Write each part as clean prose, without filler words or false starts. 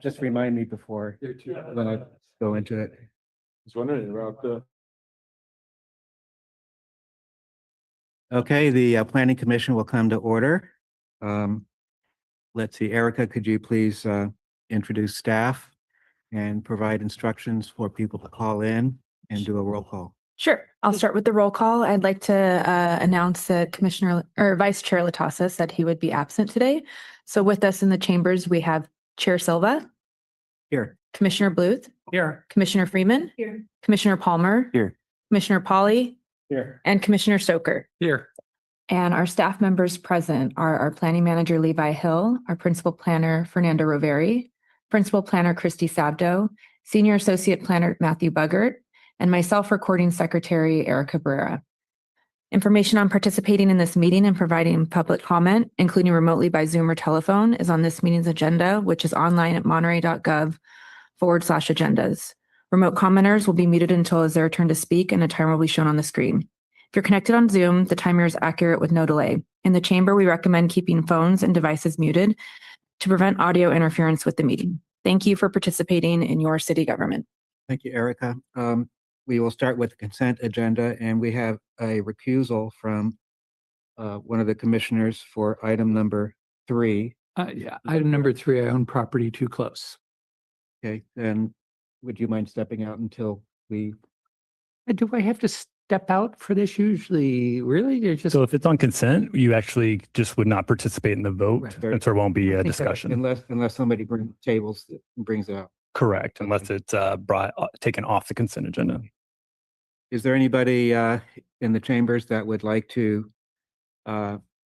Just remind me before when I go into it. was wondering about the. Okay, the Planning Commission will come to order. Let's see, Erica, could you please introduce staff and provide instructions for people to call in and do a roll call? Sure. I'll start with the roll call. I'd like to announce that Commissioner or Vice Chair Latassa said he would be absent today. So with us in the chambers, we have Chair Silva, Here. Commissioner Bluth, Here. Commissioner Freeman, Here. Commissioner Palmer, Here. Commissioner Pauly, Here. and Commissioner Stoker. Here. And our staff members present are our planning manager, Levi Hill, our principal planner, Fernando Roveri, principal planner, Christy Sabdo, senior associate planner, Matthew Buggart, and myself, recording secretary, Erica Barrera. Information on participating in this meeting and providing public comment, including remotely by Zoom or telephone, is on this meeting's agenda, which is online at monterey.gov/agendas. Remote commenters will be muted until it's their turn to speak, and a timer will be shown on the screen. If you're connected on Zoom, the timer is accurate with no delay. In the chamber, we recommend keeping phones and devices muted to prevent audio interference with the meeting. Thank you for participating in your city government. Thank you, Erica. We will start with the consent agenda, and we have a recusal from one of the commissioners for item number 3. Yeah, item number 3, I own property too close. Okay, then would you mind stepping out until we? Do I have to step out for this usually? Really? You're just. So if it's on consent, you actually just would not participate in the vote, Right. and so there won't be I a think that discussion. Unless somebody brings it out. Correct, unless it's taken off the consent agenda. Is there anybody in the chambers that would like to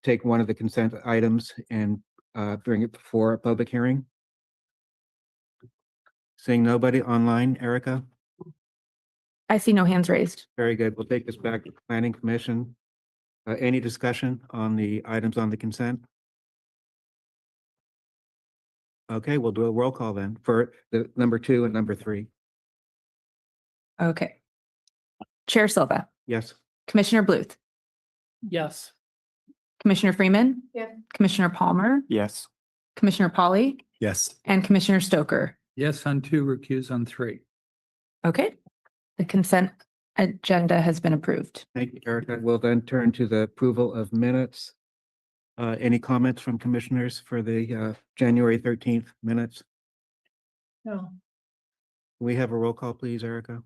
take one of the consent items and bring it before a public hearing? Seeing nobody online, Erica? I see no hands raised. Very good. We'll take this back to the Planning Commission. Any discussion on the items on the consent? Okay, we'll do a roll call then for the number 2 and number 3. Okay. Chair Silva, Yes. Commissioner Bluth, Yes. Commissioner Freeman, Yes. Commissioner Palmer, Yes. Commissioner Pauly, Yes. and Commissioner Stoker. Yes on 2, recuse on 3. Okay. The consent agenda has been approved. Thank you, Erica. We'll then turn to the approval of minutes. Any comments from commissioners for the January 13th minutes? No. Can we have a roll call, please, Erica?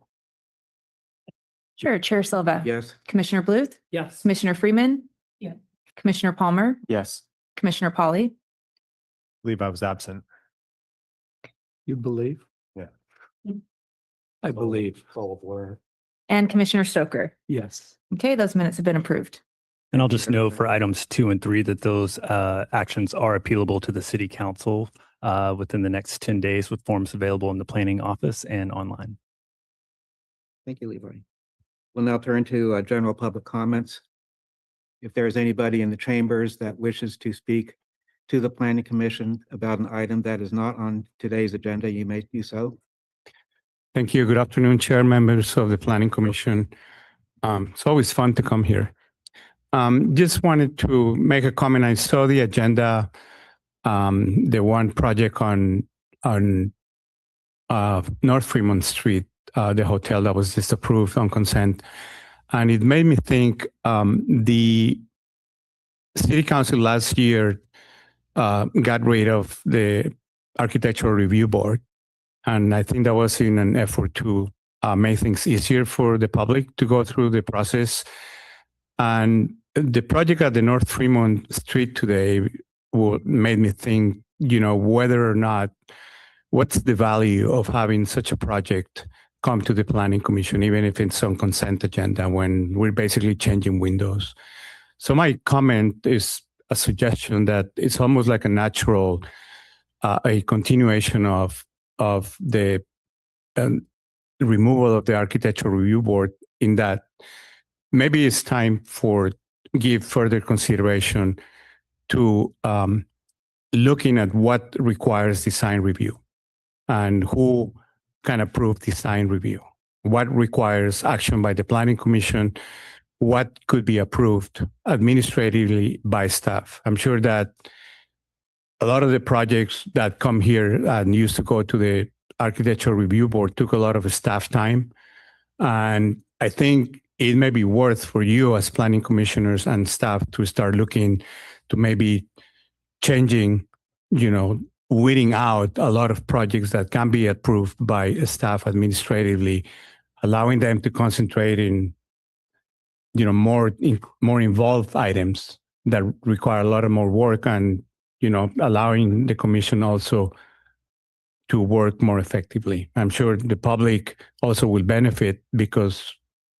Sure. Chair Silva. Yes. Commissioner Bluth, Yes. Commissioner Freeman. Yeah. Commissioner Palmer, Yes. Commissioner Pauly, Believe I was absent. You believe? Yeah. I believe. All of where. and Commissioner Stoker. Yes. Okay, those minutes have been approved. And I'll just note for items 2 and 3 that those actions are appealable to the city council within the next 10 days with forms available in the planning office and online. Thank you, Levi. We'll now turn to general public comments. If there is anybody in the chambers that wishes to speak to the Planning Commission about an item that is not on today's agenda, you may do so. Thank you. Good afternoon, Chair, members of the Planning Commission. It's always fun to come here. Just wanted to make a comment. I saw the agenda, the one project on North Fremont Street, the hotel that was just approved on consent. And it made me think the City Council last year got rid of the Architectural Review Board. And I think that was in an effort to make things easier for the public to go through the process. And the project at the North Fremont Street today made me think, whether or not, what's the value of having such a project come to the Planning Commission, even if it's on consent agenda, when we're basically changing windows. So my comment is a suggestion that it's almost like a natural, a continuation of the removal of the Architectural Review Board, in that maybe it's time for give further consideration to looking at what requires design review and who can approve design review, what requires action by the Planning Commission, what could be approved administratively by staff. I'm sure that a lot of the projects that come here and used to go to the Architectural Review Board took a lot of staff time. And I think it may be worth for you as planning commissioners and staff to start looking to maybe changing, weeding out a lot of projects that can be approved by staff administratively, allowing them to concentrate in, more involved items that require a lot of more work, and, allowing the commission also to work more effectively. I'm sure the public also will benefit because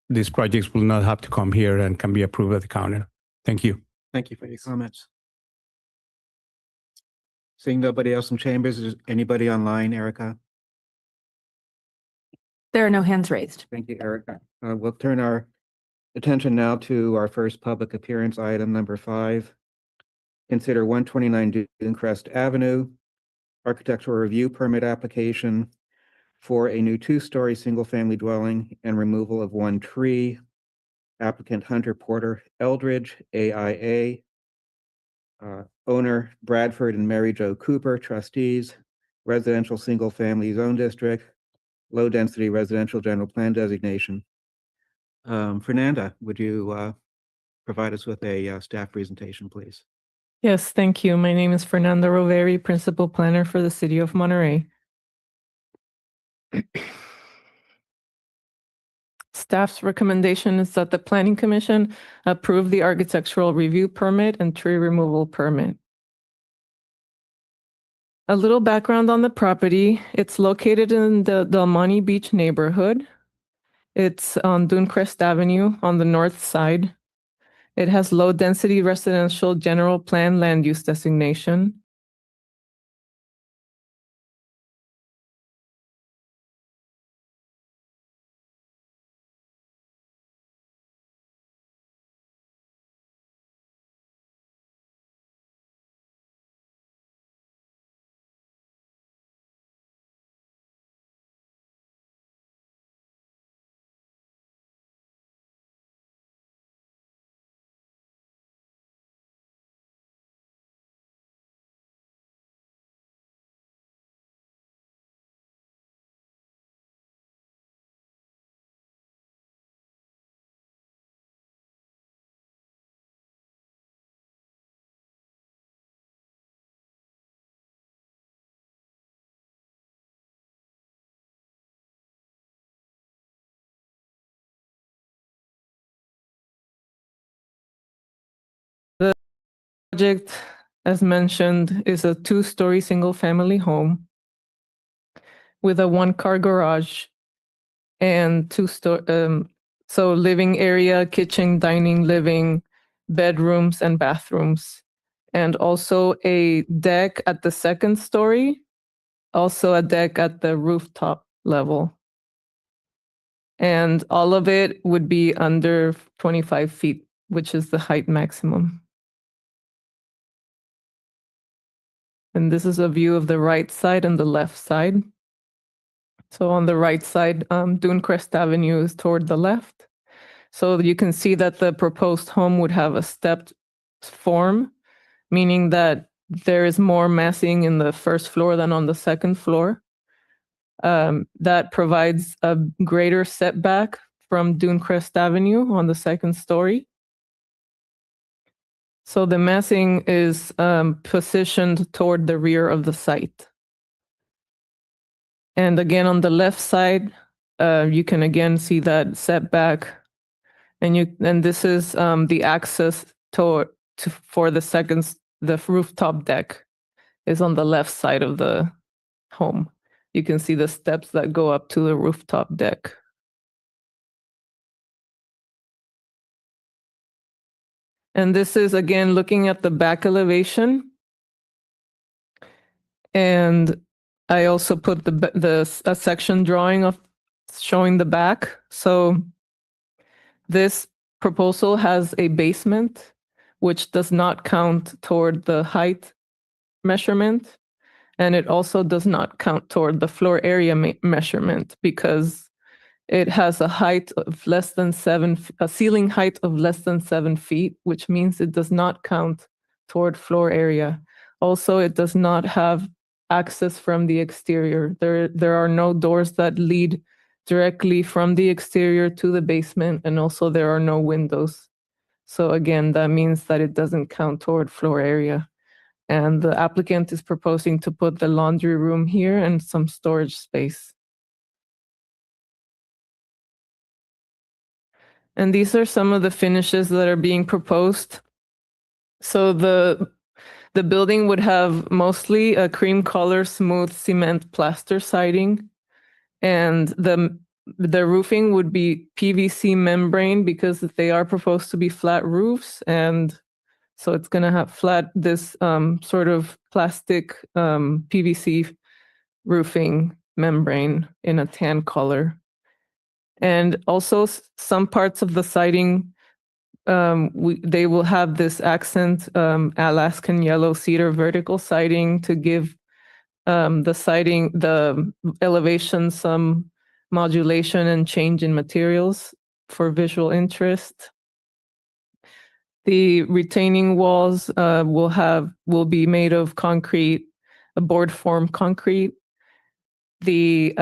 these projects will not have to come here and can be approved at the counter. Thank you. Thank you for your comments. Seeing nobody else in chambers, is anybody online, Erica? There are no hands raised. Thank you, Erica. We'll turn our attention now to our first public appearance, item number 5. Consider 129 Dunecrest Avenue, architectural review permit application for a new 2-story single-family dwelling and removal of 1 tree. Applicant Hunter Porter Eldridge, AIA. Owner Bradford and Mary Jo Cooper, trustees. Residential single-family zone district. Low-density residential general plan designation. Fernanda, would you provide us with a staff presentation, please? Yes, thank you. My name is Fernanda Roveri, Principal Planner for the City of Monterey. Staff's recommendation is that the Planning Commission approve the architectural review permit and tree removal permit. A little background on the property. It's located in the Del Monte Beach neighborhood. It's on Dunecrest Avenue on the north side. It has low-density residential general plan land use designation. The project, as mentioned, is a 2-story single-family home with a 1-car garage and so living area, kitchen, dining, living, bedrooms, and bathrooms, and also a deck at the 2nd story, also a deck at the rooftop level. And all of it would be under 25 feet, which is the height maximum. And this is a view of the right side and the left side. So on the right side, Dunecrest Avenue is toward the left. So you can see that the proposed home would have a stepped form, meaning that there is more massing in the 1st floor than on the 2nd floor. That provides a greater setback from Dunecrest Avenue on the 2nd story. So the massing is positioned toward the rear of the site. And again, on the left side, you can again see that setback. And this is the access for the rooftop deck is on the left side of the home. You can see the steps that go up to the rooftop deck. And this is again looking at the back elevation. And I also put a section drawing of showing the back. So this proposal has a basement, which does not count toward the height measurement. And it also does not count toward the floor area measurement because it has a height of less than a ceiling height of less than 7 feet, which means it does not count toward floor area. Also, it does not have access from the exterior. There are no doors that lead directly from the exterior to the basement, and also there are no windows. So again, that means that it doesn't count toward floor area. And the applicant is proposing to put the laundry room here and some storage space. And these are some of the finishes that are being proposed. So the building would have mostly a cream color smooth cement plaster siding, and the roofing would be PVC membrane because they are proposed to be flat roofs, and so it's going to have this sort of plastic PVC roofing membrane in a tan color. And also some parts of the siding, they will have this accent Alaskan yellow cedar vertical siding to give the elevation some modulation and change in materials for visual interest. The retaining walls will be made of concrete, a board form concrete. The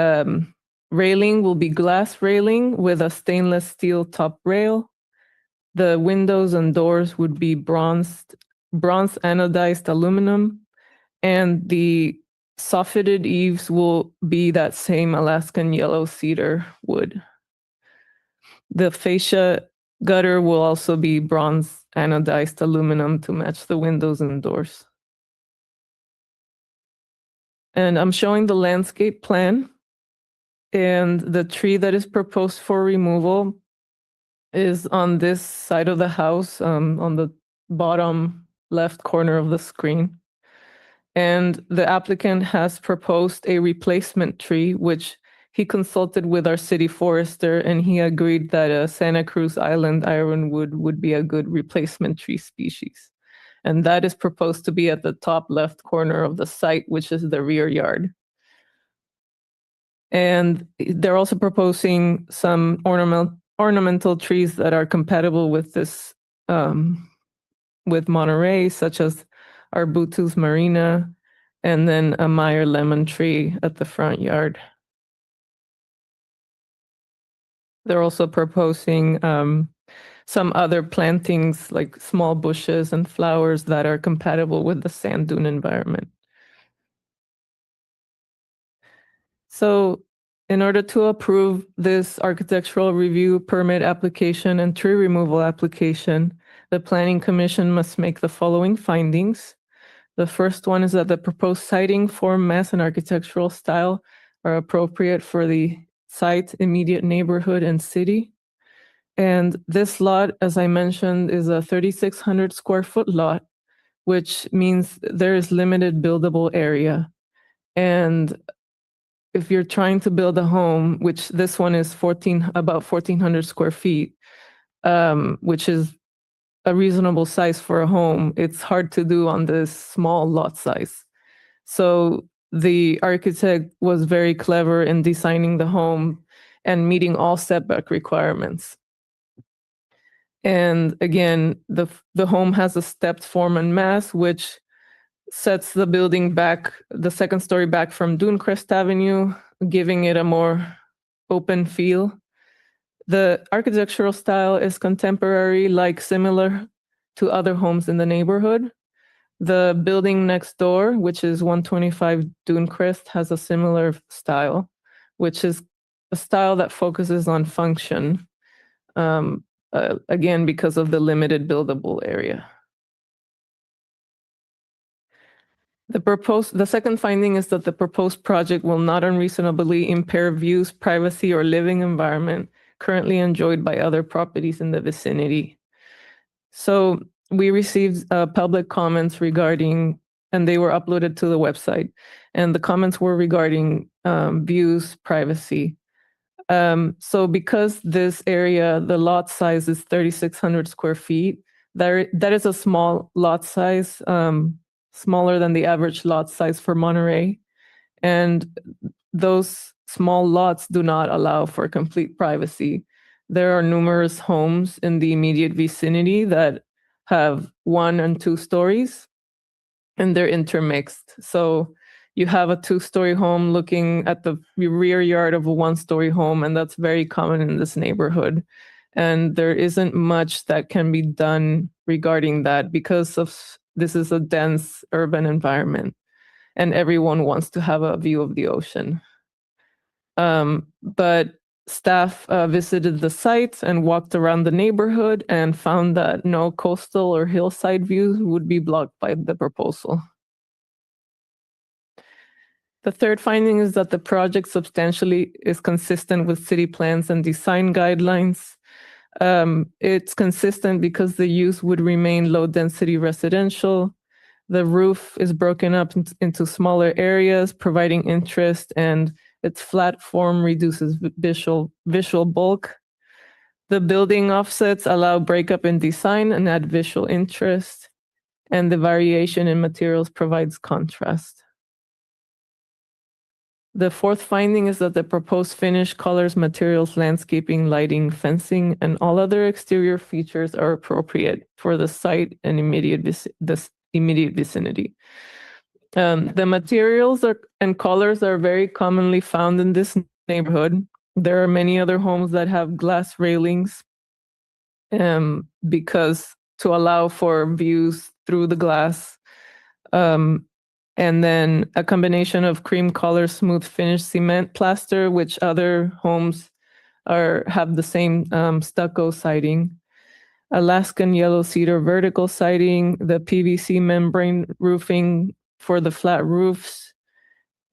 railing will be glass railing with a stainless steel top rail. The windows and doors would be bronze anodized aluminum, and the soffitted eaves will be that same Alaskan yellow cedar wood. The fascia gutter will also be bronze anodized aluminum to match the windows and doors. And I'm showing the landscape plan, and the tree that is proposed for removal is on this side of the house, on the bottom left corner of the screen. And the applicant has proposed a replacement tree, which he consulted with our city forester, and he agreed that a Santa Cruz Island ironwood would be a good replacement tree species. And that is proposed to be at the top left corner of the site, which is the rear yard. And they're also proposing some ornamental trees that are compatible with this, with Monterey, such as Arbutus marina, and then a Meyer lemon tree at the front yard. They're also proposing some other plantings like small bushes and flowers that are compatible with the sand dune environment. So in order to approve this architectural review permit application and tree removal application, the Planning Commission must make the following findings. The first one is that the proposed siding, form, mass, and architectural style are appropriate for the site, immediate neighborhood, and city. And this lot, as I mentioned, is a 3,600 square foot lot, which means there is limited buildable area. And if you're trying to build a home, which this one is about 1,400 square feet, which is a reasonable size for a home, it's hard to do on this small lot size. So the architect was very clever in designing the home and meeting all setback requirements. And again, the home has a stepped form and mass, which sets the building back, the second story back from Dunecrest Avenue, giving it a more open feel. The architectural style is contemporary, like similar to other homes in the neighborhood. The building next door, which is 125 Dunecrest, has a similar style, which is a style that focuses on function, again, because of the limited buildable area. The second finding is that the proposed project will not unreasonably impair views, privacy, or living environment currently enjoyed by other properties in the vicinity. So we received public comments regarding, and they were uploaded to the website, and the comments were regarding views, privacy. So because this area, the lot size is 3,600 square feet, that is a small lot size, smaller than the average lot size for Monterey. And those small lots do not allow for complete privacy. There are numerous homes in the immediate vicinity that have 1 and 2 stories, and they're intermixed. So you have a 2-story home looking at the rear yard of a 1-story home, and that's very common in this neighborhood. And there isn't much that can be done regarding that because of this is a dense urban environment, and everyone wants to have a view of the ocean. But staff visited the site and walked around the neighborhood and found that no coastal or hillside views would be blocked by the proposal. The third finding is that the project substantially is consistent with city plans and design guidelines. It's consistent because the use would remain low-density residential. The roof is broken up into smaller areas, providing interest, and its flat form reduces visual bulk. The building offsets allow breakup in design and add visual interest, and the variation in materials provides contrast. The fourth finding is that the proposed finish, colors, materials, landscaping, lighting, fencing, and all other exterior features are appropriate for the site and immediate vicinity. The materials and colors are very commonly found in this neighborhood. There are many other homes that have glass railings because to allow for views through the glass. And then a combination of cream color, smooth finish cement plaster, which other homes have the same stucco siding. Alaskan yellow cedar vertical siding, the PVC membrane roofing for the flat roofs,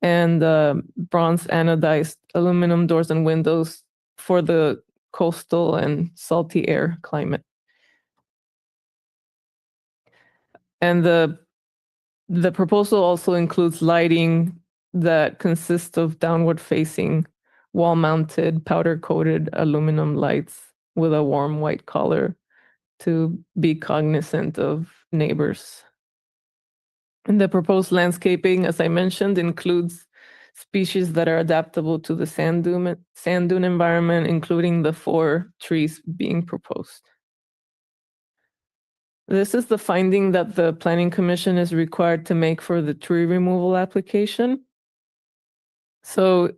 and bronze anodized aluminum doors and windows for the coastal and salty air climate. And the proposal also includes lighting that consists of downward-facing, wall-mounted, powder-coated aluminum lights with a warm white color to be cognizant of neighbors. And the proposed landscaping, as I mentioned, includes species that are adaptable to the sand dune environment, including the 4 trees being proposed. This is the finding that the Planning Commission is required to make for the tree removal application. So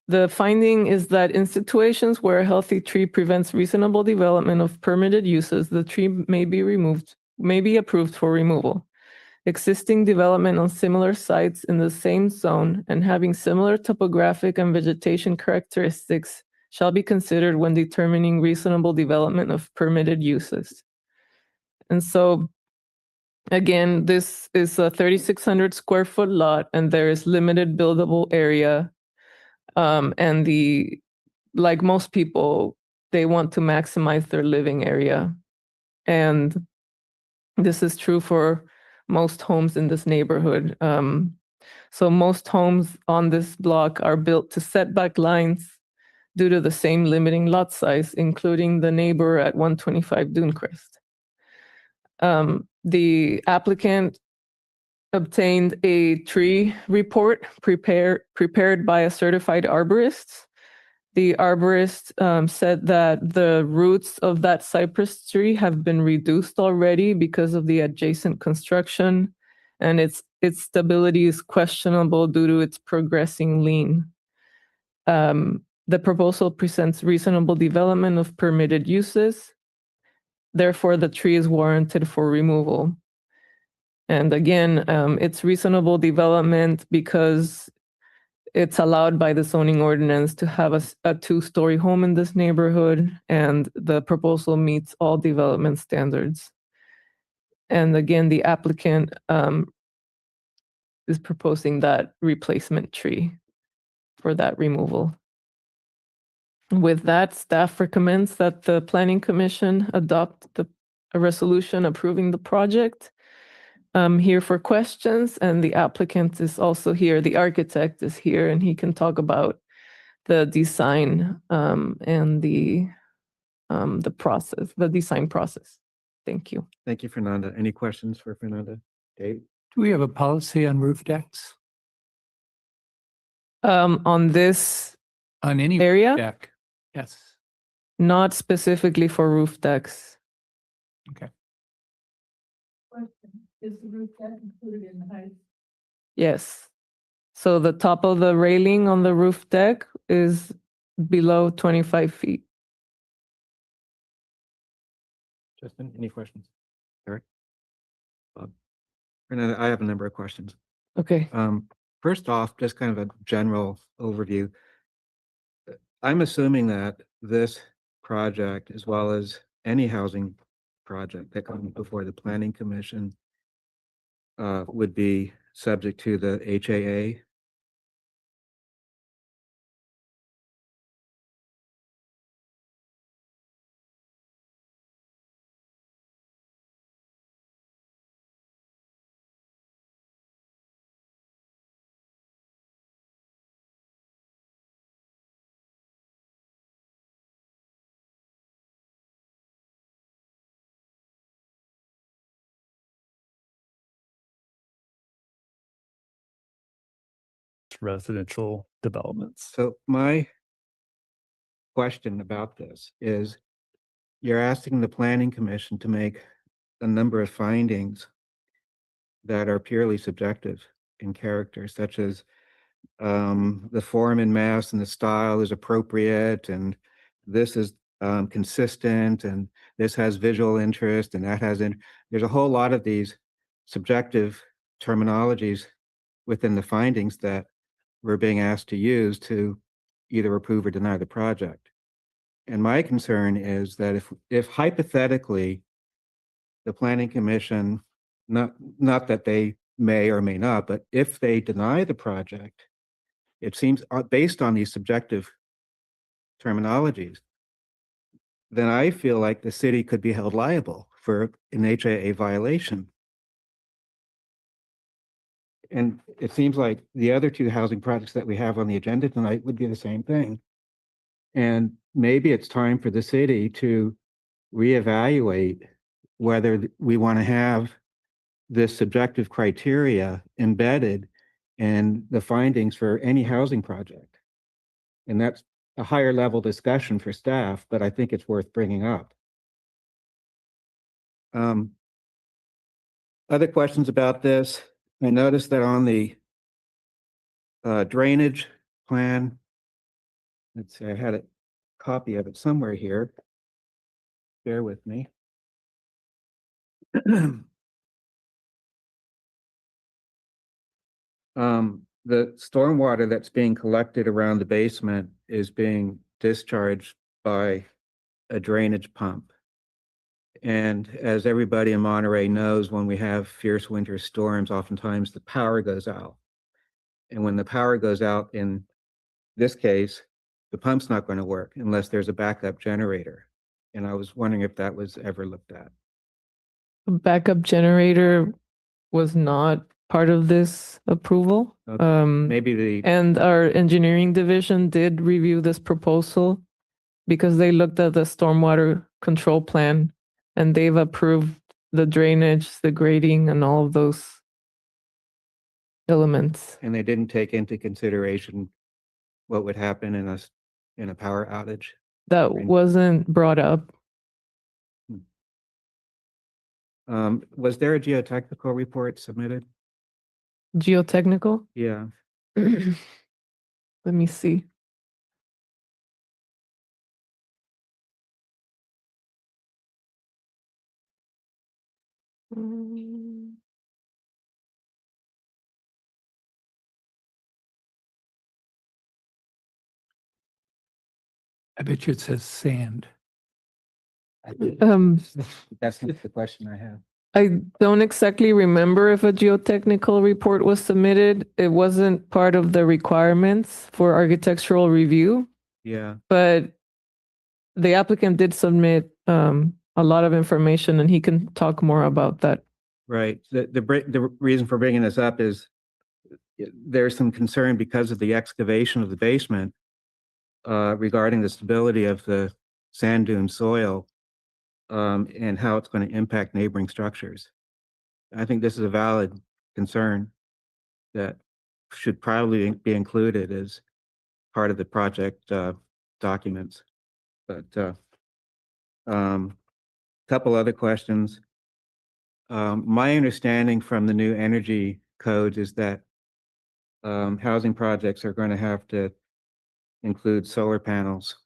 the finding is that in situations where a healthy tree prevents reasonable development of permitted uses, the tree may be approved for removal. Existing development on similar sites in the same zone and having similar topographic and vegetation characteristics shall be considered when determining reasonable development of permitted uses. And so, again, this is a 3,600 square foot lot, and there is limited buildable area. And like most people, they want to maximize their living area. And this is true for most homes in this neighborhood. So most homes on this block are built to setback lines due to the same limiting lot size, including the neighbor at 125 Dunecrest. The applicant obtained a tree report prepared by a certified arborist. The arborist said that the roots of that cypress tree have been reduced already because of the adjacent construction, and its stability is questionable due to its progressing lean. The proposal presents reasonable development of permitted uses. Therefore, the tree is warranted for removal. And again, it's reasonable development because it's allowed by the zoning ordinance to have a 2-story home in this neighborhood, and the proposal meets all development standards. And again, the applicant is proposing that replacement tree for that removal. With that, staff recommends that the Planning Commission adopt a resolution approving the project. I'm here for questions, and the applicant is also here. The architect is here, and he can talk about the design and the process, the design process. Thank you. Thank you, Fernanda. Any questions for Fernanda? Dave? Do we have a policy on roof decks? On this On any area, deck? Yes. not specifically for roof decks. Okay. Is the roof deck included in the height? Yes. So the top of the railing on the roof deck is below 25 feet. Justin, any questions? Eric? Bob? Fernanda, I have a number of questions. Okay. First off, just kind of a general overview. I'm assuming that this project, as well as any housing project that comes before the Planning Commission, would be subject to the HAA. Residential developments. So my question about this is, you're asking the Planning Commission to make a number of findings that are purely subjective in character, such as the form and mass and the style is appropriate, and this is consistent, and this has visual interest, and that has there's a whole lot of these subjective terminologies within the findings that we're being asked to use to either approve or deny the project. And my concern is that if hypothetically the Planning Commission, not that they may or may not, but if they deny the project, it seems based on these subjective terminologies, then I feel like the city could be held liable for an HAA violation. And it seems like the other two housing projects that we have on the agenda tonight would be the same thing. And maybe it's time for the city to reevaluate whether we want to have this subjective criteria embedded in the findings for any housing project. And that's a higher level discussion for staff, but I think it's worth bringing up. Other questions about this? I noticed that on the drainage plan, let's see, I had a copy of it somewhere here. Bear with me. The stormwater that's being collected around the basement is being discharged by a drainage pump. And as everybody in Monterey knows, when we have fierce winter storms, oftentimes the power goes out. And when the power goes out, in this case, the pump's not going to work unless there's a backup generator. And I was wondering if that was ever looked at. A backup generator was not part of this approval. Okay. Maybe the, And our engineering division did review this proposal because they looked at the stormwater control plan and they've approved the drainage, the grading, and all of those elements. and they didn't take into consideration what would happen in a power outage. That wasn't brought up. Was there a geotechnical report submitted? Geotechnical? Yeah. Let me see. Mm, I bet you it says sand. That's not the question I have. I don't exactly remember if a geotechnical report was submitted. It wasn't part of the requirements for architectural review, Yeah, but the applicant did submit a lot of information and he can talk more about that. right. The reason for bringing this up is there's some concern because of the excavation of the basement regarding the stability of the sand dune soil and how it's going to impact neighboring structures. I think this is a valid concern that should probably be included as part of the project documents. But couple other questions. My understanding from the new energy codes is that housing projects are going to have to include solar panels.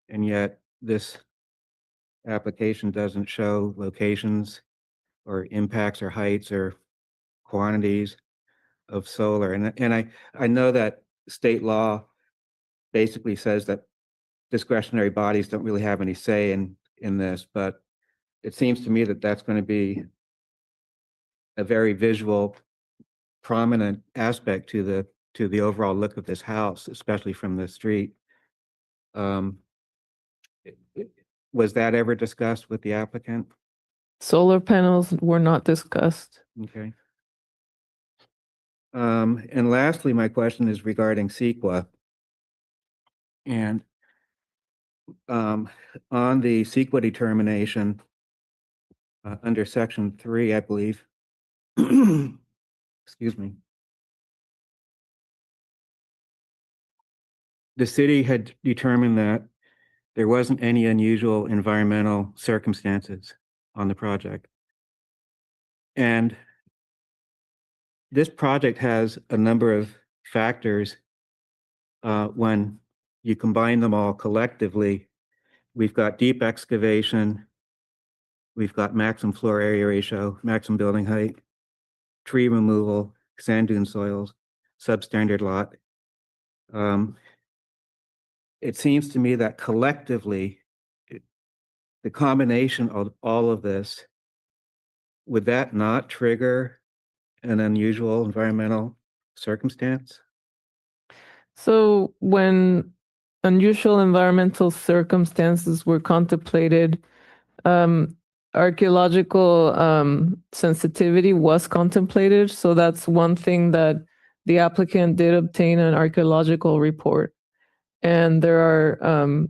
And yet this application doesn't show locations or impacts or heights or quantities of solar. And I know that state law basically says that discretionary bodies don't really have any say in this, but it seems to me that that's going to be a very visual, prominent aspect to the overall look of this house, especially from the street. Was that ever discussed with the applicant? Solar panels were not discussed. Okay. And lastly, my question is regarding CEQA. And on the CEQA determination, under section 3, I believe, excuse me, the city had determined that there wasn't any unusual environmental circumstances on the project. And this project has a number of factors. When you combine them all collectively, we've got deep excavation, we've got maximum floor area ratio, maximum building height, tree removal, sand dune soils, substandard lot. It seems to me that collectively, the combination of all of this, would that not trigger an unusual environmental circumstance? So when unusual environmental circumstances were contemplated, archaeological sensitivity was contemplated. So that's one thing that the applicant did obtain an archaeological report. And so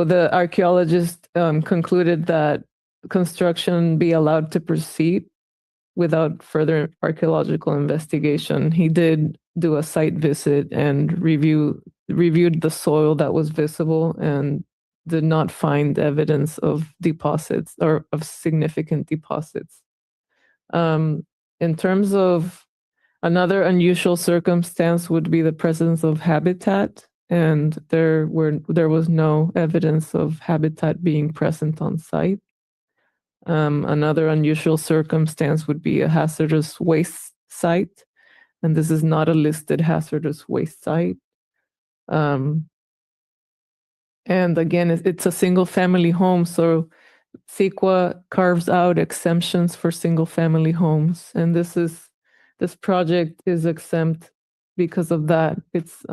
the archaeologist concluded that construction be allowed to proceed without further archaeological investigation. He did do a site visit and reviewed the soil that was visible and did not find evidence of deposits or of significant deposits. In terms of another unusual circumstance would be the presence of habitat, and there was no evidence of habitat being present on site. Another unusual circumstance would be a hazardous waste site, and this is not a listed hazardous waste site. And again, it's a single family home, so CEQA carves out exemptions for single family homes, and this project is exempt because of that. It's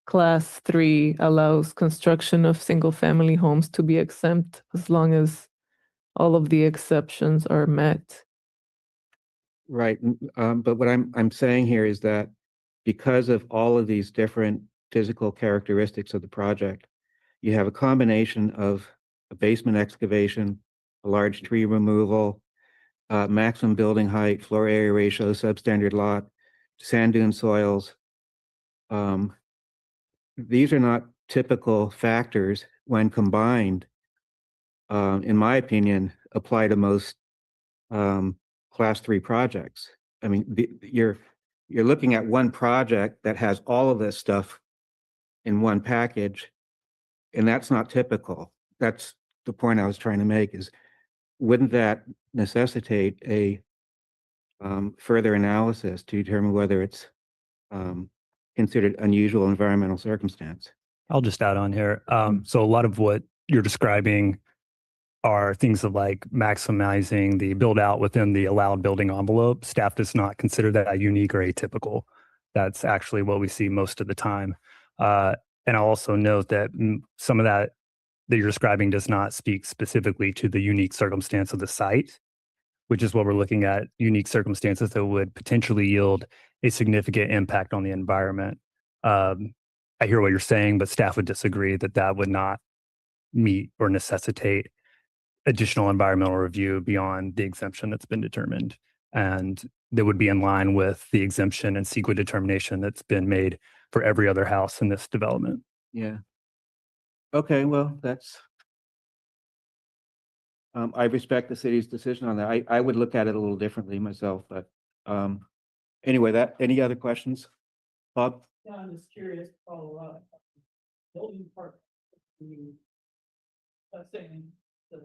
class 3 allows construction of single family homes to be exempt as long as all of the exceptions are met. Right. But what I'm saying here is that because of all of these different physical characteristics of the project, you have a combination of a basement excavation, a large tree removal, maximum building height, floor area ratio, substandard lot, sand dune soils. These are not typical factors when combined, in my opinion, apply to most class 3 projects. I mean, you're looking at one project that has all of this stuff in one package, and that's not typical. That's the point I was trying to make, is wouldn't that necessitate a further analysis to determine whether it's considered unusual environmental circumstance? I'll just add on here. So a lot of what you're describing are things of like maximizing the build out within the allowed building envelope. Staff does not consider that unique or atypical. That's actually what we see most of the time. And I'll also note that some of that you're describing does not speak specifically to the unique circumstance of the site, which is what we're looking at, unique circumstances that would potentially yield a significant impact on the environment. I hear what you're saying, but staff would disagree that that would not meet or necessitate additional environmental review beyond the exemption that's been determined. And that would be in line with the exemption and CEQA determination that's been made for every other house in this development. Yeah. Okay, well, that's. I respect the city's decision on that. I would look at it a little differently myself, but anyway, any other questions? Bob? Yeah, I'm just curious, building part, saying the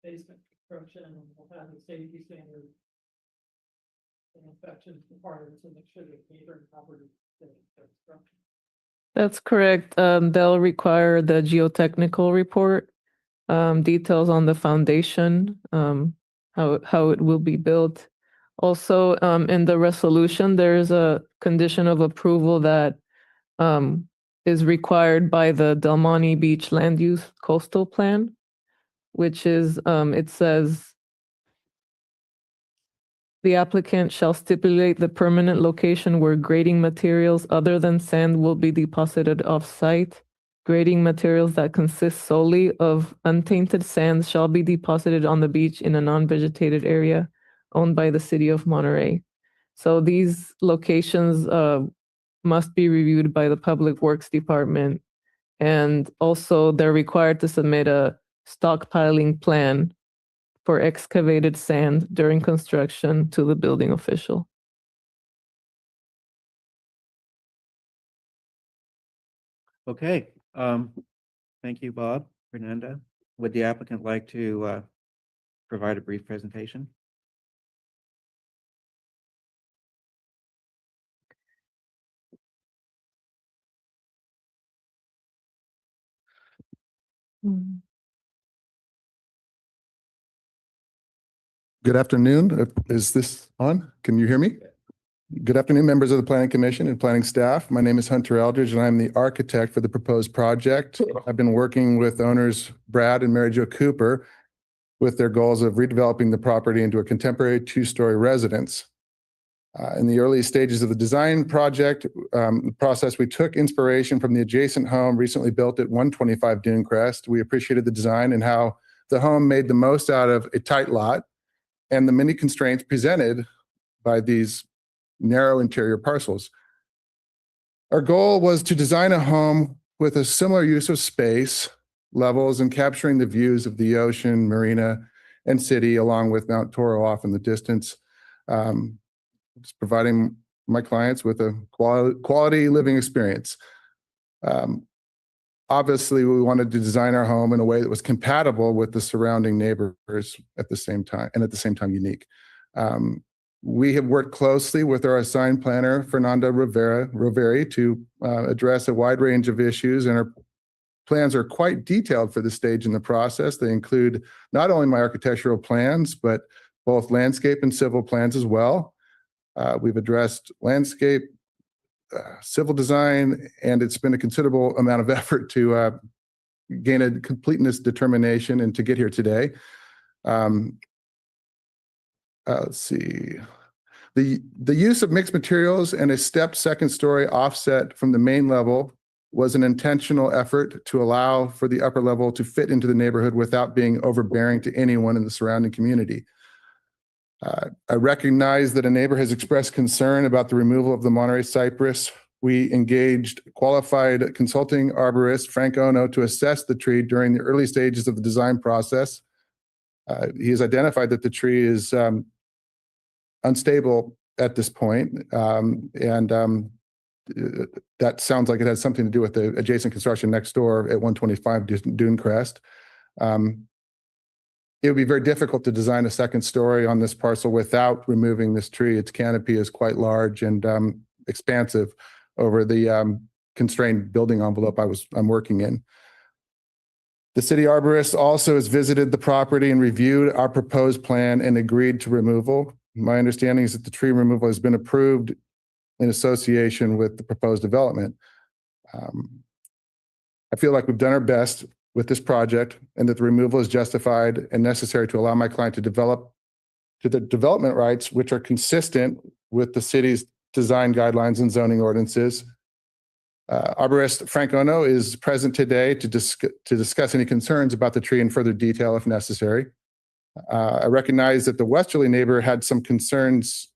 basement construction will have the safety standards and inspections required to make sure that neighboring property construction. That's correct. They'll require the geotechnical report, details on the foundation, how it will be built. Also, in the resolution, there is a condition of approval that is required by the Del Monte Beach Land Use Coastal Plan, which is, it says, the applicant shall stipulate the permanent location where grading materials other than sand will be deposited off-site. Grading materials that consist solely of untainted sand shall be deposited on the beach in a non-vegetated area owned by the city of Monterey. So these locations must be reviewed by the Public Works Department. And also they're required to submit a stockpiling plan for excavated sand during construction to the building official. Okay, thank you, Bob. Fernanda, would the applicant like to provide a brief presentation? Good afternoon. Is this on? Can you hear me? Good afternoon, members of the Planning Commission and planning staff. My name is Hunter Eldridge, and I'm the architect for the proposed project. I've been working with owners Brad and Mary Jo Cooper with their goals of redeveloping the property into a contemporary two-story residence. In the early stages of the design project process, we took inspiration from the adjacent home recently built at 125 Dunecrest. We appreciated the design and how the home made the most out of a tight lot and the many constraints presented by these narrow interior parcels. Our goal was to design a home with a similar use of space, levels, and capturing the views of the ocean, marina, and city, along with Mount Toro off in the distance. Just providing my clients with a quality living experience. Obviously, we wanted to design our home in a way that was compatible with the surrounding neighbors at the same time, and at the same time unique. We have worked closely with our assigned planner, Fernanda Roveri, to address a wide range of issues, and our plans are quite detailed for this stage in the process. They include not only my architectural plans, but both landscape and civil plans as well. We've addressed landscape, civil design, and it's been a considerable amount of effort to gain a completeness determination and to get here today. Let's see. The use of mixed materials and a stepped second story offset from the main level was an intentional effort to allow for the upper level to fit into the neighborhood without being overbearing to anyone in the surrounding community. I recognize that a neighbor has expressed concern about the removal of the Monterey cypress. We engaged qualified consulting arborist Frank Ono to assess the tree during the early stages of the design process. He has identified that the tree is unstable at this point, and that sounds like it has something to do with the adjacent construction next door at 125 Dunecrest. It would be very difficult to design a second story on this parcel without removing this tree. Its canopy is quite large and expansive over the constrained building envelope I'm working in. The city arborist also has visited the property and reviewed our proposed plan and agreed to removal. My understanding is that the tree removal has been approved in association with the proposed development. I feel like we've done our best with this project and that the removal is justified and necessary to allow my client to develop to the development rights, which are consistent with the city's design guidelines and zoning ordinances. Arborist Frank Ono is present today to discuss any concerns about the tree in further detail if necessary. I recognize that the westerly neighbor had some concerns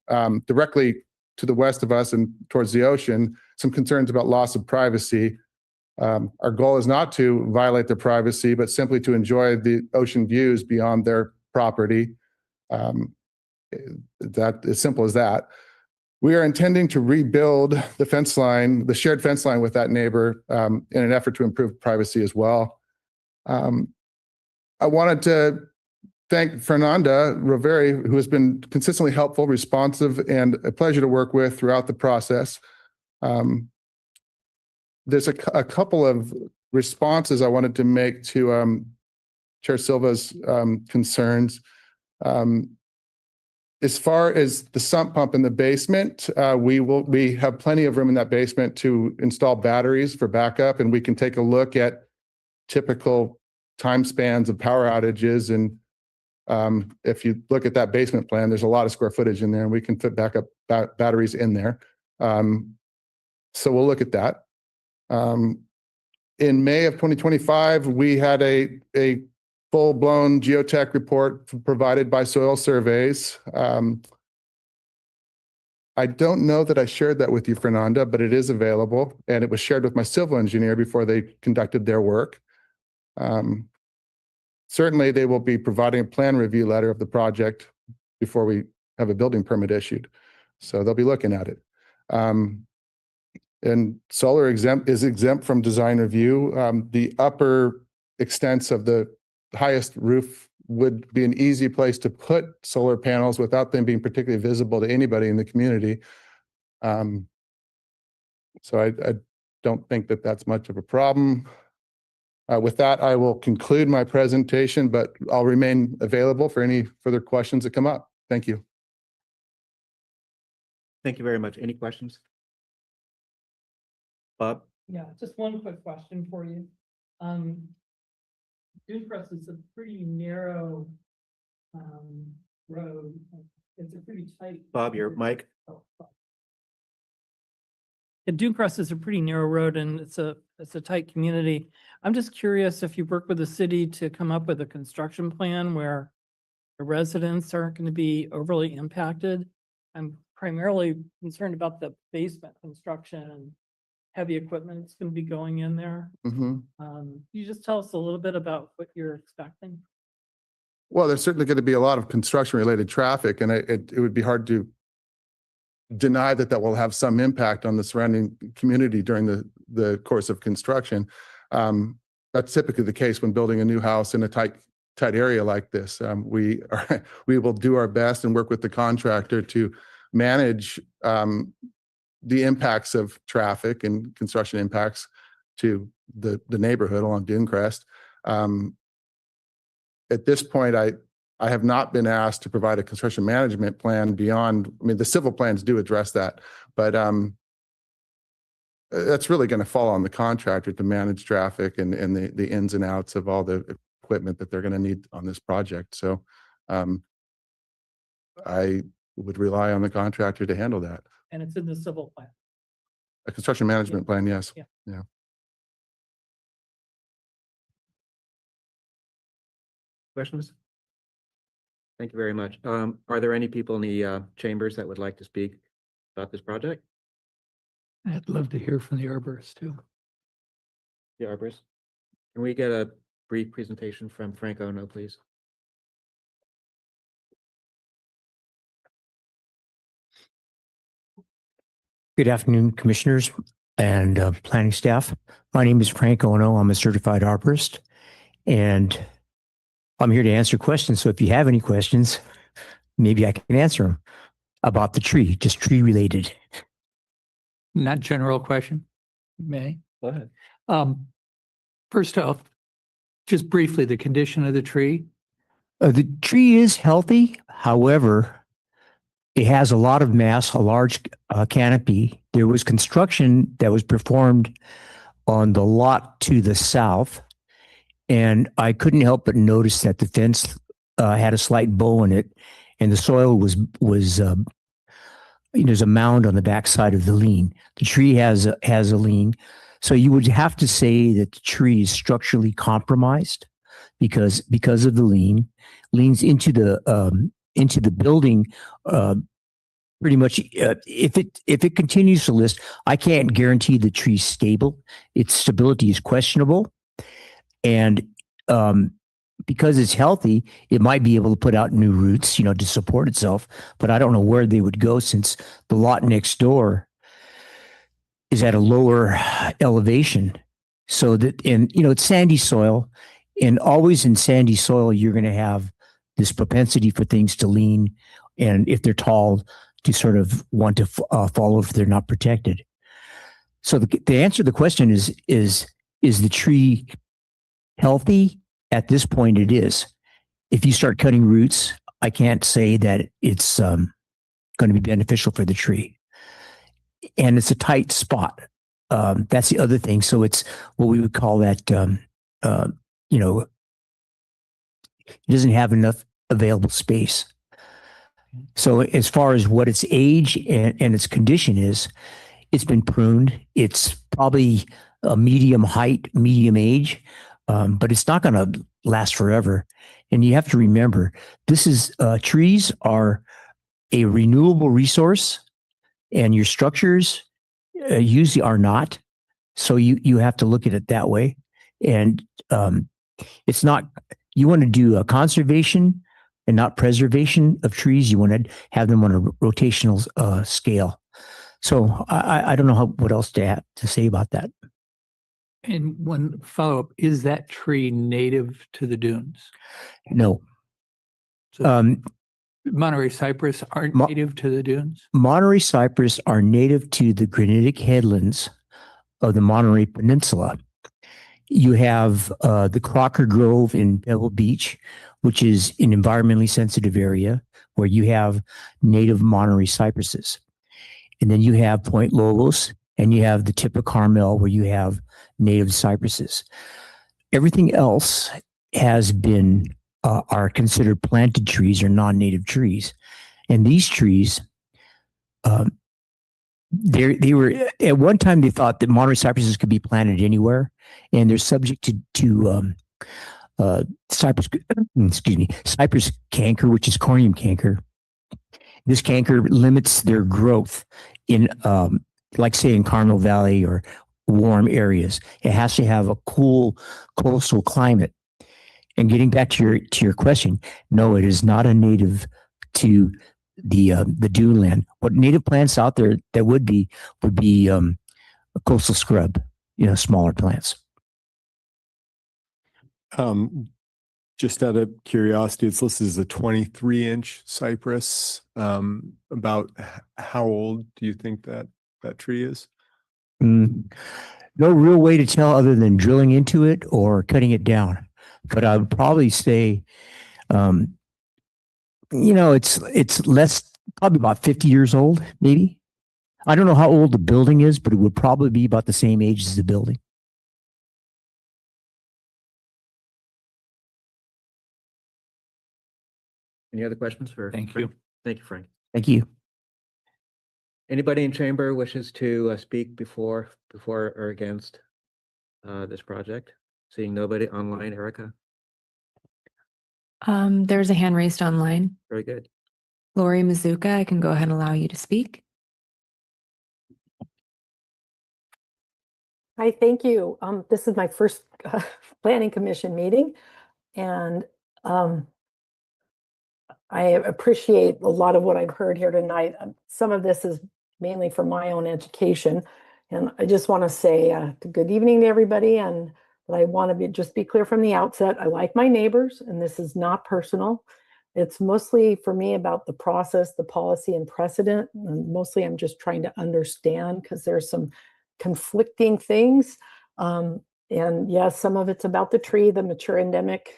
directly to the west of us and towards the ocean, some concerns about loss of privacy. Our goal is not to violate their privacy, but simply to enjoy the ocean views beyond their property. That as simple as that. We are intending to rebuild the fence line, the shared fence line with that neighbor in an effort to improve privacy as well. I wanted to thank Fernanda Roveri, who has been consistently helpful, responsive, and a pleasure to work with throughout the process. There's a couple of responses I wanted to make to Chair Silva's concerns. As far as the sump pump in the basement, we have plenty of room in that basement to install batteries for backup, and we can take a look at typical time spans of power outages. And if you look at that basement plan, there's a lot of square footage in there, and we can fit backup batteries in there. So we'll look at that. In May of 2025, we had a full-blown geotech report provided by Soil Surveys. I don't know that I shared that with you, Fernanda, but it is available, and it was shared with my civil engineer before they conducted their work. Certainly, they will be providing a plan review letter of the project before we have a building permit issued. So they'll be looking at it. And solar is exempt from design review. The upper extents of the highest roof would be an easy place to put solar panels without them being particularly visible to anybody in the community. So I don't think that that's much of a problem. With that, I will conclude my presentation, but I'll remain available for any further questions that come up. Thank you. Thank you very much. Any questions? Bob? Yeah, just one quick question for you. Dunecrest is a pretty narrow road. It's a pretty tight. Bob, your mic? Dunecrest is a pretty narrow road, and it's a tight community. I'm just curious if you work with the city to come up with a construction plan where the residents aren't going to be overly impacted. I'm primarily concerned about the basement construction and heavy equipment that's going to be going in there. You just tell us a little bit about what you're expecting? Well, there's certainly going to be a lot of construction-related traffic, and it would be hard to deny that that will have some impact on the surrounding community during the course of construction. That's typically the case when building a new house in a tight area like this. We will do our best and work with the contractor to manage the impacts of traffic and construction impacts to the neighborhood along Dunecrest. At this point, I have not been asked to provide a construction management plan beyond, I mean, the civil plans do address that, but that's really going to fall on the contractor to manage traffic and the ins and outs of all the equipment that they're going to need on this project. So I would rely on the contractor to handle that. And it's in the civil plan. A construction management plan, yes. Yeah. Questions? Thank you very much. Are there any people in the chambers that would like to speak about this project? I'd love to hear from the arborist too. The arborist? Can we get a brief presentation from Frank Ono, please? Good afternoon, commissioners and planning staff. My name is Frank Ono. I'm a certified arborist, and I'm here to answer questions. So if you have any questions, maybe I can answer them about the tree, just tree related. Not general question, May. Go ahead. First off, just briefly, the condition of the tree. The tree is healthy. However, it has a lot of mass, a large canopy. There was construction that was performed on the lot to the south, and I couldn't help but notice that the fence had a slight bow in it, and the soil was there's a mound on the backside of the lean. The tree has a lean. So you would have to say that the tree is structurally compromised because of the leans into the building. Pretty much, if it continues to list, I can't guarantee the tree's stable. Its stability is questionable, and because it's healthy, it might be able to put out new roots, to support itself. But I don't know where they would go since the lot next door is at a lower elevation. So that, and it's sandy soil, and always in sandy soil, you're going to have this propensity for things to lean, and if they're tall, to sort of want to fall if they're not protected. So the answer to the question is the tree healthy? At this point, it is. If you start cutting roots, I can't say that it's going to be beneficial for the tree. And it's a tight spot. That's the other thing. So it's what we would call that, it doesn't have enough available space. So as far as what its age and its condition is, it's been pruned. It's probably a medium height, medium age, but it's not going to last forever. And you have to remember, trees are a renewable resource, and your structures usually are not. So you have to look at it that way. And it's not, you want to do a conservation and not preservation of trees. You want to have them on a rotational scale. So I don't know what else to say about that. And one follow-up, is that tree native to the dunes? No. So Monterey cypress aren't native to the dunes? Monterey cypress are native to the granitic headlands of the Monterey Peninsula. You have the Crocker Grove in Pebble Beach, which is an environmentally sensitive area where you have native Monterey cypresses. And then you have Point Lobos, and you have the tip of Carmel where you have native cypresses. Everything else has been, are considered planted trees or non-native trees. And these trees, they were, at one time they thought that Monterey cypresses could be planted anywhere, and they're subject to cypress canker, which is cornium canker. This canker limits their growth in, like say in Carmel Valley or warm areas. It has to have a cool coastal climate. And getting back to your question, no, it is not a native to the dune land. What native plants out there that would be a coastal scrub, smaller plants. Just out of curiosity, it's listed as a 23-inch cypress. About how old do you think that tree is? No real way to tell other than drilling into it or cutting it down. But I would probably say, it's less, probably about 50 years old, maybe. I don't know how old the building is, but it would probably be about the same age as the building. Any other questions for? Thank Frank? you. Thank you, Frank. Thank you. Anybody in chamber wishes to speak before or against this project? Seeing nobody online, Erica? There's a hand raised online. Very good. Lori Mizuka, I can go ahead and allow you to speak. Hi, thank you. This is my first planning commission meeting, and I appreciate a lot of what I've heard here tonight. Some of this is mainly for my own education, and I just want to say good evening to everybody, and that I want to just be clear from the outset. I like my neighbors, and this is not personal. It's mostly for me about the process, the policy, and precedent. And mostly I'm just trying to understand because there's some conflicting things. And yes, some of it's about the tree, the mature endemic.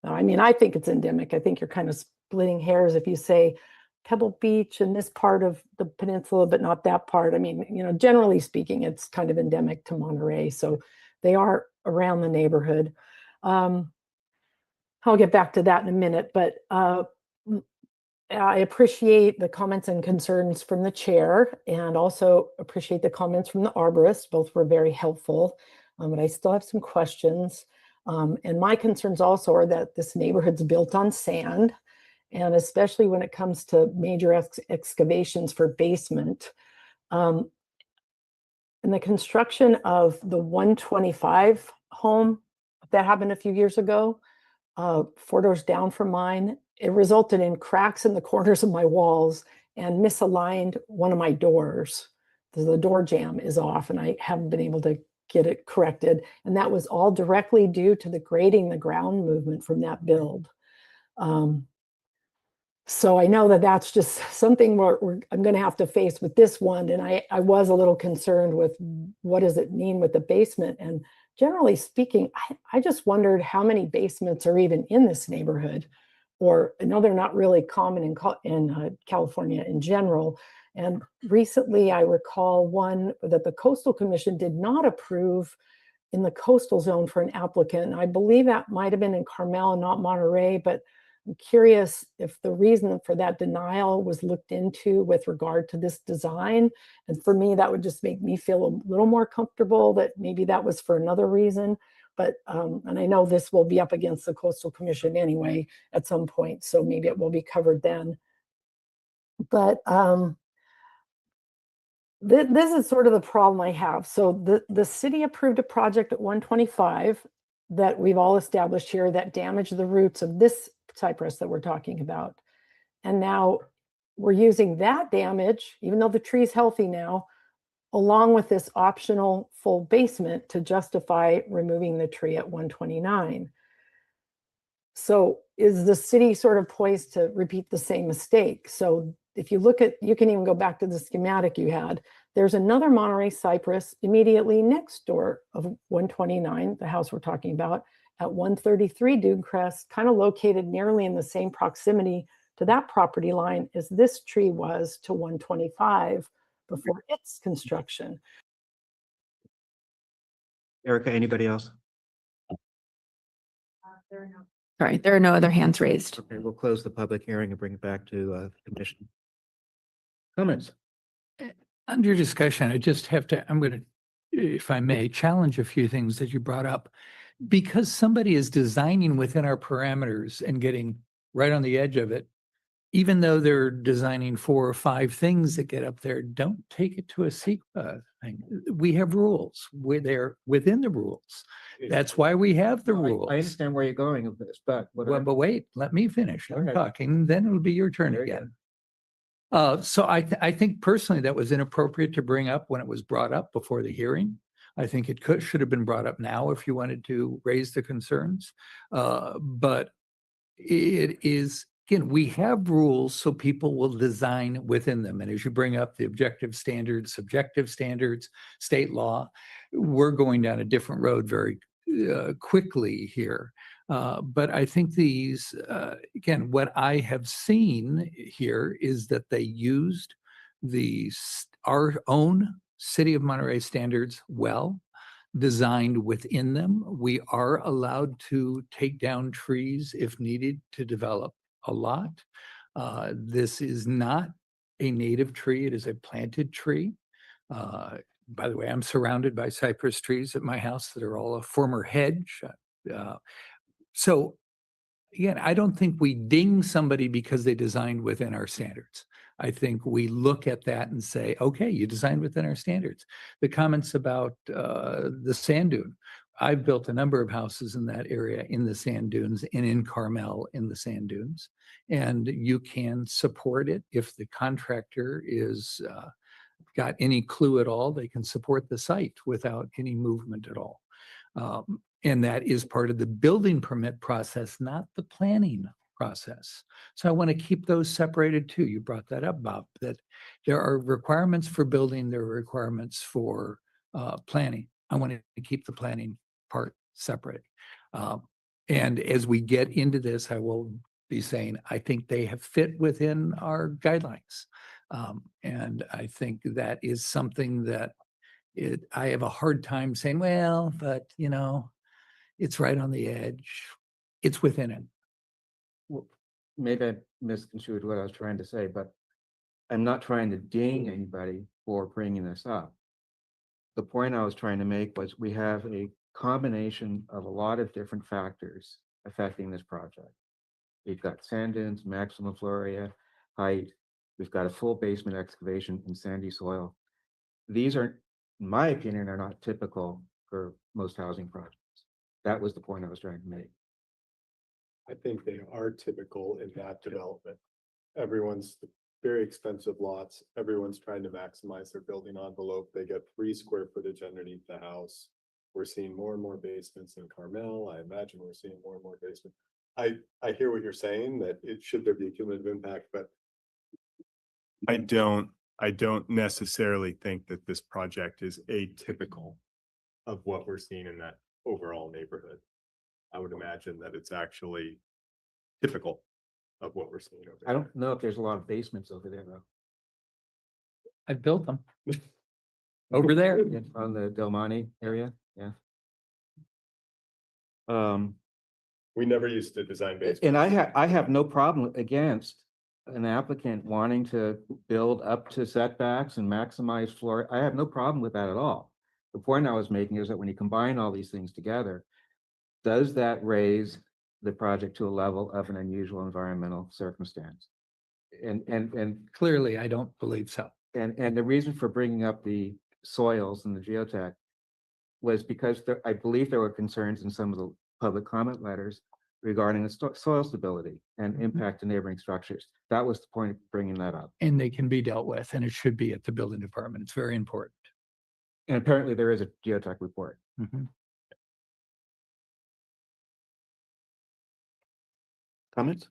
I mean, I think it's endemic. I think you're kind of splitting hairs if you say Pebble Beach and this part of the peninsula, but not that part. I mean, generally speaking, it's kind of endemic to Monterey. So they are around the neighborhood. I'll get back to that in a minute, but I appreciate the comments and concerns from the chair and also appreciate the comments from the arborist. Both were very helpful, but I still have some questions. And my concerns also are that this neighborhood's built on sand, and especially when it comes to major excavations for basement. And the construction of the 125 home that happened a few years ago, 4 doors down from mine, it resulted in cracks in the corners of my walls and misaligned one of my doors. The door jamb is off and I haven't been able to get it corrected. And that was all directly due to the grading the ground movement from that build. So I know that that's just something I'm going to have to face with this one. And I was a little concerned with what does it mean with the basement? And generally speaking, I just wondered how many basements are even in this neighborhood. Or I know they're not really common in California in general. And recently I recall one that the Coastal Commission did not approve in the coastal zone for an applicant. I believe that might have been in Carmel and not Monterey, but I'm curious if the reason for that denial was looked into with regard to this design. And for me, that would just make me feel a little more comfortable that maybe that was for another reason. But, and I know this will be up against the Coastal Commission anyway at some point, so maybe it will be covered then. But this is sort of the problem I have. So the city approved a project at 125 that we've all established here that damaged the roots of this cypress that we're talking about. And now we're using that damage, even though the tree's healthy now, along with this optional full basement to justify removing the tree at 129. So is the city sort of poised to repeat the same mistake? So if you look at, you can even go back to the schematic you had, there's another Monterey cypress immediately next door of 129, the house we're talking about, at 133 Dune Crest, kind of located nearly in the same proximity to that property line as this tree was to 125 before its construction. Erica, anybody else? Sorry, there are no other hands raised. Okay, we'll close the public hearing and bring it back to the commission. Comments? Under discussion, I just have to, I'm going to, if I may, challenge a few things that you brought up. Because somebody is designing within our parameters and getting right on the edge of it, even though they're designing 4 or 5 things that get up there, don't take it to a CEQA thing. We have rules. They're within the rules. That's why we have the rules. I understand where you're going with this, but Well, but wait, let me finish. I'm Okay. talking, then it'll be your turn Very again. So I think personally that was inappropriate to bring up when it was brought up before the hearing. I think it should have been brought up now if you wanted to raise the concerns. But it is, again, we have rules so people will design within them. And as you bring up the objective standards, subjective standards, state law, we're going down a different road very quickly here. But I think these, again, what I have seen here is that they used our own City of Monterey standards well, designed within them. We are allowed to take down trees if needed to develop a lot. This is not a native tree, it is a planted tree. By the way, I'm surrounded by cypress trees at my house that are all a former hedge. So again, I don't think we ding somebody because they designed within our standards. I think we look at that and say, okay, you designed within our standards. The comments about the sand dune, I've built a number of houses in that area in the sand dunes and in Carmel in the sand dunes. And you can support it if the contractor is got any clue at all, they can support the site without any movement at all. And that is part of the building permit process, not the planning process. So I want to keep those separated too. You brought that up, Bob, that there are requirements for building, there are requirements for planning. I want to keep the planning part separate. And as we get into this, I will be saying, I think they have fit within our guidelines. And I think that is something that I have a hard time saying, well, but you know, it's right on the edge. It's within it. maybe I misconstrued what I was trying to say, but I'm not trying to ding anybody for bringing this up. The point I was trying to make was we have a combination of a lot of different factors affecting this project. We've got sand dunes, maximum floor area, height. We've got a full basement excavation in sandy soil. These are, in my opinion, are not typical for most housing projects. That was the point I was trying to make. I think they are typical in that development. Everyone's very expensive lots. Everyone's trying to maximize their building envelope. They get 3 square footage underneath the house. We're seeing more and more basements in Carmel. I imagine we're seeing more and more basements. I hear what you're saying, that it should there be a cumulative impact, but I don't necessarily think that this project is atypical of what we're seeing in that overall neighborhood. I would imagine that it's actually typical of what we're seeing over I there. don't know if there's a lot of basements over there though. I built them. Over there. On the Del Monte area, yeah. We never used to design basements. And I have no problem against an applicant wanting to build up to setbacks and maximize floor. I have no problem with that at all. The point I was making is that when you combine all these things together, does that raise the project to a level of an unusual environmental circumstance? And Clearly, I don't believe so. And the reason for bringing up the soils and the geotech was because I believe there were concerns in some of the public comment letters regarding the soil stability and impact to neighboring structures. That was the point of bringing that up. And they can be dealt with, and it should be at the building department. It's very important. And apparently there is a geotech report. Comments?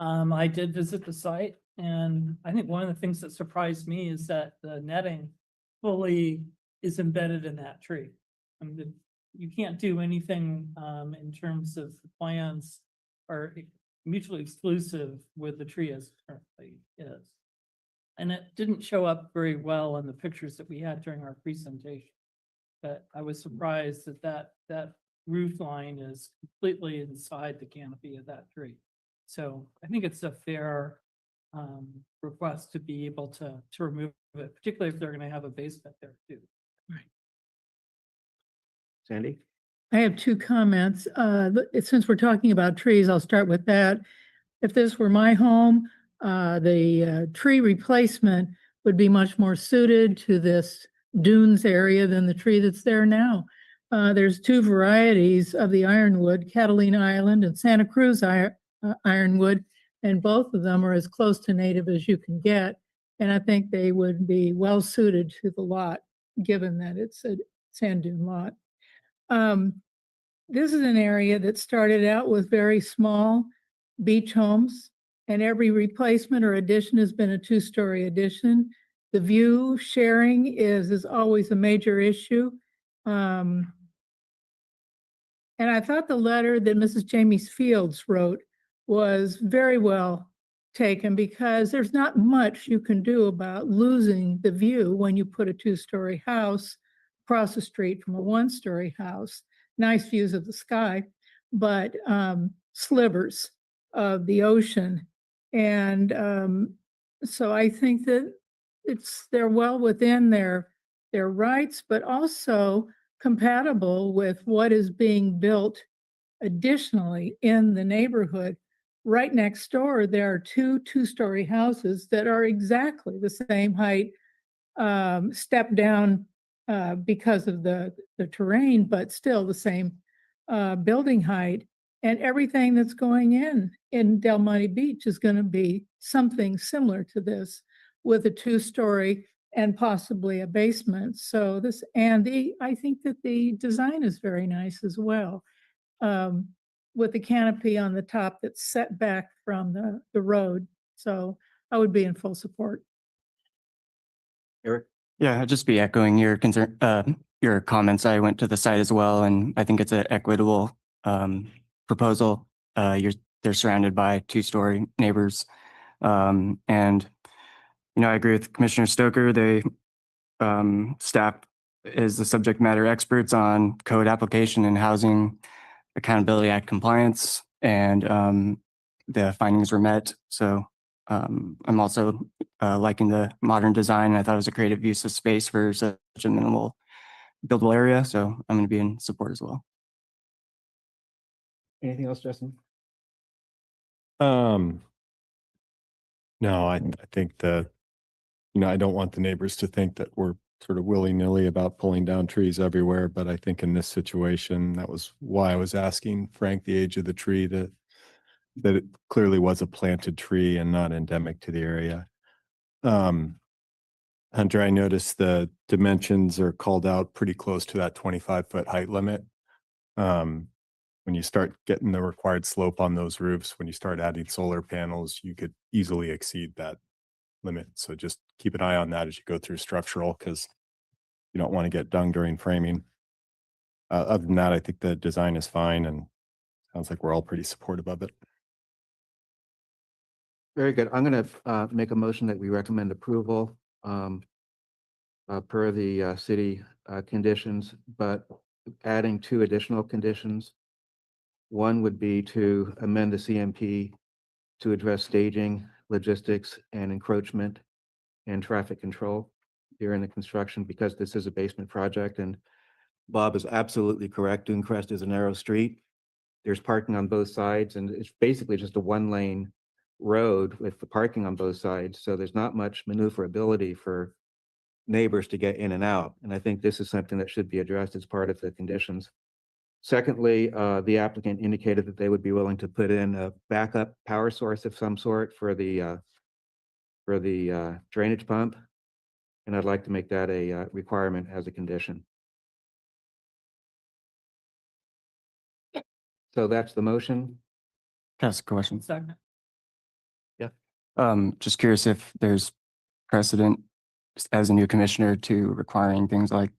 I did visit the site, and I think one of the things that surprised me is that the netting fully is embedded in that tree. I mean, you can't do anything in terms of the plans are mutually exclusive with the tree as currently is. And it didn't show up very well in the pictures that we had during our presentation. But I was surprised that that roof line is completely inside the canopy of that tree. So I think it's a fair request to be able to remove it, particularly if they're going to have a basement there too. Sandy? I have 2 comments. Since we're talking about trees, I'll start with that. If this were my home, the tree replacement would be much more suited to this dunes area than the tree that's there now. There's 2 varieties of the ironwood, Catalina Island and Santa Cruz ironwood, and both of them are as close to native as you can get. And I think they would be well suited to the lot, given that it's a sand dune lot. This is an area that started out with very small beach homes, and every replacement or addition has been a 2-story addition. The view sharing is always a major issue. And I thought the letter that Mrs. Jamie Fields wrote was very well taken, because there's not much you can do about losing the view when you put a 2-story house across the street from a 1-story house. Nice views of the sky, but slivers of the ocean. And so I think that they're well within their rights, but also compatible with what is being built additionally in the neighborhood. Right next door, there are 2 2-story houses that are exactly the same height, stepped down because of the terrain, but still the same building height. And everything that's going in Del Monte Beach is going to be something similar to this, with a 2-story and possibly a basement. So I think that the design is very nice as well, with the canopy on the top that's set back from the road. So I would be in full support. Eric? Yeah, I'd just be echoing your concern, your comments. I went to the site as well, and I think it's an equitable proposal. They're surrounded by 2-story neighbors, and I agree with Commissioner Stoker. They staff is the subject matter experts on code application and Housing Accountability Act compliance, and the findings were met. So I'm also liking the modern design. I thought it was a creative use of space for such a minimal buildable area. So I'm going to be in support as well. Anything else, Justin? No, I think that, I don't want the neighbors to think that we're sort of willy-nilly about pulling down trees everywhere, but I think in this situation, that was why I was asking Frank the age of the tree, that it clearly was a planted tree and not endemic to the area. Hunter, I noticed the dimensions are called out pretty close to that 25-foot height limit. When you start getting the required slope on those roofs, when you start adding solar panels, you could easily exceed that limit. So just keep an eye on that as you go through structural, because you don't want to get done during framing. Other than that, I think the design is fine, and sounds like we're all pretty supportive of it. Very good. I'm going to make a motion that we recommend approval per the city conditions, but adding 2 additional conditions. One would be to amend the CMP to address staging, logistics, and encroachment and traffic control during the construction, because this is a basement project. And Bob is absolutely correct. Dunecrest is a narrow street. There's parking on both sides, and it's basically just a 1-lane road with the parking on both sides. So there's not much maneuverability for neighbors to get in and out. And I think this is something that should be addressed as part of the conditions. Secondly, the applicant indicated that they would be willing to put in a backup power source of some sort for the drainage pump. And I'd like to make that a requirement as a condition. So that's the motion. Can I ask a question? Second. Just curious if there's precedent as a new commissioner to requiring things like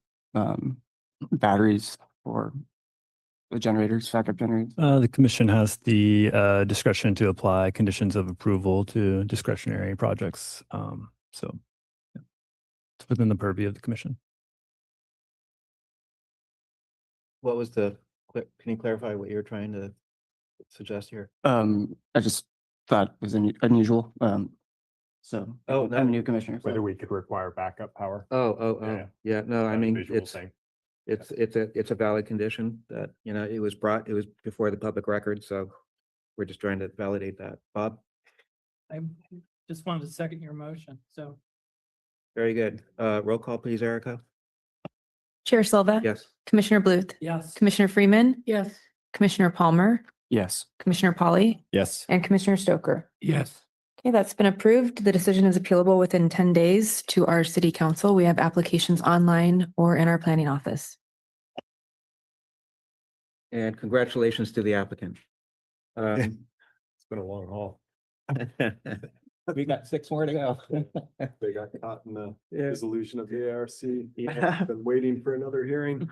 batteries or the generators, backup generators. The commission has the discretion to apply conditions of approval to discretionary projects. So yeah, it's within the purview of the commission. What was can you clarify what you're trying to suggest here? I just thought it was unusual. So Oh, I'm no. a new commissioner. So. Whether we could require backup power. Yeah, no, I mean, Visual it's thing. it's a valid condition that, it was before the public record, so we're just trying to validate that. Bob? I just wanted to second your motion, so. Very good. Roll call, please, Erica. Chair Silva. Yes. Commissioner Bluth. Yes. Commissioner Freeman. Yes. Commissioner Palmer. Yes. Commissioner Polly. Yes. And Commissioner Stoker. Yes. Okay, that's been approved. The decision is appealable within 10 days to our city council. We have applications online or in our planning office. And congratulations to the applicant. It's been a long haul. We got 6 more to go. They got caught in the Yeah. resolution of the ARC. Yeah. Been waiting for another hearing.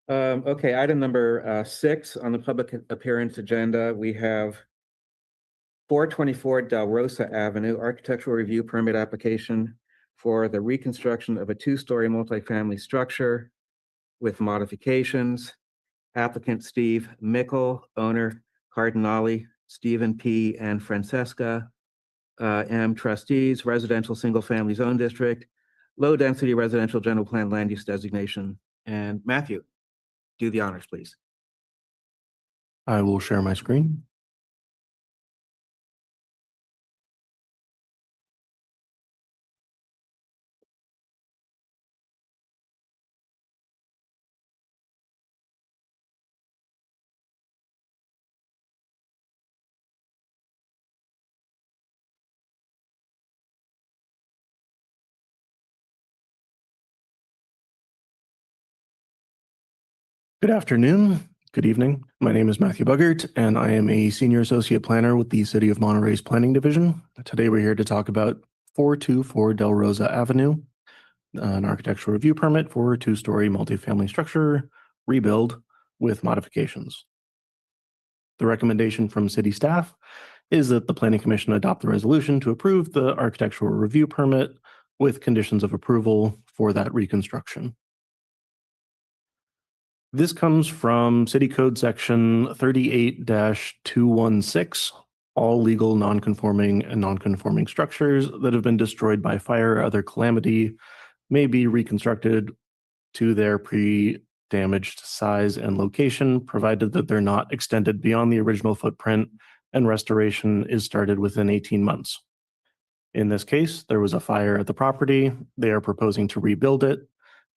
Okay, item number 6 on the public appearance agenda, we have 424 Del Rosa Avenue, architectural review permit application for the reconstruction of a 2-story multifamily structure with modifications. Applicant Steve Mickle, owner Cardinali, Stephen P. and Francesca M. Trustees, residential single-family zone district, low-density residential general plan land use designation. And Matthew, do the honors, please. I will share my screen. Good afternoon, good evening. My name is Matthew Buggart, and I am a Senior Associate Planner with the City of Monterey's Planning Division. Today, we're here to talk about 424 Del Rosa Avenue, an architectural review permit for a 2-story multifamily structure rebuild with modifications. The recommendation from city staff is that the Planning Commission adopt the resolution to approve the architectural review permit with conditions of approval for that reconstruction. This comes from City Code Section 38-216. All legal non-conforming and non-conforming structures that have been destroyed by fire or other calamity may be reconstructed to their pre-damaged size and location, provided that they're not extended beyond the original footprint and restoration is started within 18 months. In this case, there was a fire at the property. They are proposing to rebuild it,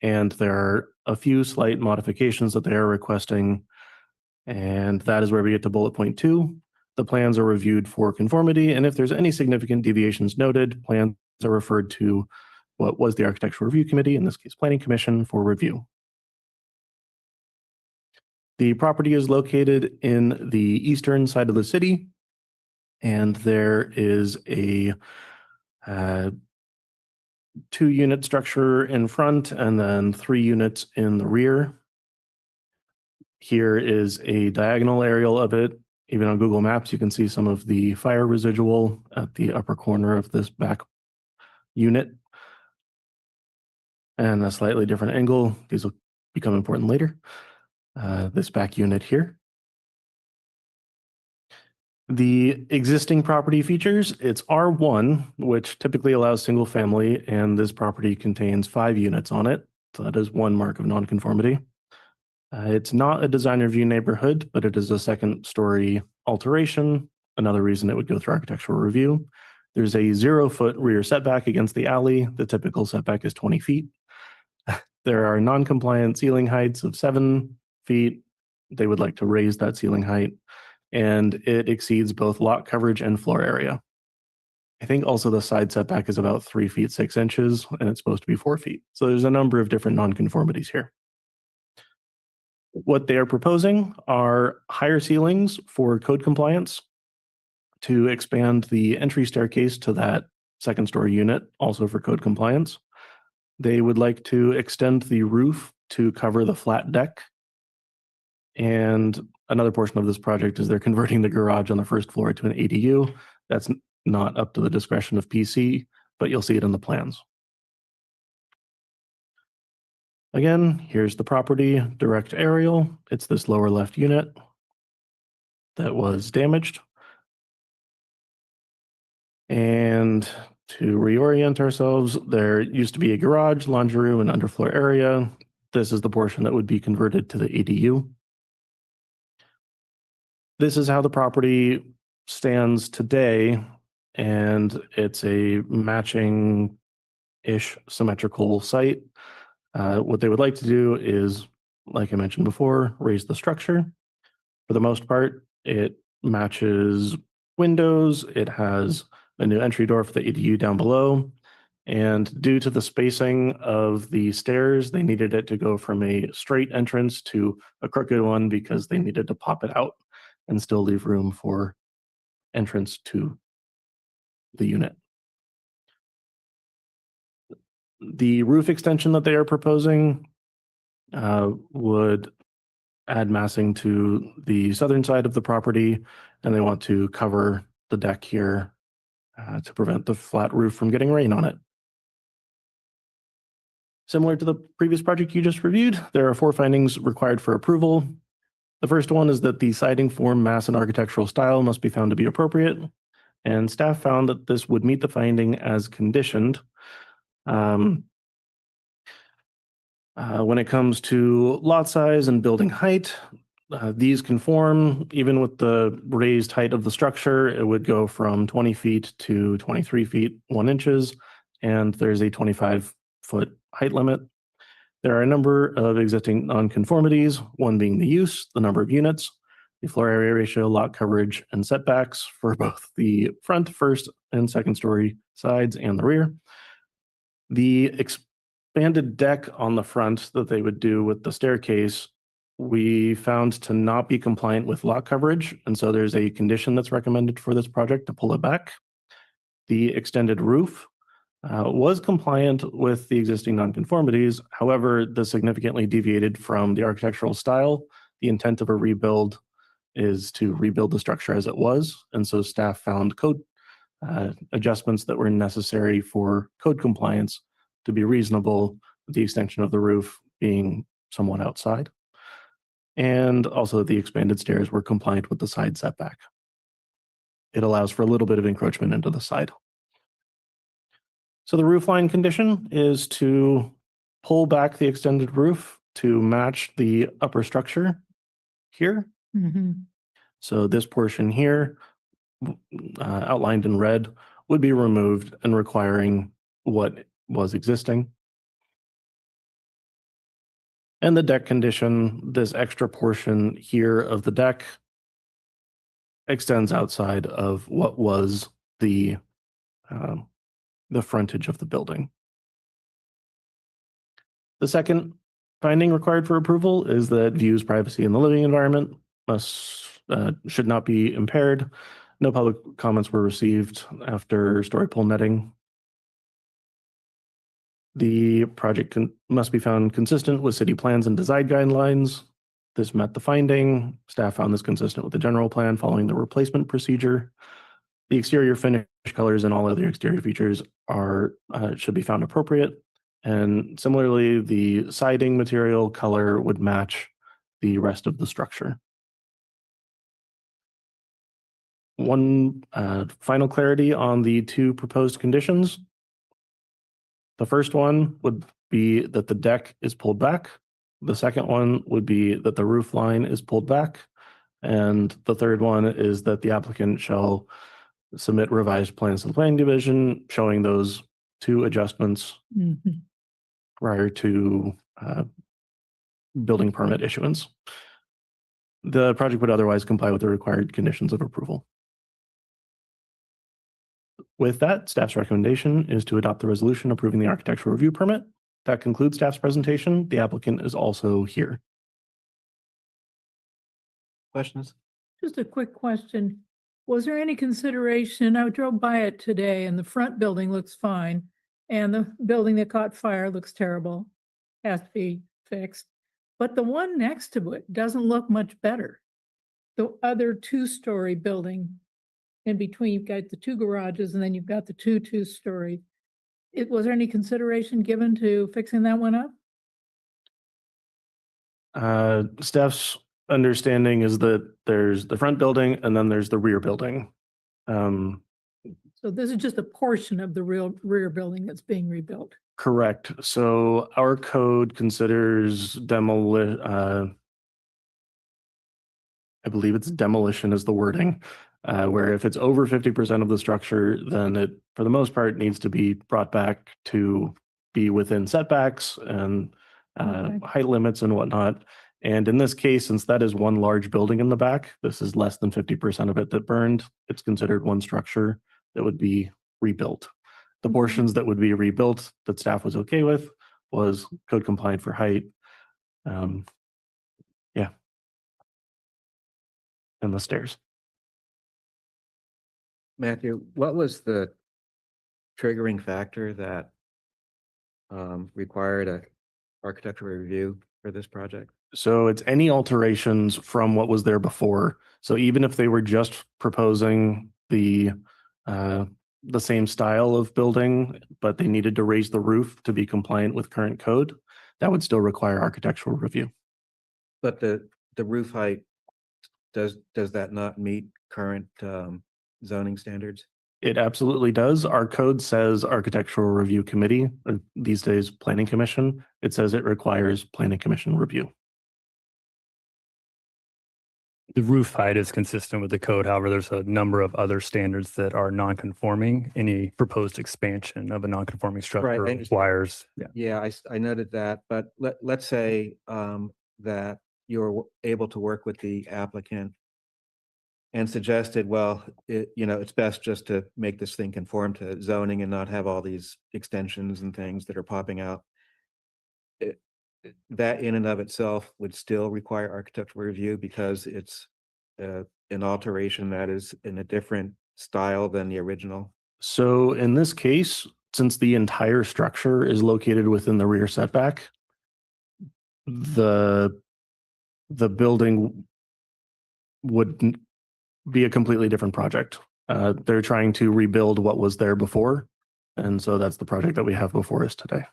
and there are a few slight modifications that they are requesting. And that is where we get to bullet point 2. The plans are reviewed for conformity, and if there's any significant deviations noted, plans are referred to what was the Architectural Review Committee, in this case, Planning Commission, for review. The property is located in the eastern side of the city, and there is a 2-unit structure in front and then 3 units in the rear. Here is a diagonal aerial of it. Even on Google Maps, you can see some of the fire residual at the upper corner of this back unit. And a slightly different angle. These will become important later. This back unit here. The existing property features, it's R1, which typically allows single family, and this property contains 5 units on it. So that is one mark of nonconformity. It's not a design review neighborhood, but it is a 2nd-story alteration. Another reason it would go through architectural review. There's a 0-foot rear setback against the alley. The typical setback is 20 feet. There are non-compliant ceiling heights of 7 feet. They would like to raise that ceiling height, and it exceeds both lot coverage and floor area. I think also the side setback is about 3 feet 6 inches, and it's supposed to be 4 feet. So there's a number of different nonconformities here. What they are proposing are higher ceilings for code compliance, to expand the entry staircase to that 2nd-story unit, also for code compliance. They would like to extend the roof to cover the flat deck. And another portion of this project is they're converting the garage on the 1st floor to an ADU. That's not up to the discretion of PC, but you'll see it in the plans. Again, here's the property direct aerial. It's this lower left unit that was damaged. And to reorient ourselves, there used to be a garage, laundry room, and underfloor area. This is the portion that would be converted to the ADU. This is how the property stands today, and it's a matching-ish symmetrical site. What they would like to do is, like I mentioned before, raise the structure. For the most part, it matches windows. It has a new entry door for the ADU down below. And due to the spacing of the stairs, they needed it to go from a straight entrance to a crooked one because they needed to pop it out and still leave room for entrance to the unit. The roof extension that they are proposing would add massing to the southern side of the property, and they want to cover the deck here to prevent the flat roof from getting rain on it. Similar to the previous project you just reviewed, there are 4 findings required for approval. The first one is that the siding form, mass, and architectural style must be found to be appropriate, and staff found that this would meet the finding as conditioned. When it comes to lot size and building height, these conform. Even with the raised height of the structure, it would go from 20 feet to 23 feet 1 inches, and there's a 25-foot height limit. There are a number of existing nonconformities, one being the use, the number of units, the floor area ratio, lot coverage, and setbacks for both the front, 1st, and 2nd-story sides and the rear. The expanded deck on the front that they would do with the staircase, we found to not be compliant with lot coverage, and so there's a condition that's recommended for this project to pull it back. The extended roof was compliant with the existing nonconformities. However, this significantly deviated from the architectural style. The intent of a rebuild is to rebuild the structure as it was, and so staff found code adjustments that were necessary for code compliance to be reasonable, with the extension of the roof being somewhat outside. And also the expanded stairs were compliant with the side setback. It allows for a little bit of encroachment into the side. So the roof line condition is to pull back the extended roof to match the upper structure here. Mhm. So this portion here, outlined in red, would be removed and requiring what was existing. And the deck condition, this extra portion here of the deck extends outside of what was the frontage of the building. The second finding required for approval is that views, privacy, in the living environment should not be impaired. No public comments were received after story pole netting. The project must be found consistent with city plans and design guidelines. This met the finding. Staff found this consistent with the general plan following the replacement procedure. The exterior finish colors and all other exterior features should be found appropriate. And similarly, the siding material color would match the rest of the structure. One final clarity on the two proposed conditions. The first one would be that the deck is pulled back. The second one would be that the roof line is pulled back. And the third one is that the applicant shall submit revised plans to the planning division showing those two adjustments Mhm. prior to building permit issuance. The project would otherwise comply with the required conditions of approval. With that, staff's recommendation is to adopt the resolution approving the architectural review permit. That concludes staff's presentation. The applicant is also here. Questions? Just a quick question. Was there any consideration, I drove by it today and the front building looks fine and the building that caught fire looks terrible, has to be fixed. But the one next to it doesn't look much better. The other two-story building in between, you've got the two garages and then you've got the two-story. Was there any consideration given to fixing that one up? Staff's understanding is that there's the front building and then there's the rear building. So this is just a portion of the rear building that's being rebuilt. Correct. So our code considers I believe it's demolition is the wording, where if it's over 50% of the structure, then it, for the most part, needs to be brought back to be within setbacks and height limits and whatnot. And in this case, since that is one large building in the back, this is less than 50% of it that burned. It's considered one structure that would be rebuilt. The portions that would be rebuilt that staff was okay with was code compliant for height. Yeah. And the stairs. Matthew, what was the triggering factor that required a architectural review for this project? So it's any alterations from what was there before. So even if they were just proposing the same style of building, but they needed to raise the roof to be compliant with current code, that would still require architectural review. But the roof height, does that not meet current zoning standards? It absolutely does. Our code says architectural review committee, these days planning commission. It says it requires planning commission review. The roof height is consistent with the code. However, there's a number of other standards that are non-conforming. Any proposed expansion of a non-conforming structure I understand. requires. Yeah, I noted that, but let's say that you're able to work with the applicant and suggested, well, it's best just to make this thing conform to zoning and not have all these extensions and things that are popping out. That in and of itself would still require architectural review because it's an alteration that is in a different style than the original. So in this case, since the entire structure is located within the rear setback, the building would be a completely different project. They're trying to rebuild what was there before. And so that's the project that we have before us today.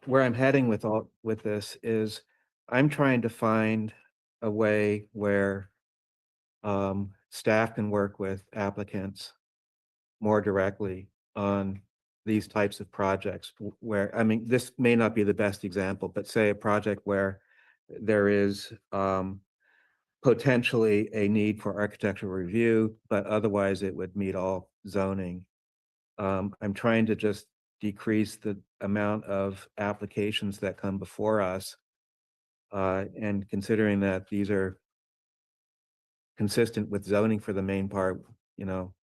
where I'm heading with this is I'm trying to find a way where staff can work with applicants more directly on these types of projects where, I mean, this may not be the best example, but say a project where there is potentially a need for architectural review, but otherwise it would meet all zoning. I'm trying to just decrease the amount of applications that come before us. And considering that these are consistent with zoning for the main part, you know,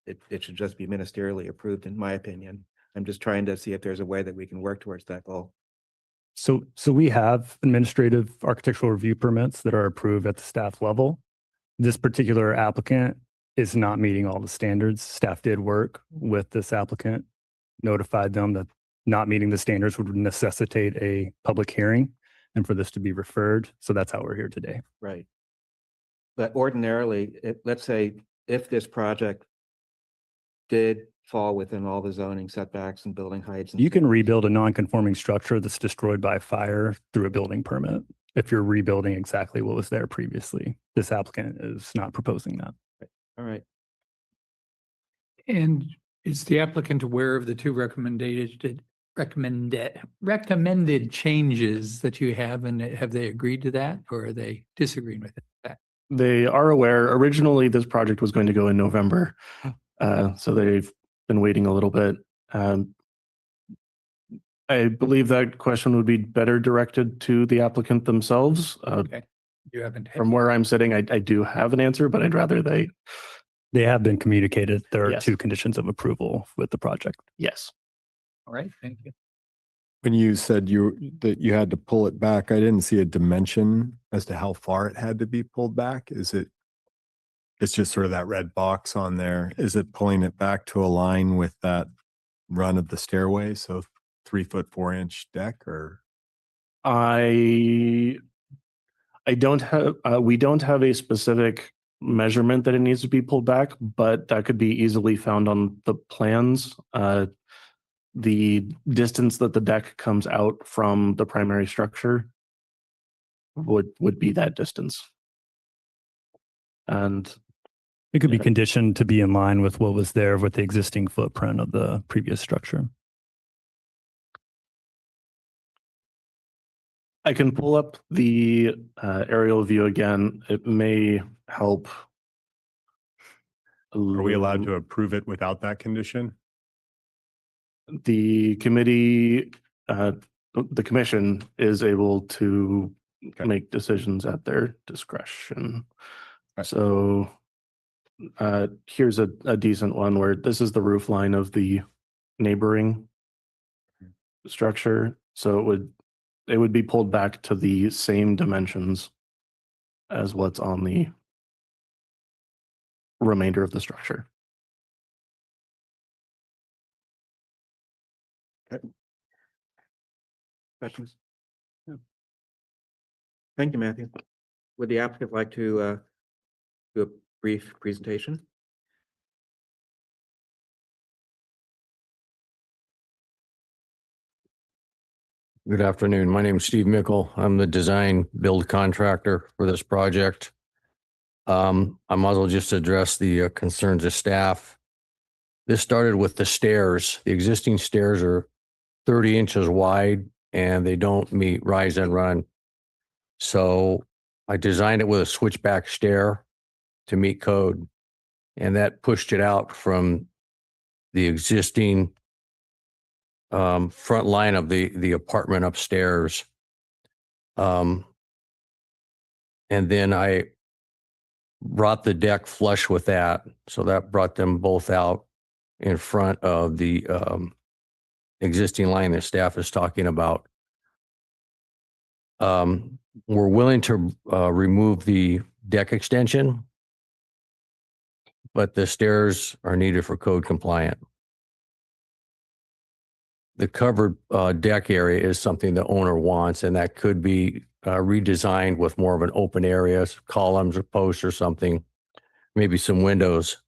it should just be ministerially approved, in my opinion. I'm just trying to see if there's a way that we can work towards that goal. So we have administrative architectural review permits that are approved at the staff level. This particular applicant is not meeting all the standards. Staff did work with this applicant, notified them that not meeting the standards would necessitate a public hearing and for this to be referred. So that's how we're here today. Right. But ordinarily, let's say if this project did fall within all the zoning setbacks and building heights. You can rebuild a non-conforming structure that's destroyed by fire through a building permit if you're rebuilding exactly what was there previously. This applicant is not proposing that. All right. And is the applicant aware of the two recommended changes that you have, and have they agreed to that, or are they disagreeing with that? They are aware. Originally, this project was going to go in November. So they've been waiting a little bit. I believe that question would be better directed to the applicant themselves. Okay. You haven't. From where I'm sitting, I do have an answer, but I'd rather they. They have been communicated. There are Yes. 2 conditions of approval with the project. Yes. All right, thank you. When you said that you had to pull it back, I didn't see a dimension as to how far it had to be pulled back. It's just sort of that red box on there. Is it pulling it back to align with that run of the stairway? So 3 foot 4 inch deck, or? I don't have, we don't have a specific measurement that it needs to be pulled back, but that could be easily found on the plans. The distance that the deck comes out from the primary structure would be that distance. And It could be Yeah. conditioned to be in line with what was there with the existing footprint of the previous structure. I can pull up the aerial view again. It may help. Are we allowed to approve it without that condition? The committee, the commission is able to Okay. make decisions at their discretion. Right. So here's a decent one where this is the roof line of the neighboring structure. So it would be pulled back to the same dimensions as what's on the remainder of the structure. Questions? No. Thank you, Matthew. Would the applicant like to do a brief presentation? Good afternoon. My name is Steve Mickle. I'm the design build contractor for this project. I might as well just address the concerns of staff. This started with the stairs. The existing stairs are 30 inches wide and they don't meet rise and run. So I designed it with a switchback stair to meet code, and that pushed it out from the existing front line of the apartment upstairs. And then I brought the deck flush with that. So that brought them both out in front of the existing line that staff is talking about. We're willing to remove the deck extension, but the stairs are needed for code compliant. The covered deck area is something the owner wants, and that could be redesigned with more of an open area, columns or posts or something, maybe some windows.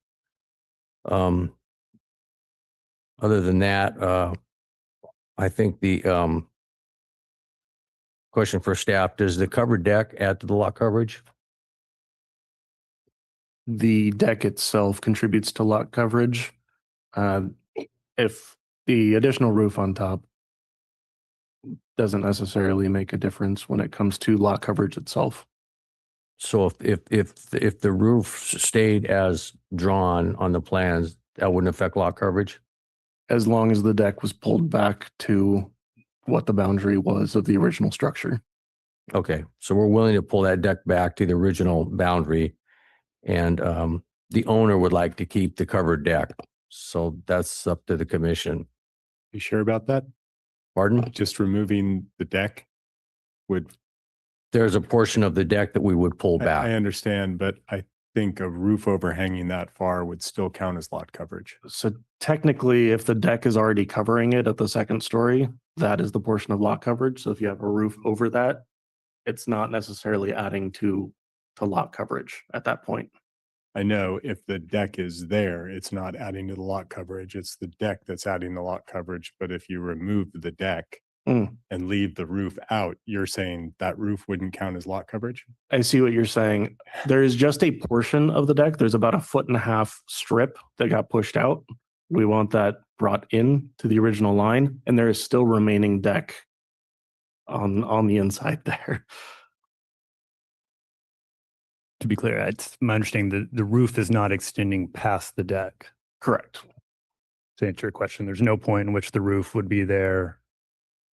Other than that, I think the question for staff, does the covered deck add to the lot coverage? The deck itself contributes to lot coverage. If the additional roof on top doesn't necessarily make a difference when it comes to lot coverage itself. So if the roof stayed as drawn on the plans, that wouldn't affect lot coverage? As long as the deck was pulled back to what the boundary was of the original structure. Okay, so we're willing to pull that deck back to the original boundary. And the owner would like to keep the covered deck. So that's up to the commission. You sure about that? Pardon? Just removing the deck would, There's a portion of the deck that we would pull I back. understand, but I think a roof overhanging that far would still count as lot coverage. So technically, if the deck is already covering it at the second story, that is the portion of lot coverage. So if you have a roof over that, it's not necessarily adding to lot coverage at that point. I know if the deck is there, it's not adding to the lot coverage. It's the deck that's adding the lot coverage. But if you remove the deck Mm. and leave the roof out, you're saying that roof wouldn't count as lot coverage? I see what you're saying. There is just a portion of the deck. There's about a 1.5 foot strip that got pushed out. We want that brought in to the original line, and there is still remaining deck on the inside there. To be clear, it's my understanding the roof is not extending past the deck. Correct. To answer your question, there's no point in which the roof would be there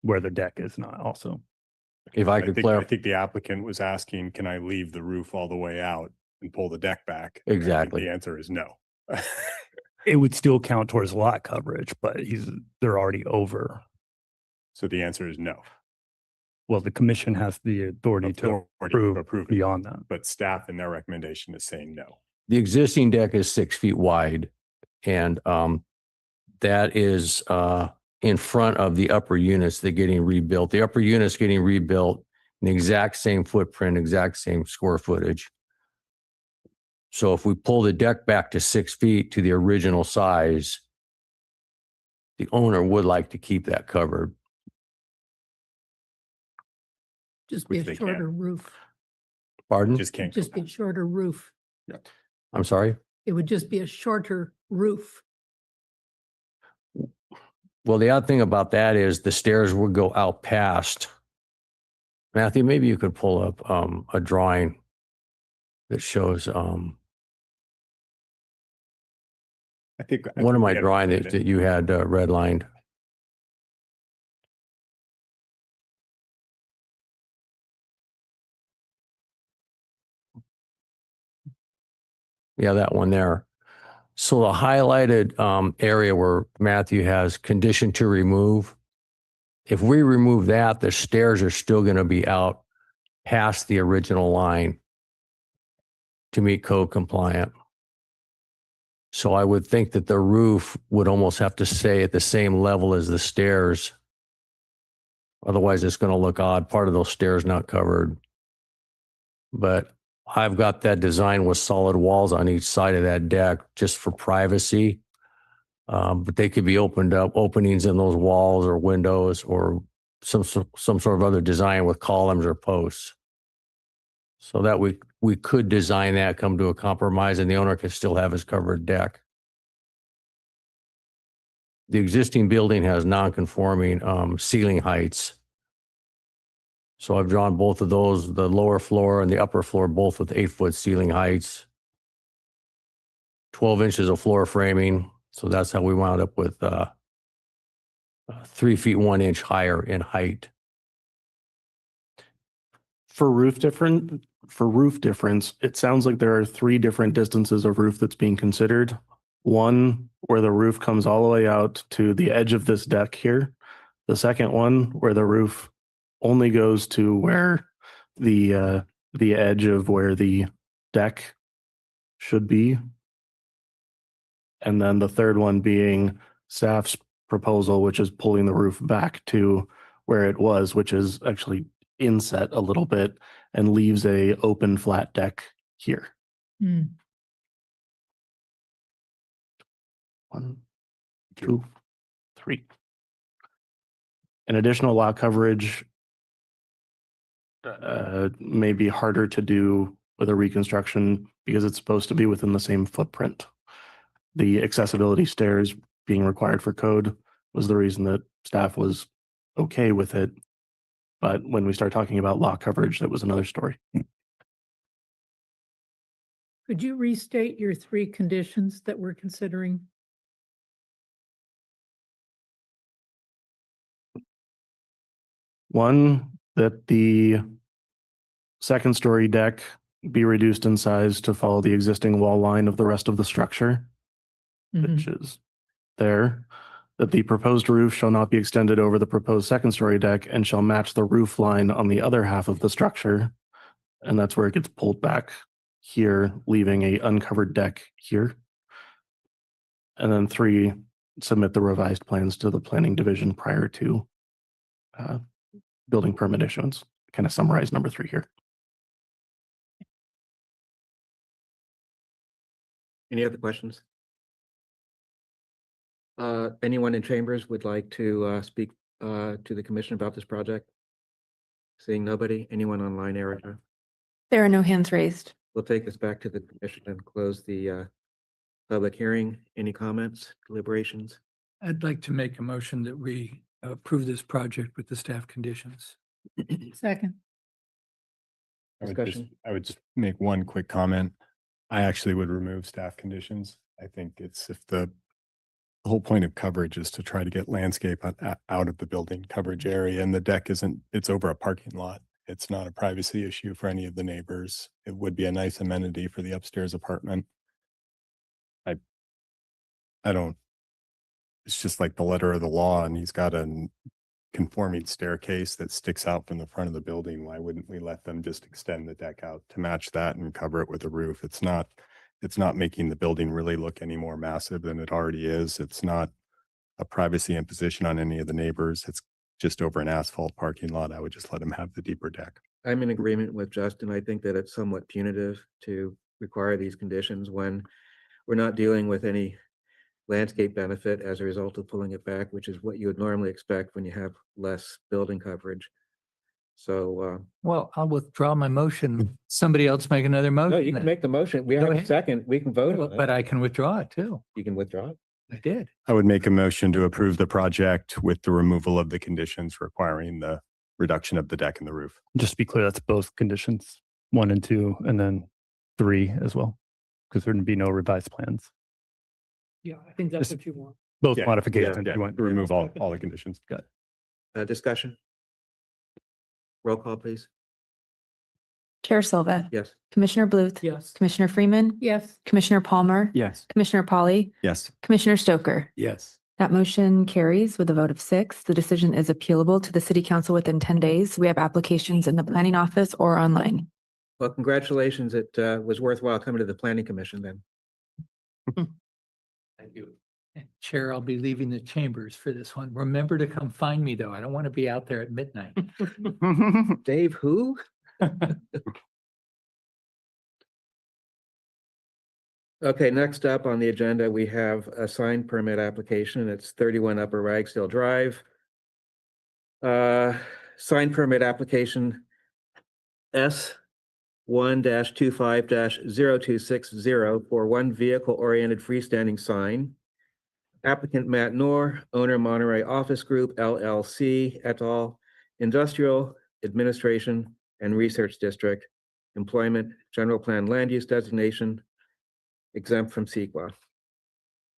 where the deck is not also. If I could I clarify, think the applicant was asking, can I leave the roof all the way out and pull the deck back? And I think Exactly. The answer is no. It would still count towards lot coverage, but they're already over. So the answer is no. Well, the commission has the authority to approve it, beyond that. but staff in their recommendation is saying no. the existing deck is 6 feet wide. And that is in front of the upper units that are getting rebuilt. The upper units getting rebuilt in the exact same footprint, exact same square footage. So if we pull the deck back to 6 feet to the original size, the owner would like to keep that covered. Just be Which a they shorter can. roof. Pardon? Just can't. Just be a shorter roof. I'm sorry? It would just be a shorter roof. Well, the odd thing about that is the stairs would go out past. Matthew, maybe you could pull up a drawing that shows I think one of my we had drawing said that it. you had redlined. Yeah, that one there. So the highlighted area where Matthew has condition to remove, if we remove that, the stairs are still going to be out past the original line to meet code compliant. So I would think that the roof would almost have to stay at the same level as the stairs. Otherwise, it's going to look odd. Part of those stairs not covered. But I've got that design with solid walls on each side of that deck just for privacy. But they could be opened up, openings in those walls or windows or some sort of other design with columns or posts. So that we could design that, come to a compromise, and the owner could still have his covered deck. The existing building has non-conforming ceiling heights. So I've drawn both of those, the lower floor and the upper floor, both with 8-foot ceiling heights. 12 inches of floor framing. So that's how we wound up with 3 feet 1 inch higher in height. For roof difference, it sounds like there are 3 different distances of roof that's being considered. One where the roof comes all the way out to the edge of this deck here. The second one where the roof only goes to where the edge of where the deck should be. And then the third one being staff's proposal, which is pulling the roof back to where it was, which is actually inset a little bit and leaves a open flat deck here. Hmm. 1, 2, 3. An additional lot coverage may be harder to do with a reconstruction because it's supposed to be within the same footprint. The accessibility stairs being required for code was the reason that staff was okay with it. But when we start talking about lot coverage, that was another story. Could you restate your three conditions that we're considering? One, that the second story deck be reduced in size to follow the existing wall line of the rest of the structure, which is there. That the proposed roof shall not be extended over the proposed second story deck and shall match the roof line on the other half of the structure. And that's where it gets pulled back here, leaving a uncovered deck here. And then 3, submit the revised plans to the planning division prior to building permit issuance. Kind of summarize number 3 here. Any other questions? Anyone in chambers would like to speak to the commission about this project? Seeing nobody, anyone online, Erica? There are no hands raised. We'll take this back to the commission and close the public hearing. Any comments, deliberations? I'd like to make a motion that we approve this project with the staff conditions. Second. Discussion. I would just make one quick comment. I actually would remove staff conditions. I think it's if the whole point of coverage is to try to get landscape out of the building coverage area, and the deck it's over a parking lot. It's not a privacy issue for any of the neighbors. It would be a nice amenity for the upstairs apartment. I don't, it's just like the letter of the law, and he's got a conforming staircase that sticks out from the front of the building. Why wouldn't we let them just extend the deck out to match that and cover it with a roof? It's not making the building really look any more massive than it already is. It's not a privacy imposition on any of the neighbors. It's just over an asphalt parking lot. I would just let them have the deeper deck. I'm in agreement with Justin. I think that it's somewhat punitive to require these conditions when we're not dealing with any landscape benefit as a result of pulling it back, which is what you would normally expect when you have less building coverage. So, Well, I'll withdraw my motion. Somebody else make another motion. no, you can then. make the motion. We Go have a ahead. second. We can vote on But it. I can withdraw it too. You can withdraw it. I did. I would make a motion to approve the project with the removal of the conditions requiring the reduction of the deck and the roof. Just to be clear, that's both conditions, 1 and 2, and then 3 as well, because there'd be no revised plans. Yeah, I think that's what you want. Both Yeah, modifications. Yeah, you want. to remove all the conditions. Got it. Discussion? Roll call, please. Chair Silva, Yes. Commissioner Bluth, Yes. Commissioner Freeman, Yes. Commissioner Palmer, Yes. Commissioner Polly, Yes. Commissioner Stoker. Yes. That motion carries with a vote of 6. The decision is appealable to the City Council within 10 days. We have applications in the planning office or online. Well, congratulations. It was worthwhile coming to the planning commission then. Thank you. And Chair, I'll be leaving the chambers for this one. Remember to come find me, though. I don't want to be out there at midnight. Dave, who? Okay, next up on the agenda, we have a sign permit application. It's 31 Upper Ragsdale Drive. Sign permit application S1-25-0260 for one vehicle-oriented freestanding sign. Applicant Matt Noor, owner Monterey Office Group LLC et al., Industrial Administration and Research District, Employment, General Plan Land Use Designation, exempt from CEQA.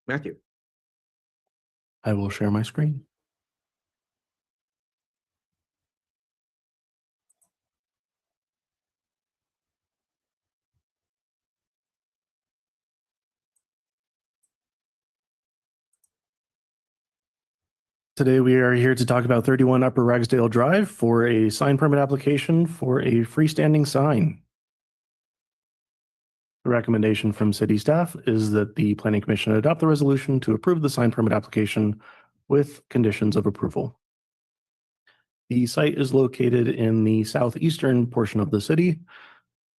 Matthew. I will share my screen. Today, we are here to talk about 31 Upper Ragsdale Drive for a sign permit application for a freestanding sign. The recommendation from city staff is that the planning commission adopt the resolution to approve the sign permit application with conditions of approval. The site is located in the southeastern portion of the city.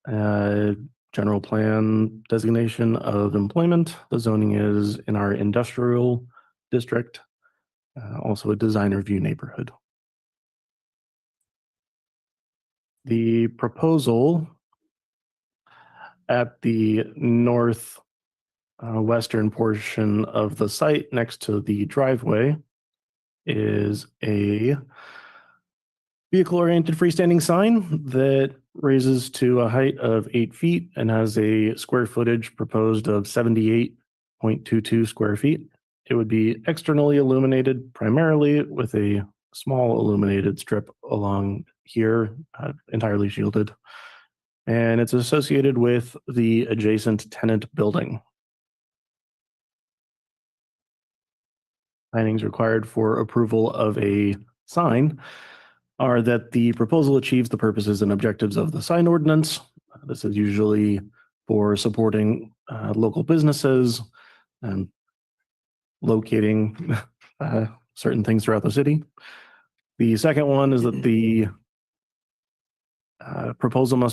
General plan designation of employment. The zoning is in our industrial district. Also a design review neighborhood. The proposal at the north western portion of the site next to the driveway is a vehicle-oriented freestanding sign that raises to a height of 8 feet and has a square footage proposed of 78.22 square feet. It would be externally illuminated primarily with a small illuminated strip along here, entirely shielded. And it's associated with the adjacent tenant building. Findings required for approval of a sign are that the proposal achieves the purposes and objectives of the sign ordinance. This is usually for supporting local businesses and locating certain things throughout the city. The second one is that the proposal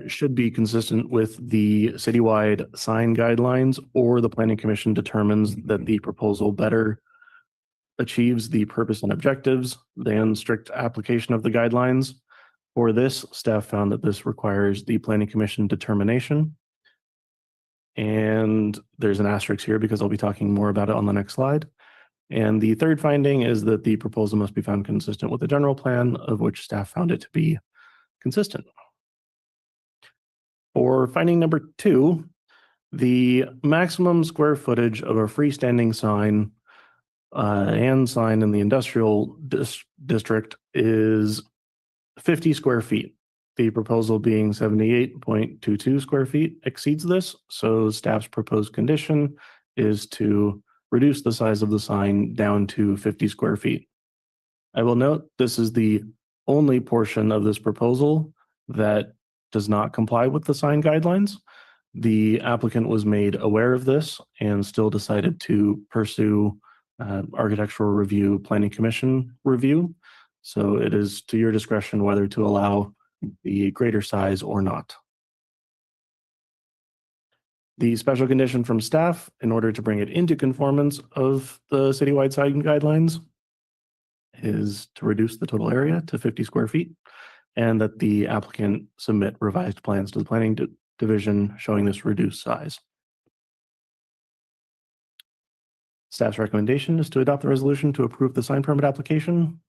should be consistent with the citywide sign guidelines, or the planning commission determines that the proposal better achieves the purpose and objectives than strict application of the guidelines. For this, staff found that this requires the planning commission determination. And there's an asterisk here because I'll be talking more about it on the next slide. And the third finding is that the proposal must be found consistent with the general plan, of which staff found it to be consistent. For finding number 2, the maximum square footage of a freestanding sign and sign in the industrial district is 50 square feet. The proposal being 78.22 square feet exceeds this, so staff's proposed condition is to reduce the size of the sign down to 50 square feet. I will note this is the only portion of this proposal that does not comply with the sign guidelines. The applicant was made aware of this and still decided to pursue architectural review, planning commission review. So it is to your discretion whether to allow the greater size or not. The special condition from staff, in order to bring it into conformance of the citywide sign guidelines, is to reduce the total area to 50 square feet, and that the applicant submit revised plans to the planning division showing this reduced size. Staff's recommendation is to adopt the resolution to approve the sign permit application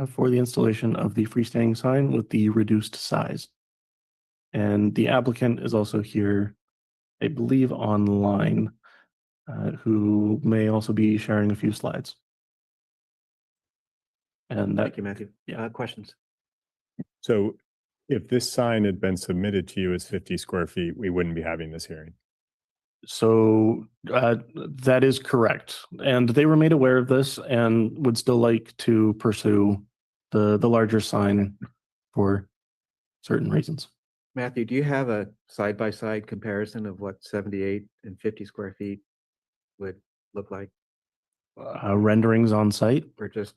for the installation of the freestanding sign with the reduced size. And the applicant is also here, I believe, online, who may also be sharing a few slides. And that, Thank you, Matthew. Questions? So if this sign had been submitted to you as 50 square feet, we wouldn't be having this hearing. so that is correct. And they were made aware of this and would still like to pursue the larger sign for certain reasons. Matthew, do you have a side-by-side comparison of what 78 and 50 square feet would look like? Renderings on site. Or just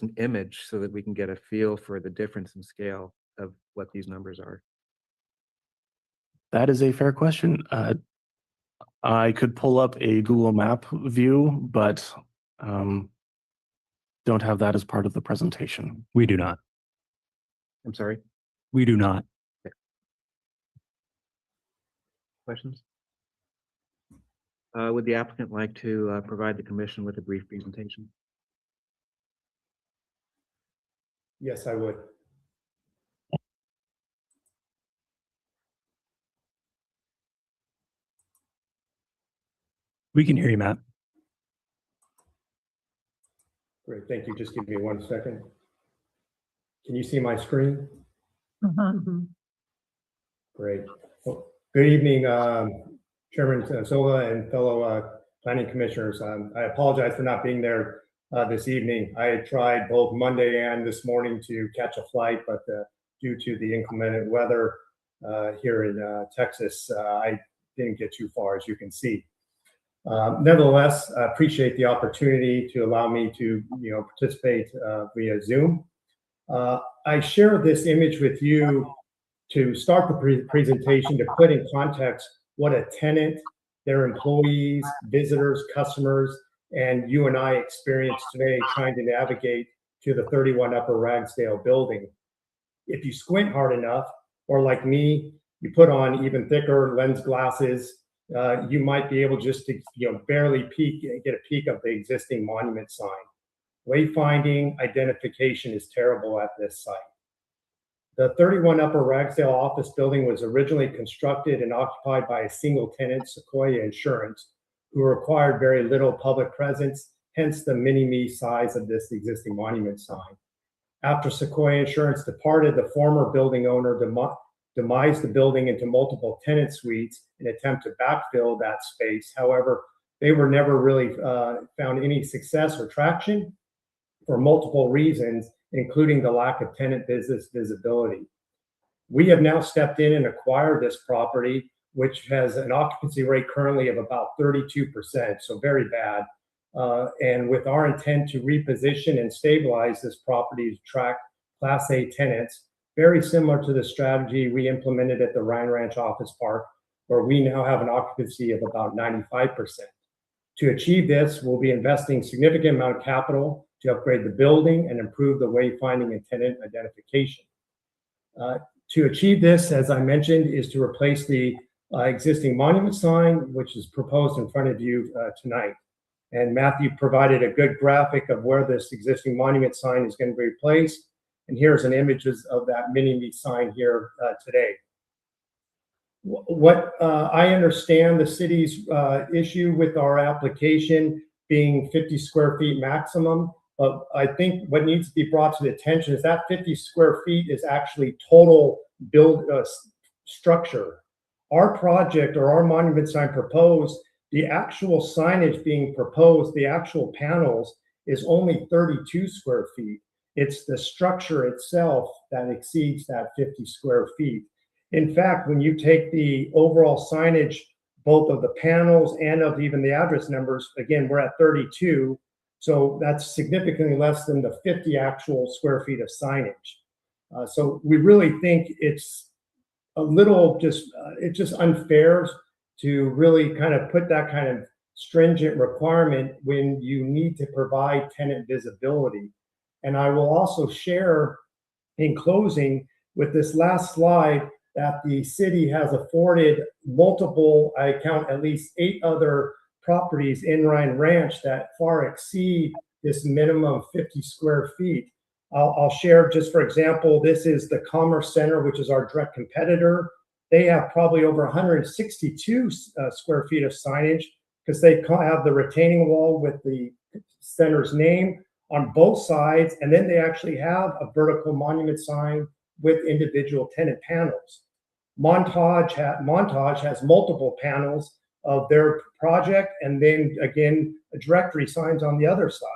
an image so that we can get a feel for the difference in scale of what these numbers are? That is a fair question. I could pull up a Google Map view, but don't have that as part of the presentation. We do not. I'm sorry, We do not. questions? Would the applicant like to provide the commission with a brief presentation? Yes, I would. We can hear you, Matt. Great, thank you. Just give me 1 second. Can you see my screen? Great. Well, good evening, Chairman Silva and fellow planning commissioners. I apologize for not being there this evening. I had tried both Monday and this morning to catch a flight, but due to the inclement weather here in Texas, I didn't get too far, as you can see. Nevertheless, I appreciate the opportunity to allow me to participate via Zoom. I share this image with you to start the presentation to put in context what a tenant, their employees, visitors, customers, and you and I experience today trying to navigate to the 31 Upper Ragsdale building. if you squint hard enough, or like me, you put on even thicker lens glasses, you might be able just to, barely get a peek of the existing monument sign. Wayfinding identification is terrible at this site. The 31 Upper Ragsdale office building was originally constructed and occupied by a single tenant, Sequoia Insurance, who required very little public presence, hence the mini-me size of this existing monument sign. After Sequoia Insurance departed, the former building owner demised the building into multiple tenant suites in an attempt to backfill that space. However, they were never really found any success or traction for multiple reasons, including the lack of tenant business visibility. We have now stepped in and acquired this property, which has an occupancy rate currently of about 32%, so very bad. And with our intent to reposition and stabilize this property to attract Class A tenants, very similar to the strategy we implemented at the Ryan Ranch Office Park, where we now have an occupancy of about 95%. To achieve this, we'll be investing significant amount of capital to upgrade the building and improve the wayfinding and tenant identification. To achieve this, as I mentioned, is to replace the existing monument sign, which is proposed in front of you tonight. And Matthew provided a good graphic of where this existing monument sign is going to be replaced. And here's an images of that mini-me sign here today. What I understand the city's issue with our application being 50 square feet maximum. I think what needs to be brought to the attention is that 50 square feet is actually total build structure. Our project or our monument sign proposed, the actual signage being proposed, the actual panels is only 32 square feet. It's the structure itself that exceeds that 50 square feet. In fact, when you take the overall signage, both of the panels and of even the address numbers, again, we're at 32. So that's significantly less than the 50 actual square feet of signage. So we really think it's a little it's just unfair to really kind of put that kind of stringent requirement when you need to provide tenant visibility. And I will also share in closing with this last slide that the city has afforded multiple, I count at least 8 other properties in Ryan Ranch that far exceed this minimum 50 square feet. I'll share just for example, this is the Commerce Center, which is our direct competitor. They have probably over 162 square feet of signage because they have the retaining wall with the center's name on both sides. And then they actually have a vertical monument sign with individual tenant panels. Montage has multiple panels of their project, and then again, directory signs on the other side.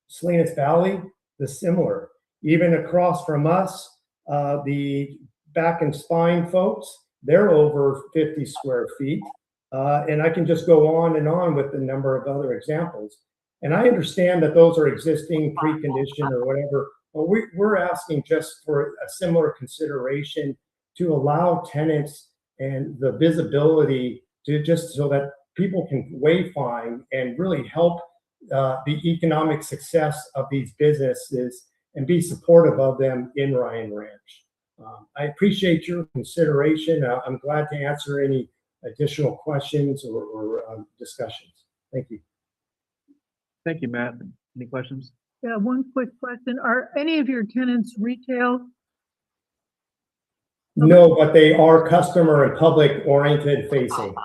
Salinas Valley, the similar. Even across from us, the Back and Spine folks, they're over 50 square feet. And I can just go on and on with the number of other examples. And I understand that those are existing precondition or whatever, but we're asking just for a similar consideration to allow tenants and the visibility to just so that people can wayfind and really help the economic success of these businesses and be supportive of them in Ryan Ranch. I appreciate your consideration. I'm glad to answer any additional questions or discussions. Thank you. Thank you, Matt. Any questions? Yeah, one quick question. Are any of your tenants retail? No, but they are customer and public oriented facing.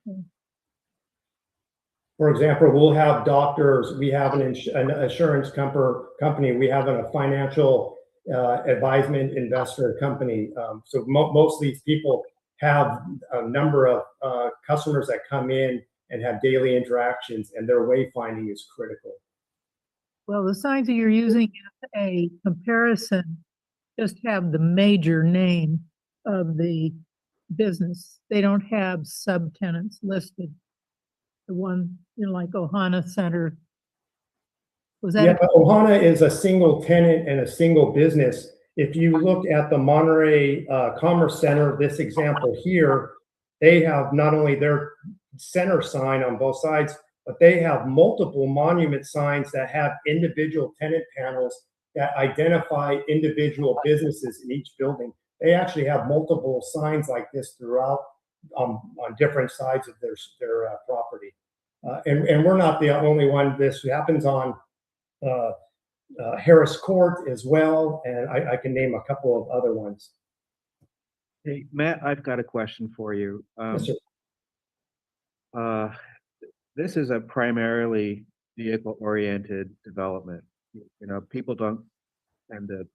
Okay. For example, we'll have doctors, we have an insurance company, we have a financial advisement investor company. So most of these people have a number of customers that come in and have daily interactions, and their wayfinding is critical. Well, the signs that you're using as a comparison just have the major name of the business. They don't have subtenants listed. The one, like Ohana Center. Was that? Yeah, but Ohana is a single tenant and a single business. If you look at the Monterey Commerce Center, this example here, they have not only their center sign on both sides, but they have multiple monument signs that have individual tenant panels that identify individual businesses in each building. They actually have multiple signs like this throughout on different sides of their property. And we're not the only one. This happens on Harris Court as well, and I can name a couple of other ones. Hey, Matt, I've got a question for you. Yes, sir. This is a primarily vehicle-oriented development. You know, people don't tend to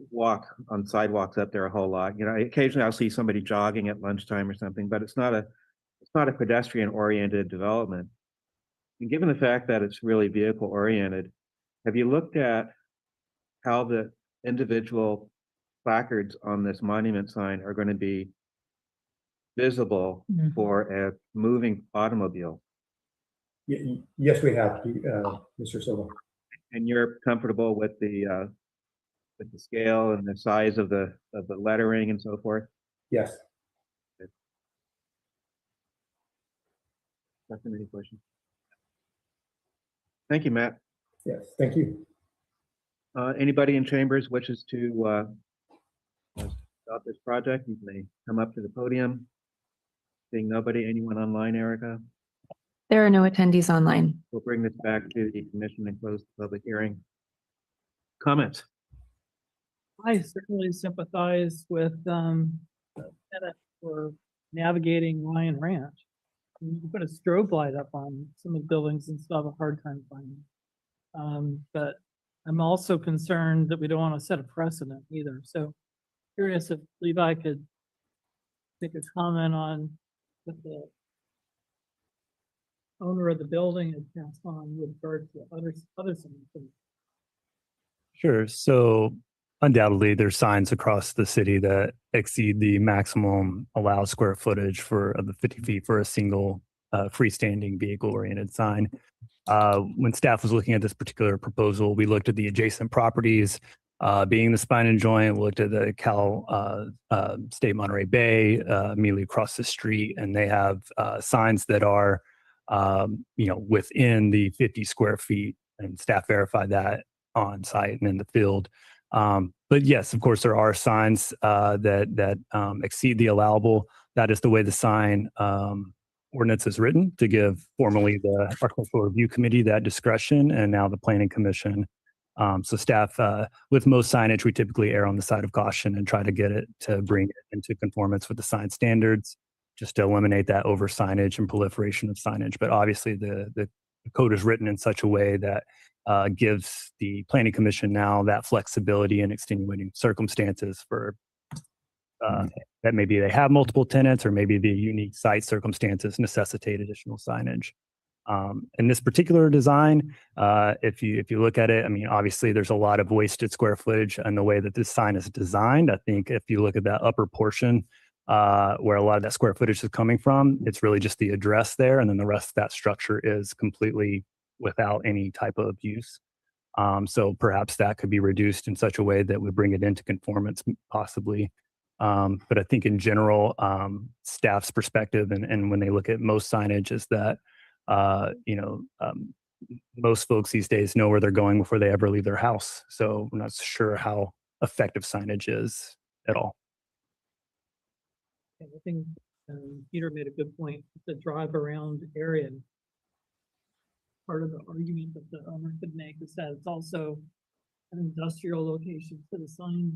walk on sidewalks up there a whole lot. You know, occasionally I'll see somebody jogging at lunchtime or something, but it's not a pedestrian-oriented development. And given the fact that it's really vehicle-oriented, have you looked at how the individual placards on this monument sign are going to be visible for a moving automobile? Yes, we have, Mr. Silva. And you're comfortable with the scale and the size of the lettering and so forth? Yes. Nothing, any questions? Thank you, Matt. Yes, thank you. Anybody in chambers wishes to stop this project, you may come up to the podium. Seeing nobody, anyone online, Erica? There are no attendees online. We'll bring this back to the commission and close the public hearing. Comments? I certainly sympathize with the tenant for navigating Lion Ranch. You can put a strobe light up on some of the buildings and still have a hard time finding. But I'm also concerned that we don't want to set a precedent either. So curious if Levi could make a comment on what the owner of the building had passed on with regard to other things. Sure. So undoubtedly, there's signs across the city that exceed the maximum allowed square footage of the 50 feet for a single freestanding vehicle-oriented sign. When staff was looking at this particular proposal, we looked at the adjacent properties, being the Spine and Joint, looked at the Cal State Monterey Bay immediately across the street, and they have signs that are, within the 50 square feet, and staff verified that on site and in the field. But yes, of course, there are signs that exceed the allowable. That is the way the sign ordinance is written, to give formally the Architectural Review Committee that discretion, and now the Planning Commission. So staff, with most signage, we typically err on the side of caution and try to get it to bring it into conformance with the sign standards, just to eliminate that over signage and proliferation of signage. But obviously the code is written in such a way that gives the Planning Commission now that flexibility and extenuating circumstances for that maybe they have multiple tenants, or maybe the unique site circumstances necessitate additional signage. In this particular design, if you look at it, I mean, obviously there's a lot of wasted square footage in the way that this sign is designed. I think if you look at that upper portion, where a lot of that square footage is coming from, it's really just the address there, and then the rest of that structure is completely without any type of use. So perhaps that could be reduced in such a way that would bring it into conformance, possibly. But I think in general, staff's perspective, and when they look at most signage, is that most folks these days know where they're going before they ever leave their house. So I'm not sure how effective signage is at all. I think Peter made a good point. The drive around area. Part of the argument that the owner could make is that it's also an industrial location, so the sign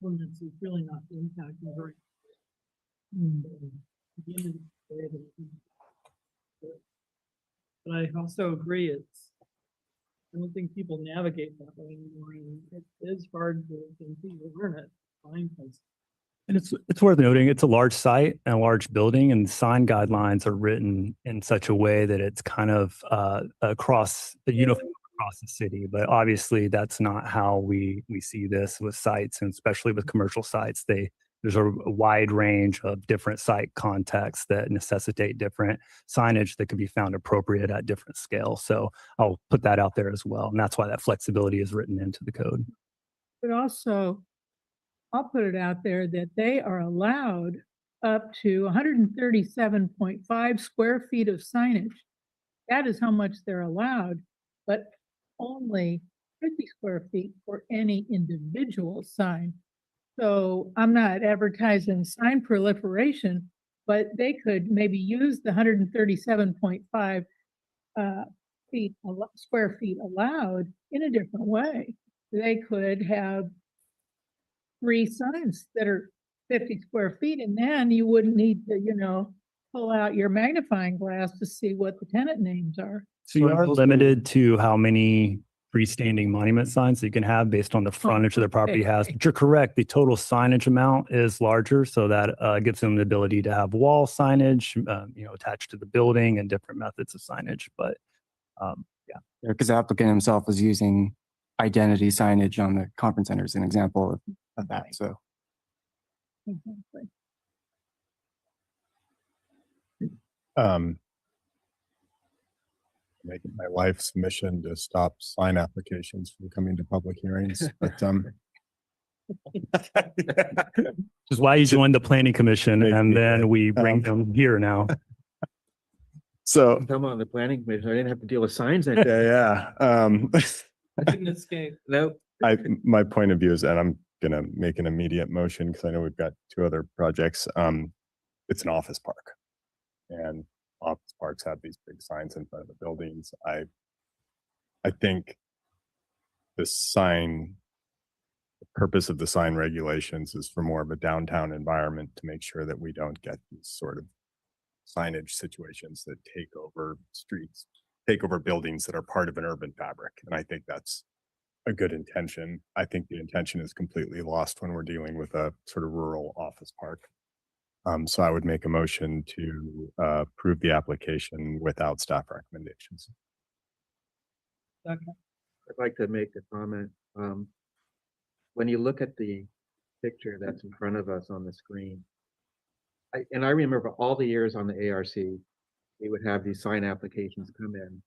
ordinance is really not impacting very. But I also agree, I don't think people navigate that way anymore, and it is hard to learn it, find places. And it's worth noting, it's a large site and a large building, and sign guidelines are written in such a way that it's kind of across the uniform across the city. But obviously, that's not how we see this with sites, and especially with commercial sites. There's a wide range of different site contexts that necessitate different signage that could be found appropriate at different scales. So I'll put that out there as well, and that's why that flexibility is written into the code. But also, I'll put it out there that they are allowed up to 137.5 square feet of signage. That is how much they're allowed, but only 50 square feet for any individual sign. So I'm not advertising sign proliferation, but they could maybe use the 137.5 square feet allowed in a different way. They could have 3 signs that are 50 square feet, and then you wouldn't need to, pull out your magnifying glass to see what the tenant names are. So you are limited to how many freestanding monument signs that you can have based on the frontage that the property has. But you're correct, the total signage amount is larger, so that gives them the ability to have wall signage, attached to the building and different methods of signage. But yeah. Because the applicant himself was using identity signage on the conference center as an example of that, so. Exactly. Making my life's mission to stop sign applications from coming to public hearings, but Which is why you joined the planning commission, and then we bring them here now. so Come on, the planning commission, I didn't have to deal with signs. yeah. I didn't escape. Nope. My point of view is, and I'm gonna make an immediate motion because I know we've got 2 other projects. It's an office park, and office parks have these big signs in front of the buildings. I think the purpose of the sign regulations is for more of a downtown environment to make sure that we don't get these sort of signage situations that take over streets, take over buildings that are part of an urban fabric. And I think that's a good intention. I think the intention is completely lost when we're dealing with a sort of rural office park. So I would make a motion to approve the application without staff recommendations. I'd like to make a comment. When you look at the picture that's in front of us on the screen, I remember all the years on the ARC, we would have these sign applications come in,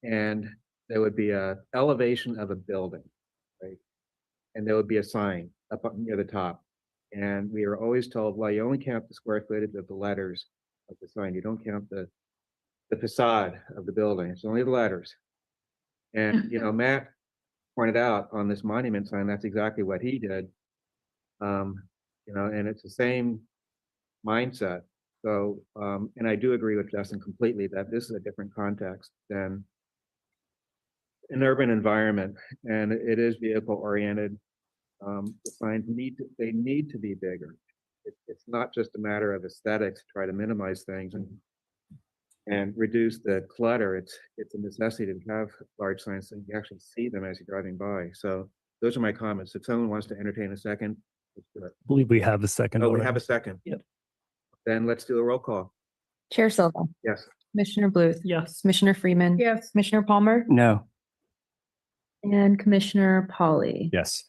and there would be a elevation of a building, right? And there would be a sign up near the top. And we are always told, well, you only count the square footage of the letters of the sign. You don't count the facade of the building. It's only the letters. And, Matt pointed out on this monument sign, that's exactly what he did. And it's the same mindset. So, and I do agree with Justin completely that this is a different context than an urban environment, and it is vehicle oriented. The signs need to be bigger. It's not just a matter of aesthetics to try to minimize things and reduce the clutter. It's a necessity to have large signs so you actually see them as you're driving by. So those are my comments. If someone wants to entertain a second, let's do it. I believe we have a second. Oh, we already. have a second. Yep. Then let's do a roll call. Chair Silva, Yes. Commissioner Bluth, Yes. Commissioner Freeman, Yes. Commissioner Palmer, No. and Commissioner Polly. Yes.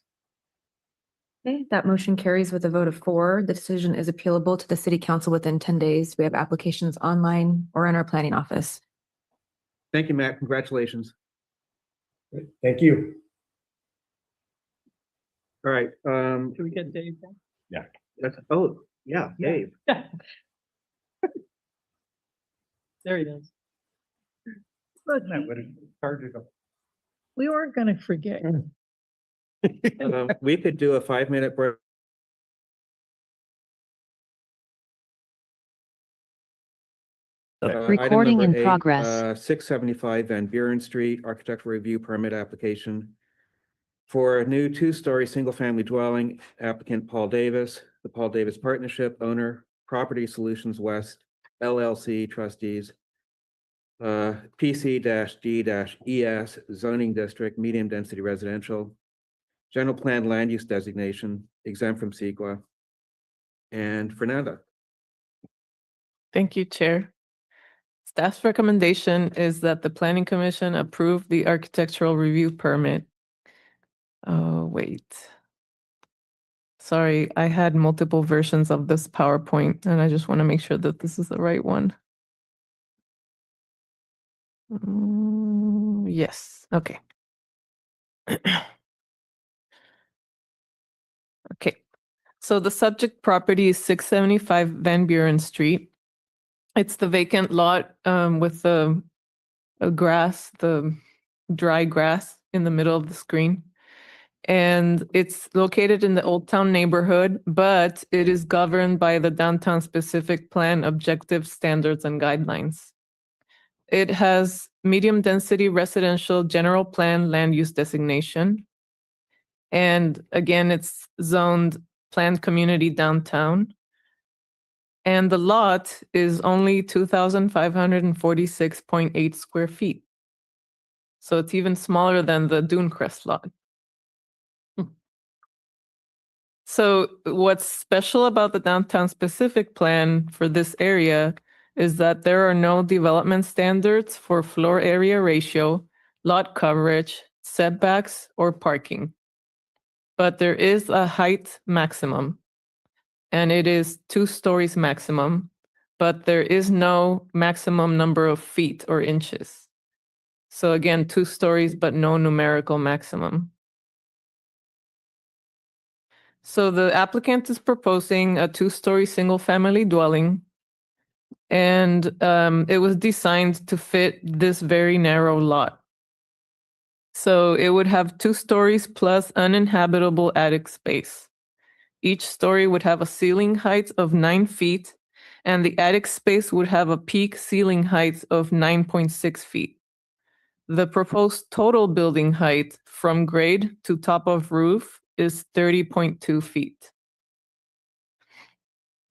Okay, that motion carries with a vote of 4. The decision is appealable to the City Council within 10 days. We have applications online or in our planning office. Thank you, Matt. Congratulations. Thank you. All right. Can we get Dave back? Yeah, Dave. There he is. We weren't going to forget. We could do a 5-minute break. Recording in progress. 675 Van Buren Street, architectural review permit application for a new 2-story single-family dwelling, applicant Paul Davis, the Paul Davis Partnership, owner, Property Solutions West, LLC, trustees, PC-D-ES, zoning district, medium density residential, general plan land use designation, exempt from CEQA, and Fernanda. Thank you, Chair. Staff's recommendation is that the Planning Commission approve the architectural review permit. Oh, wait. Sorry, I had multiple versions of this PowerPoint, and I just want to make sure that this is the right one. Yes, okay. Okay. So the subject property is 675 Van Buren Street. It's the vacant lot with the grass, the dry grass in the middle of the screen. And it's located in the Old Town neighborhood, but it is governed by the Downtown Specific Plan objectives, standards, and guidelines. It has medium density residential general plan land use designation. And again, it's zoned planned community downtown. And the lot is only 2,546.8 square feet. So it's even smaller than the Dunecrest lot. So what's special about the downtown specific plan for this area is that there are no development standards for floor area ratio, lot coverage, setbacks, or parking. But there is a height maximum, and it is 2 stories maximum, but there is no maximum number of feet or inches. So again, 2 stories, but no numerical maximum. So the applicant is proposing a 2-story single-family dwelling, and it was designed to fit this very narrow lot. So it would have 2 stories plus uninhabitable attic space. Each story would have a ceiling height of 9 feet, and the attic space would have a peak ceiling height of 9.6 feet. The proposed total building height from grade to top of roof is 30.2 feet.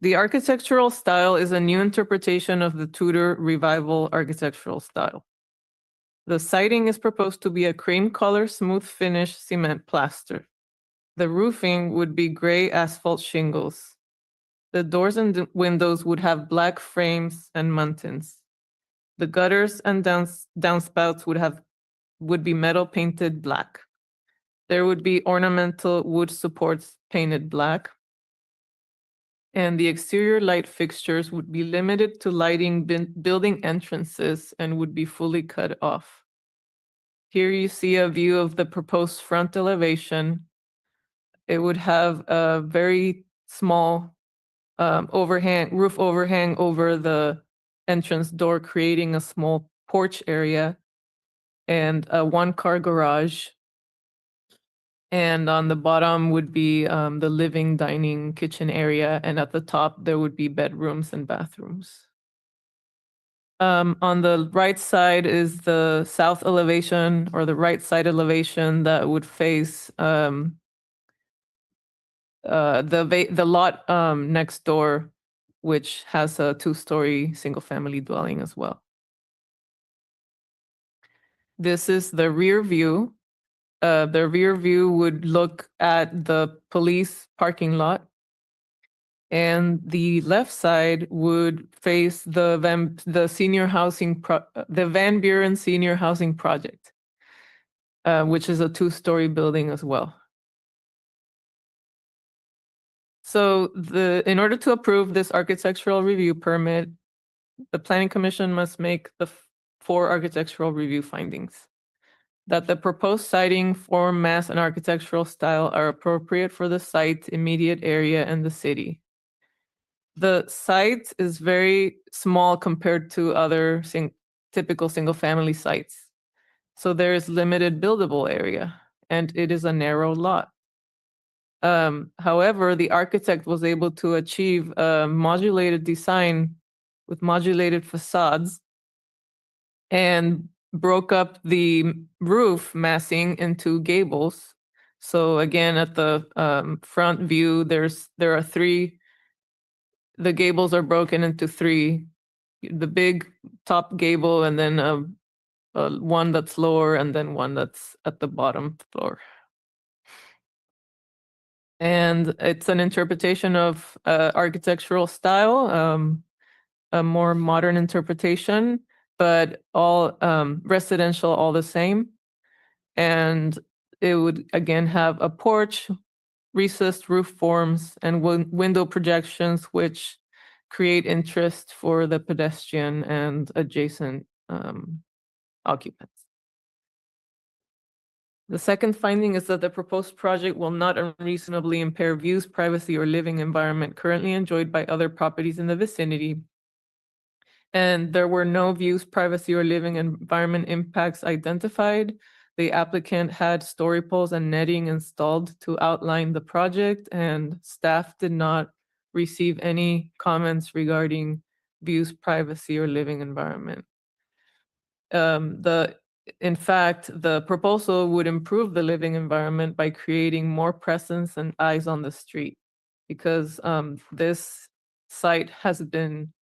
The architectural style is a new interpretation of the Tudor Revival architectural style. The siding is proposed to be a cream color smooth finish cement plaster. The roofing would be gray asphalt shingles. The doors and windows would have black frames and muntins. The gutters and downspouts would be metal painted black. There would be ornamental wood supports painted black. And the exterior light fixtures would be limited to lighting building entrances and would be fully cut off. Here you see a view of the proposed front elevation. It would have a very small roof overhang over the entrance door, creating a small porch area and a 1-car garage. And on the bottom would be the living, dining, kitchen area. And at the top, there would be bedrooms and bathrooms. On the right side is the south elevation, or the right side elevation that would face the lot next door, which has a 2-story single-family dwelling as well. This is the rear view. The rear view would look at the police parking lot, and the left side would face the Van Buren Senior Housing Project, which is a 2-story building as well. So in order to approve this architectural review permit, the Planning Commission must make the 4 architectural review findings. That the proposed siding, form, mass, and architectural style are appropriate for the site, immediate area, and the city. The site is very small compared to other typical single-family sites. So there is limited buildable area, and it is a narrow lot. However, the architect was able to achieve a modulated design with modulated facades and broke up the roof massing into gables. So again, at the front view, there are 3. The gables are broken into 3. The big top gable, and then one that's lower, and then one that's at the bottom floor. And it's an interpretation of architectural style, a more modern interpretation, but all residential, all the same. And it would again have a porch, recessed roof forms, and window projections, which create interest for the pedestrian and adjacent occupants. The second finding is that the proposed project will not unreasonably impair views, privacy, or living environment currently enjoyed by other properties in the vicinity. And there were no views, privacy, or living environment impacts identified. The applicant had story poles and netting installed to outline the project, and staff did not receive any comments regarding views, privacy, or living environment. In fact, the proposal would improve the living environment by creating more presence and eyes on the street, because this site has been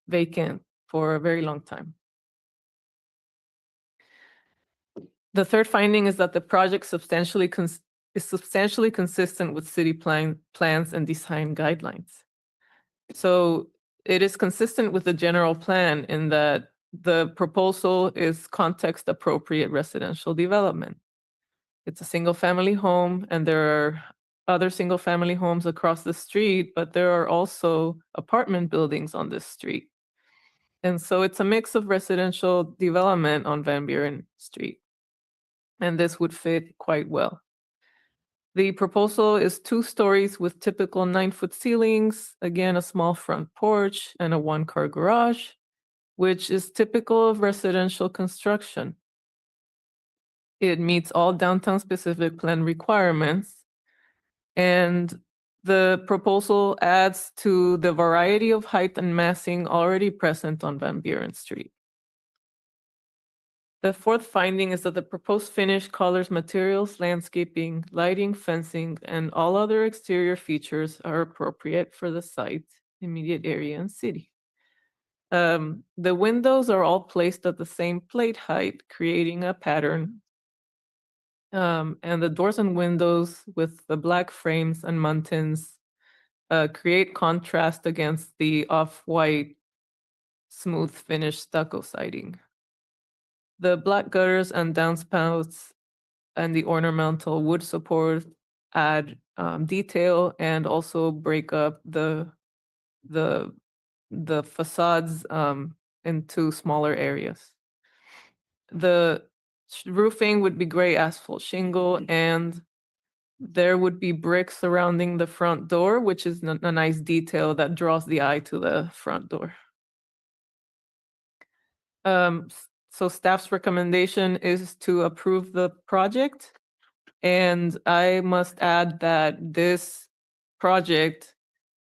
vacant for a very long time. The third finding is that the project is substantially consistent with city plans and design guidelines. So it is consistent with the general plan in that the proposal is context appropriate residential development. It's a single family home, and there are other single family homes across the street, but there are also apartment buildings on this street. And so it's a mix of residential development on Van Buren Street. And this would fit quite well. The proposal is 2 stories with typical 9-foot ceilings, again, a small front porch and a 1-car garage, which is typical of residential construction. It meets all downtown specific plan requirements. And the proposal adds to the variety of height and massing already present on Van Buren Street. The fourth finding is that the proposed finish, colors, materials, landscaping, lighting, fencing, and all other exterior features are appropriate for the site, immediate area, and city. The windows are all placed at the same plate height, creating a pattern. And the doors and windows with the black frames and muntins create contrast against the off-white, smooth finish stucco siding. The black gutters and downspouts and the ornamental wood support add detail and also break up the facades into smaller areas. The roofing would be gray asphalt shingle, and there would be bricks surrounding the front door, which is a nice detail that draws the eye to the front door. So staff's recommendation is to approve the project. And I must add that this project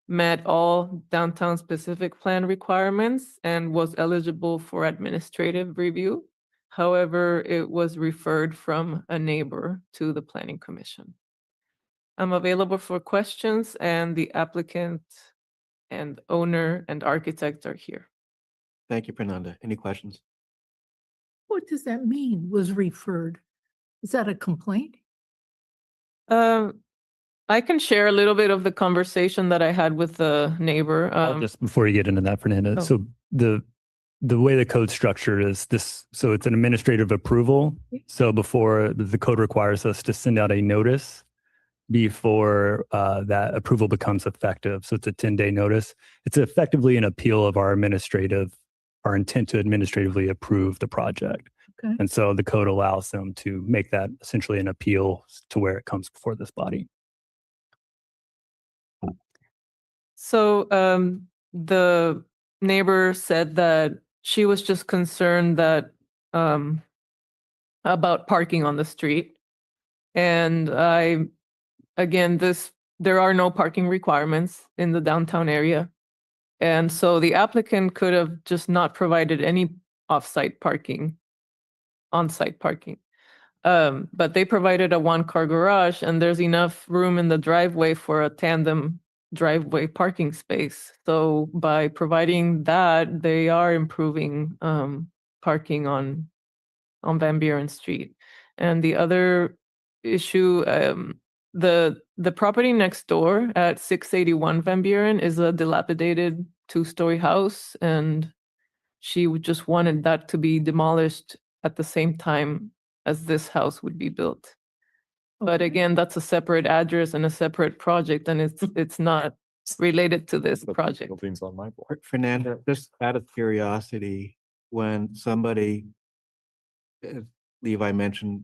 met all downtown specific plan requirements and was eligible for administrative review. However, it was referred from a neighbor to the Planning Commission. I'm available for questions, and the applicant and owner and architect are here. Thank you, Fernanda. Any questions? What does that mean, was referred? Is that a complaint? I can share a little bit of the conversation that I had with the neighbor. Just before you get into that, Fernanda. Oh. So the way the code structure is this, so it's an administrative approval. So before the code requires us to send out a notice before that approval becomes effective. So it's a 10-day notice. It's effectively an appeal of our intent to administratively approve the project. Okay. And so the code allows them to make that essentially an appeal to where it comes before this body. So the neighbor said that she was just concerned that about parking on the street. And there are no parking requirements in the downtown area. And so the applicant could have just not provided any on-site parking. But they provided a 1-car garage, and there's enough room in the driveway for a tandem driveway parking space. So by providing that, they are improving parking on Van Buren Street. And the other issue, the property next door at 681 Van Buren is a dilapidated 2-story house, and she just wanted that to be demolished at the same time as this house would be built. But again, that's a separate address and a separate project, and it's not related to this project. Things on my board. Fernanda, just out of curiosity, when somebody, as Levi mentioned,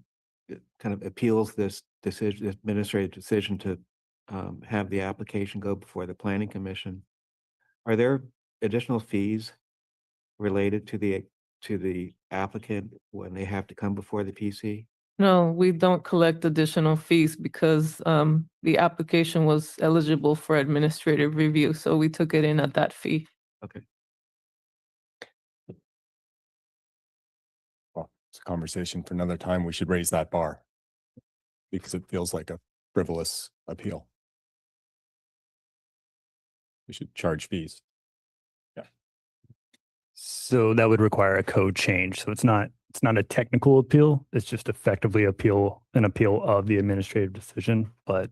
kind of appeals this decision, this administrative decision to have the application go before the planning commission. Are there additional fees related to the applicant when they have to come before the PC? No, we don't collect additional fees because the application was eligible for administrative review, so we took it in at that fee. Okay. Well, it's a conversation for another time. We should raise that bar because it feels like a frivolous appeal. We should charge fees. So that would require a code change. So it's not a technical appeal. It's just effectively an appeal of the administrative decision, but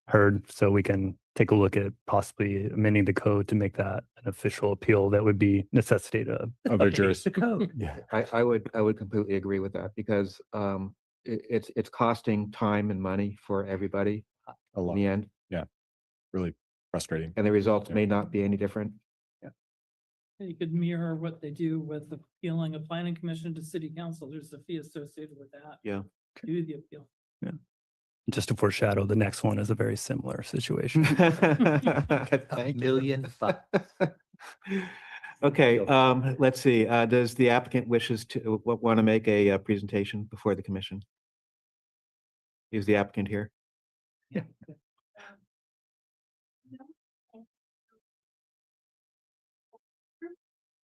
heard. So we can take a look at possibly amending the code to make that an official appeal that would be necessitated of Other jurisdictions. The code. Yeah. I would completely agree with that because it's costing time and money for everybody A in lot. the end, Really frustrating. and the results may not be any different. You could mirror what they do with appealing a planning commission to city council. There's a fee associated with that. Yeah. Do the appeal. just to foreshadow, the next one is a very similar situation. $1 million. Okay, let's see. Does the applicant wishes to want to make a presentation before the commission? Is the applicant here? Yeah.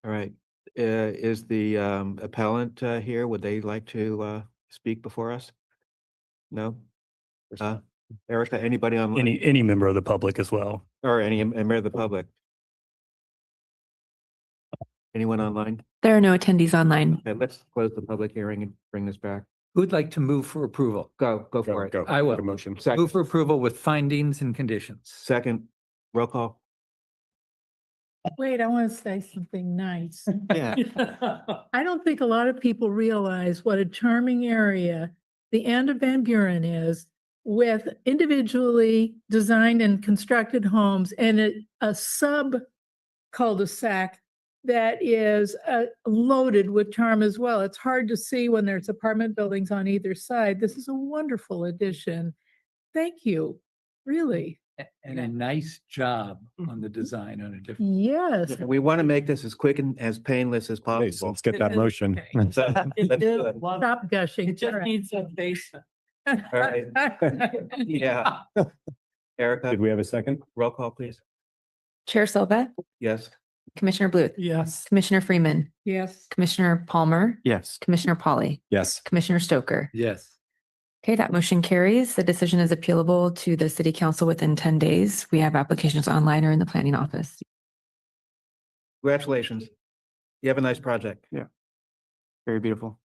All right. Is the appellant here? Would they like to speak before us? No? Erica, anybody online? Any member of the public as well. Or any member of the public? Anyone online? There are no attendees online. Okay, let's close the public hearing and bring this back. Who'd like to move for approval? Go for it. I will. Motion. Move Second, for approval with findings and conditions. second, roll call. Wait, I want to say something nice. Yeah. I don't think a lot of people realize what a charming area the end of Van Buren is, with individually designed and constructed homes and a sub cul-de-sac that is loaded with charm as well. It's hard to see when there's apartment buildings on either side. This is a wonderful addition. Thank you, really. And a nice job on the design on a different. Yes. We want to make this as quick and as painless as Okay, so possible. let's get that motion. So, let's do it. Stop gushing. It just needs a basement. All right. Yeah. Erica, Did we have a second? roll call, please. Chair Silva, Yes. Commissioner Bluth, Yes. Commissioner Freeman, Yes. Commissioner Palmer, Yes. Commissioner Polly, Yes. Commissioner Stoker. Yes. Okay, that motion carries. The decision is appealable to the city council within 10 days. We have applications online or in the planning office. Congratulations. You have a nice project. Yeah. Very beautiful.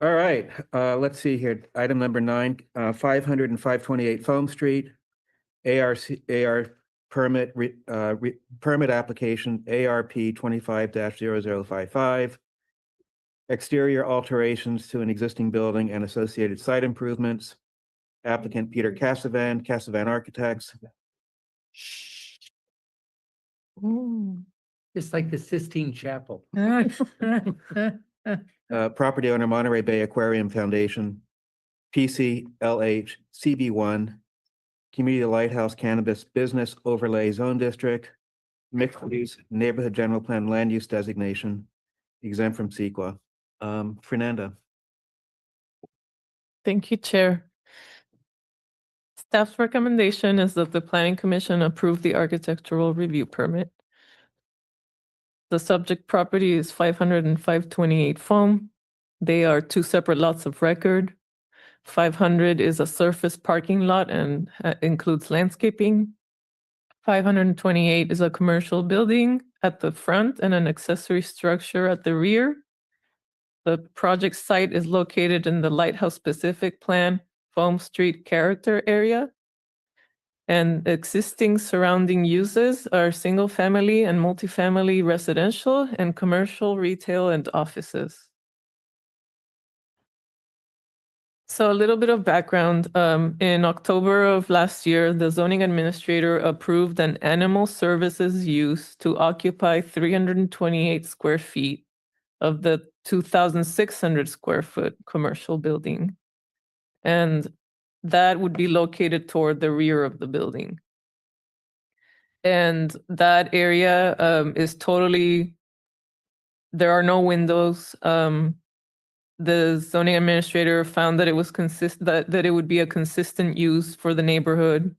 All right, let's see here. Item number 9, 500 and 528 Foam Street. AR permit, permit application ARP 25-0055. Exterior alterations to an existing building and associated site improvements. Applicant Peter Cassavan Architects. Just like the Sistine Chapel. Property owner Monterey Bay Aquarium Foundation. PCLH CB1. Community Lighthouse Cannabis Business Overlay Zone District. Mixed use neighborhood general plan land use designation. Exempt from CEQA. Fernanda. Thank you, Chair. Staff's recommendation is that the Planning Commission approve the architectural review permit. The subject property is 500 and 528 Foam. They are two separate lots of record. 500 is a surface parking lot and includes landscaping. 528 is a commercial building at the front and an accessory structure at the rear. The project site is located in the Lighthouse Specific Plan Foam Street Character Area. And existing surrounding uses are single-family and multifamily residential and commercial, retail, and offices. So a little bit of background. In October of last year, the zoning administrator approved an animal services use to occupy 328 square feet of the 2,600 square foot commercial building. And that would be located toward the rear of the building. And that area is totally, there are no windows. The zoning administrator found that it was that it would be a consistent use for the neighborhood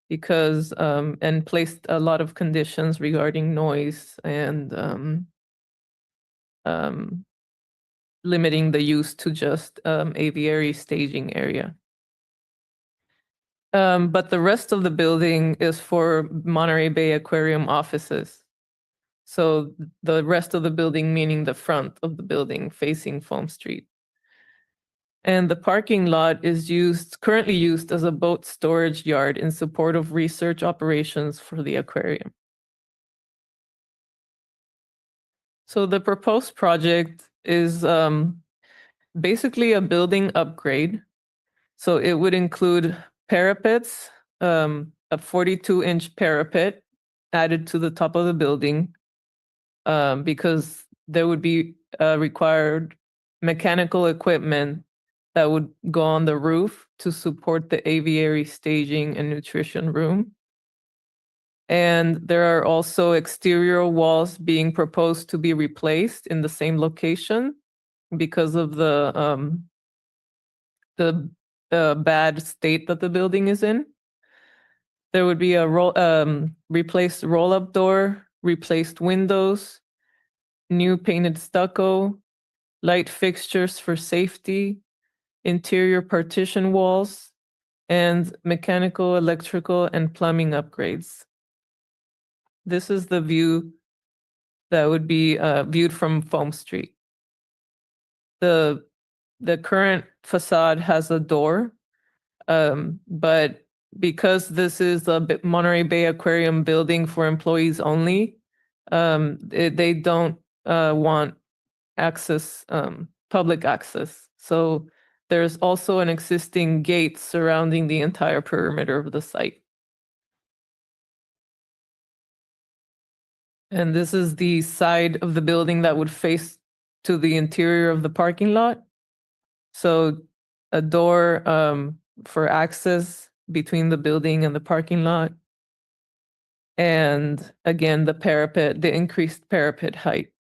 because and placed a lot of conditions regarding noise and limiting the use to just aviary staging area. But the rest of the building is for Monterey Bay Aquarium offices. So the rest of the building, meaning the front of the building facing Foam Street. And the parking lot is currently used as a boat storage yard in support of research operations for the aquarium. So the proposed project is basically a building upgrade. So it would include parapets, a 42-inch parapet added to the top of the building because there would be required mechanical equipment that would go on the roof to support the aviary staging and nutrition room. And there are also exterior walls being proposed to be replaced in the same location because of the bad state that the building is in. There would be a replaced roll-up door, replaced windows, new painted stucco, light fixtures for safety, interior partition walls, and mechanical, electrical, and plumbing upgrades. This is the view that would be viewed from Foam Street. The current facade has a door, but because this is a Monterey Bay Aquarium building for employees only, they don't want access, public access. So there's also an existing gate surrounding the entire perimeter of the site. And this is the side of the building that would face to the interior of the parking lot. So a door for access between the building and the parking lot. And again, the parapet, the increased parapet height.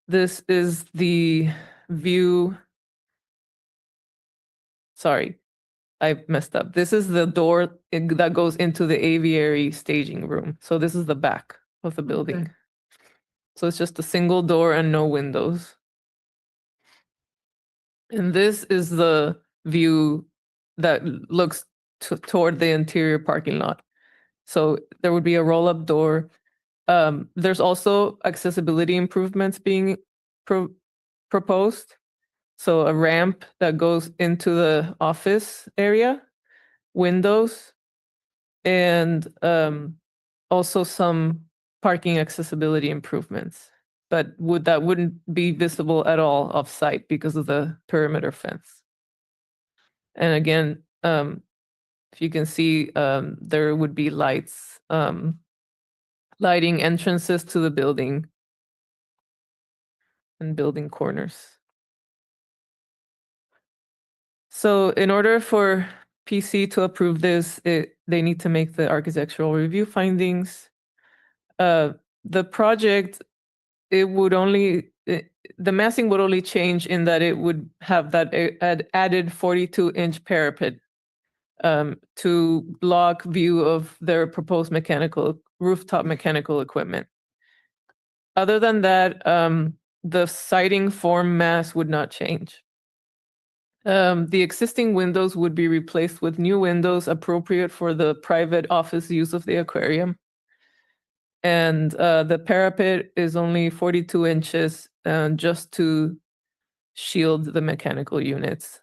This is the view. Sorry, I messed up. This is the door that goes into the aviary staging room. So this is the back of the building. Okay. So it's just a single door and no windows. And this is the view that looks toward the interior parking lot. So there would be a roll-up door. There's also accessibility improvements being proposed. So a ramp that goes into the office area, windows, and also some parking accessibility improvements. But that wouldn't be visible at all off-site because of the perimeter fence. And again, if you can see, there would be lights, lighting entrances to the building and building corners. So in order for PC to approve this, they need to make the architectural review findings. The project, the massing would only change in that it would have that added 42-inch parapet to block view of their proposed rooftop mechanical equipment. Other than that, the siding form mass would not change. The existing windows would be replaced with new windows appropriate for the private office use of the aquarium. And the parapet is only 42 inches just to shield the mechanical units.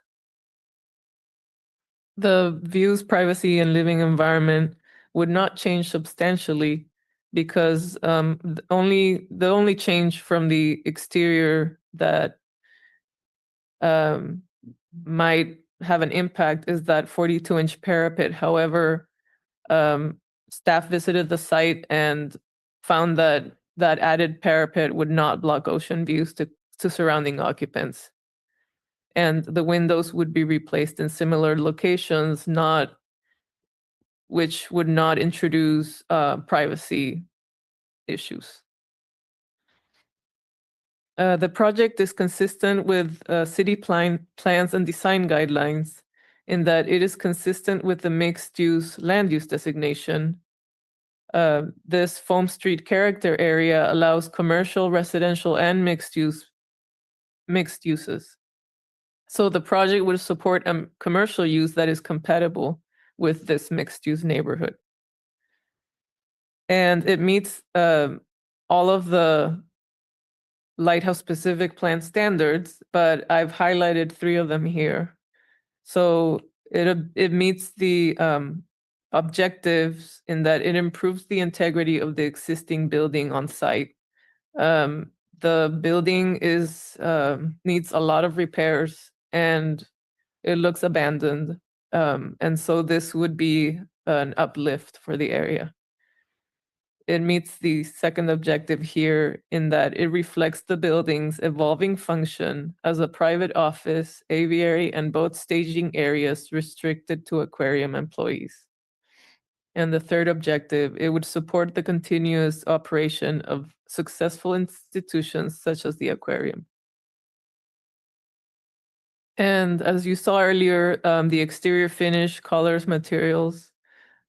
The views, privacy, and living environment would not change substantially because the only change from the exterior that might have an impact is that 42-inch parapet. However, staff visited the site and found that that added parapet would not block ocean views to surrounding occupants. And the windows would be replaced in similar locations, which would not introduce privacy issues. The project is consistent with city plans and design guidelines in that it is consistent with the mixed-use land use designation. This Foam Street character area allows commercial, residential, and mixed uses. So the project would support a commercial use that is compatible with this mixed-use neighborhood. And it meets all of the lighthouse-specific plan standards, but I've highlighted 3 of them here. So it meets the objectives in that it improves the integrity of the existing building on site. The building needs a lot of repairs and it looks abandoned. And so this would be an uplift for the area. It meets the second objective here in that it reflects the building's evolving function as a private office, aviary, and boat staging areas restricted to aquarium employees. And the third objective, it would support the continuous operation of successful institutions such as the aquarium. And as you saw earlier, the exterior finish, colors, materials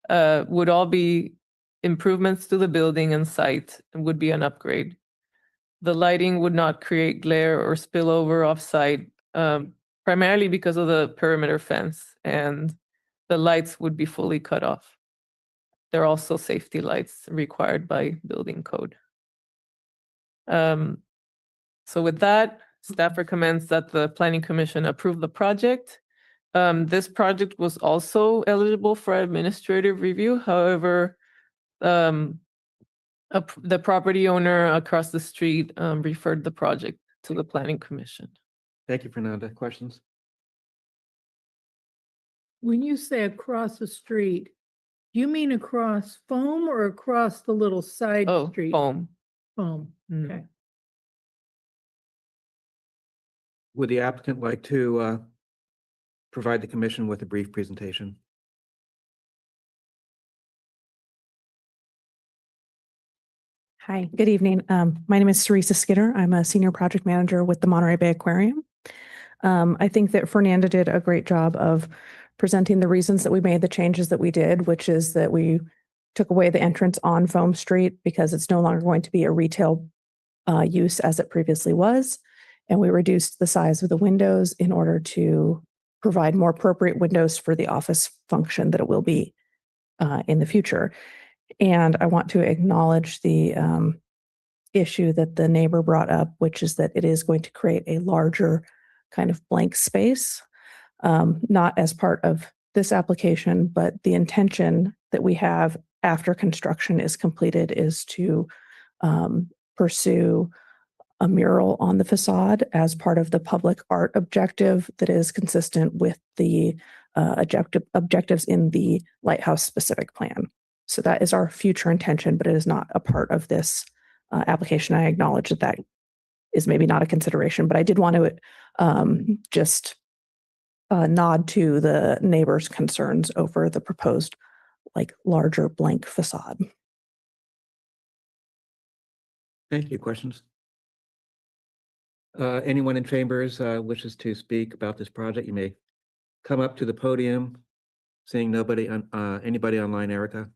would all be improvements to the building and site and would be an upgrade. The lighting would not create glare or spillover off-site, primarily because of the perimeter fence, and the lights would be fully cut off. There are also safety lights required by building code. So with that, staff recommends that the Planning Commission approve the project. This project was also eligible for administrative review. However, the property owner across the street referred the project to the Planning Commission. Thank you, Fernanda. Questions? When you say across the street, do you mean across Foam or across the little side street? Foam. Foam, okay. Would the applicant like to provide the commission with a brief presentation? Hi, good evening. My name is Teresa Skinner. I'm a senior project manager with the Monterey Bay Aquarium. I think that Fernanda did a great job of presenting the reasons that we made the changes that we did, which is that we took away the entrance on Foam Street because it's no longer going to be a retail use as it previously was. And we reduced the size of the windows in order to provide more appropriate windows for the office function that it will be in the future. And I want to acknowledge the issue that the neighbor brought up, which is that it is going to create a larger kind of blank space, not as part of this application, but the intention that we have after construction is completed is to pursue a mural on the facade as part of the public art objective that is consistent with the objectives in the lighthouse specific plan. So that is our future intention, but it is not a part of this application. I acknowledge that that is maybe not a consideration, but I did want to just nod to the neighbors' concerns over the proposed like larger blank facade. Thank you. Questions? Anyone in chambers wishes to speak about this project, you may come up to the podium. Seeing nobody on anybody online, Erica.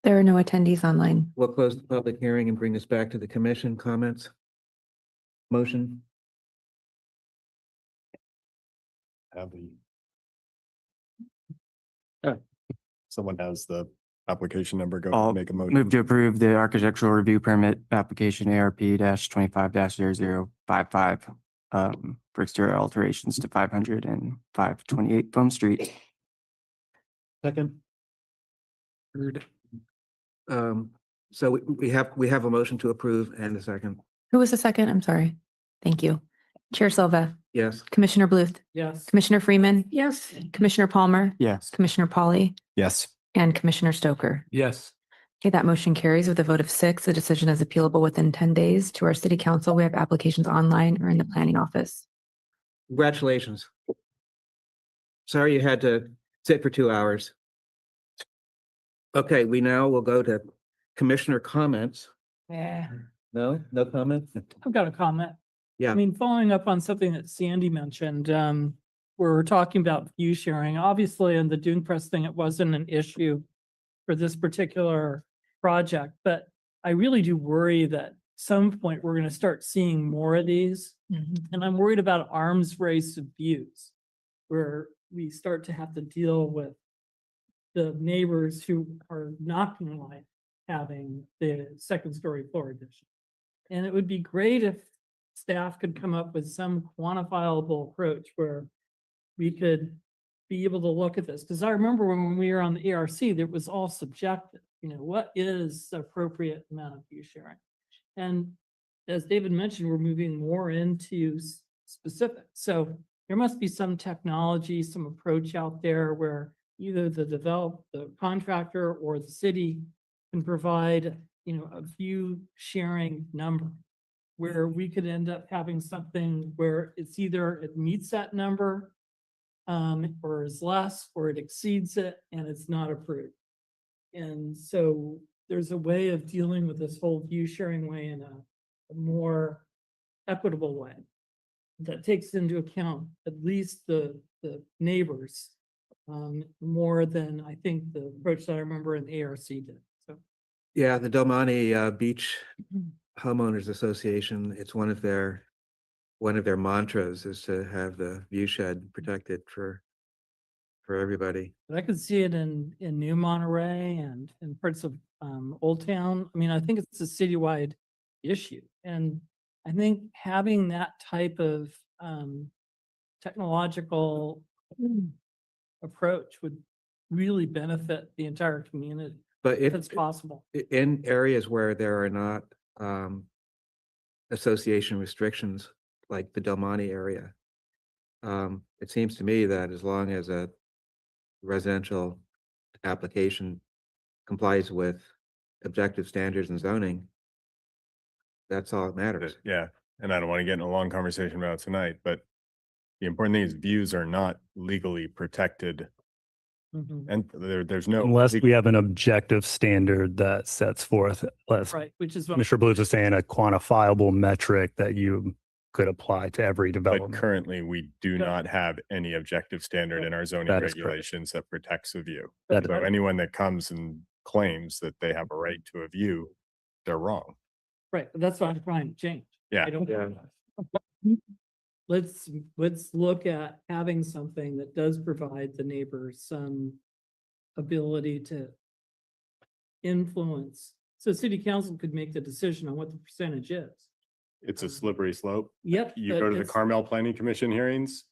There are no attendees online. We'll close the public hearing and bring this back to the commission. Comments? Motion? Someone has the application number, go I'll make a motion. move to approve the architectural review permit application ARP-25-0055 for exterior alterations to 500 and 528 Foam Street. Second. Heard. So we have a motion to approve and a second. Who was the second? I'm sorry. Thank you. Chair Silva, Yes. Commissioner Bluth, Yes. Commissioner Freeman, Yes, Commissioner Palmer, Yes. Commissioner Pauly, Yes. and Commissioner Stoker. Yes. Okay, that motion carries with a vote of 6. The decision is appealable within 10 days. To our city council, we have applications online or in the planning office. Congratulations. Sorry you had to sit for 2 hours. Okay, we now will go to commissioner comments. Yeah, No comment? I've got a comment. Yeah. I mean, following up on something that Sandy mentioned, we're talking about view sharing. Obviously, in the Dune Crest thing, it wasn't an issue for this particular project, but I really do worry that some point we're going to start seeing more of these. And I'm worried about arms race of views where we start to have to deal with the neighbors who are not going to like having the second story floor addition. And it would be great if staff could come up with some quantifiable approach where we could be able to look at this. Because I remember when we were on the ARC, that was all subjective. You know, what is the appropriate amount of view sharing? And as David mentioned, we're moving more into specific. So there must be some technology, some approach out there where either the contractor or the city can provide, you know, a view sharing number where we could end up having something where it's either it meets that number or is less, or it exceeds it and it's not approved. And so there's a way of dealing with this whole view sharing way in a more equitable way that takes into account at least the neighbors more than I think the approach that I remember in the ARC did. So Yeah, the Del Monte Beach Homeowners Association, it's one of their mantras is to have the view shed protected for everybody. but I could see it in New Monterey and in parts of Old Town. I mean, I think it's a citywide issue, and I think having that type of technological approach would really benefit the entire community. But If it's possible. in areas where there are not association restrictions, like the Del Monte area, it seems to me that as long as a residential application complies with objective standards and zoning, that's all that matters. Yeah, and I don't want to get in a long conversation about it tonight, but the important thing is views are not legally protected. And there's no. Unless we have an objective standard that sets forth, Right, which is what Mr. Blues is saying, a quantifiable metric that you could apply to every But development. currently, we do not have any objective standard in our zoning That is correct. regulations that protects a view. That is So anyone that comes and claims that they have a right to a view, they're wrong. right, but that's what I'm trying to change. Yeah. I don't. Yeah. Let's look at having something that does provide the neighbors some ability to influence. So city council could make the decision on what the percentage is. It's a slippery slope. Yep. You but go to the it's- Carmel Planning Commission hearings,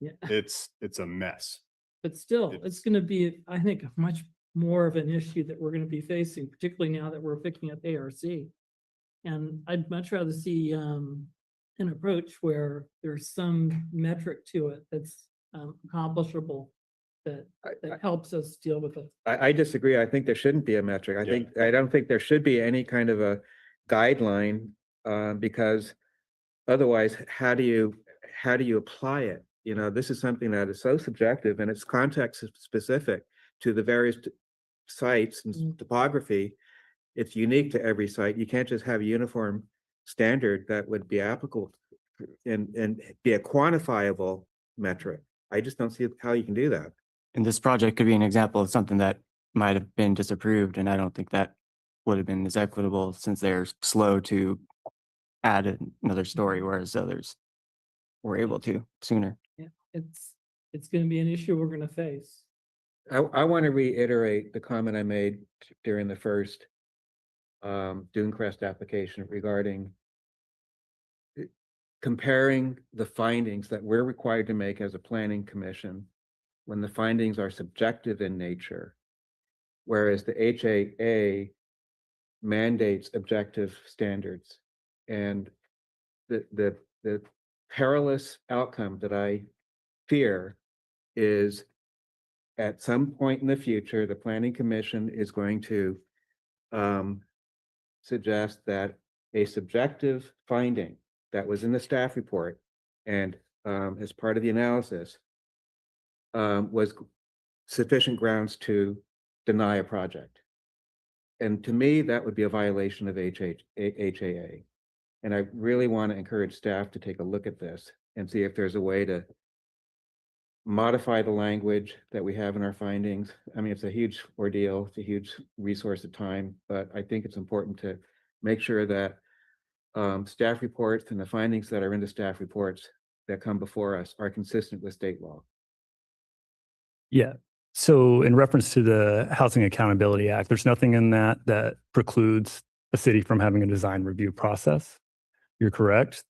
Yeah, it's a mess. but still, it's gonna be, I think, much more of an issue that we're gonna be facing, particularly now that we're picking up ARC. And I'd much rather see an approach where there's some metric to it that's accomplishable that helps us deal with it. I disagree. I think there shouldn't be a metric. I don't think there should be any kind of a guideline, because otherwise, how do you apply it? You know, this is something that is so subjective and it's context specific to the various sites and topography. It's unique to every site. You can't just have a uniform standard that would be applicable and be a quantifiable metric. I just don't see how you can do that. And this project could be an example of something that might have been disapproved, and I don't think that would have been as equitable since they're slow to add another story, whereas others were able to sooner. Yeah, it's gonna be an issue we're gonna face. I want to reiterate the comment I made during the first Dunecrest application regarding comparing the findings that we're required to make as a planning commission when the findings are subjective in nature, whereas the HAA mandates objective standards. And the perilous outcome that I fear is at some point in the future, the planning commission is going to suggest that a subjective finding that was in the staff report and as part of the analysis was sufficient grounds to deny a project. And to me, that would be a violation of HAA. And I really want to encourage staff to take a look at this and see if there's a way to modify the language that we have in our findings. I mean, it's a huge ordeal, it's a huge resource of time, but I think it's important to make sure that staff reports and the findings that are in the staff reports that come before us are consistent with state law. Yeah. So in reference to the Housing Accountability Act, there's nothing in that that precludes a city from having a design review process. You're correct.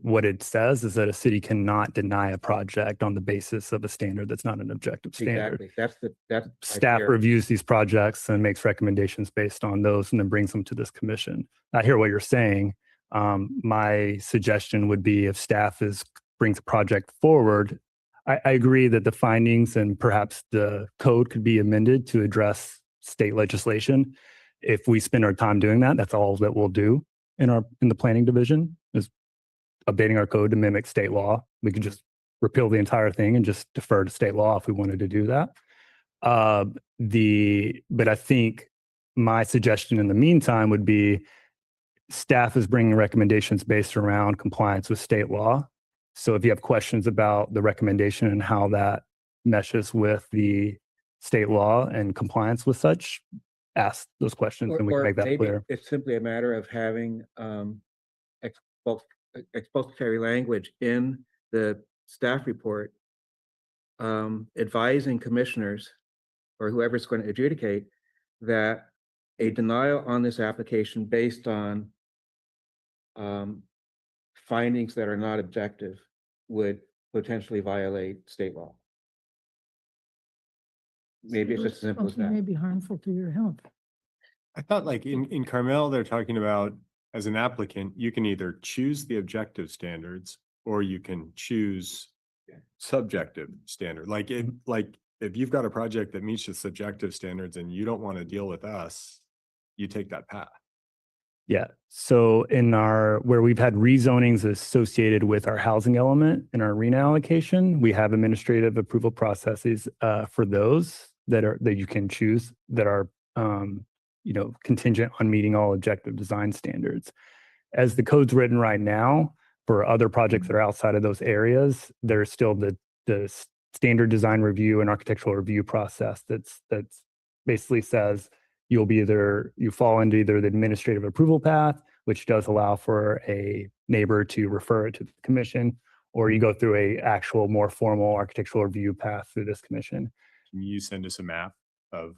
What it says is that a city cannot deny a project on the basis of a standard that's not an objective standard. Exactly. That's Staff reviews these projects and makes recommendations based on those and then brings them to this commission. I hear what you're saying. My suggestion would be if staff brings a project forward, I agree that the findings and perhaps the code could be amended to address state legislation. If we spend our time doing that, that's all that we'll do in the planning division, is updating our code to mimic state law. We could just repeal the entire thing and just defer to state law if we wanted to do that. But I think my suggestion in the meantime would be staff is bringing recommendations based around compliance with state law. So if you have questions about the recommendation and how that meshes with the state law and compliance with such, ask those questions and we can make that maybe clear. it's simply a matter of having expository language in the staff report advising commissioners or whoever's going to adjudicate that a denial on this application based on findings that are not objective would potentially violate state law. Maybe it's just as simple as Something may that. be harmful to your health. I thought like in Carmel, they're talking about as an applicant, you can either choose the objective standards or you can choose subjective standard. Like if you've got a project that meets the subjective standards and you don't want to deal with us, you take that path. Yeah. So where we've had rezonings associated with our housing element in our RENA allocation, we have administrative approval processes for those that you can choose that are contingent on meeting all objective design standards. As the code's written right now, for other projects that are outside of those areas, there's still the standard design review and architectural review process that's basically says you fall into either the administrative approval path, which does allow for a neighbor to refer it to the commission, or you go through a actual more formal architectural review path through this commission. Can you send us a map of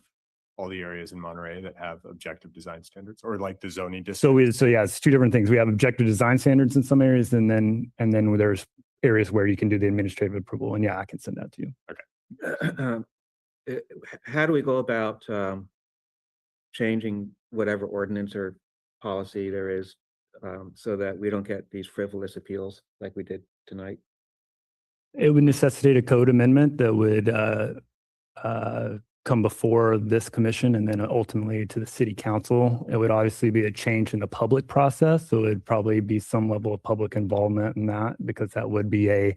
all the areas in Monterey that have objective design standards or like the zoning district? So yeah, it's two different things. We have objective design standards in some areas, and then there's areas where you can do the administrative approval. And yeah, I can send that to you. Okay. How do we go about changing whatever ordinance or policy there is so that we don't get these frivolous appeals like we did tonight? It would necessitate a code amendment that would come before this commission and then ultimately to the city council. It would obviously be a change in the public process. So it'd probably be some level of public involvement in that, because that would be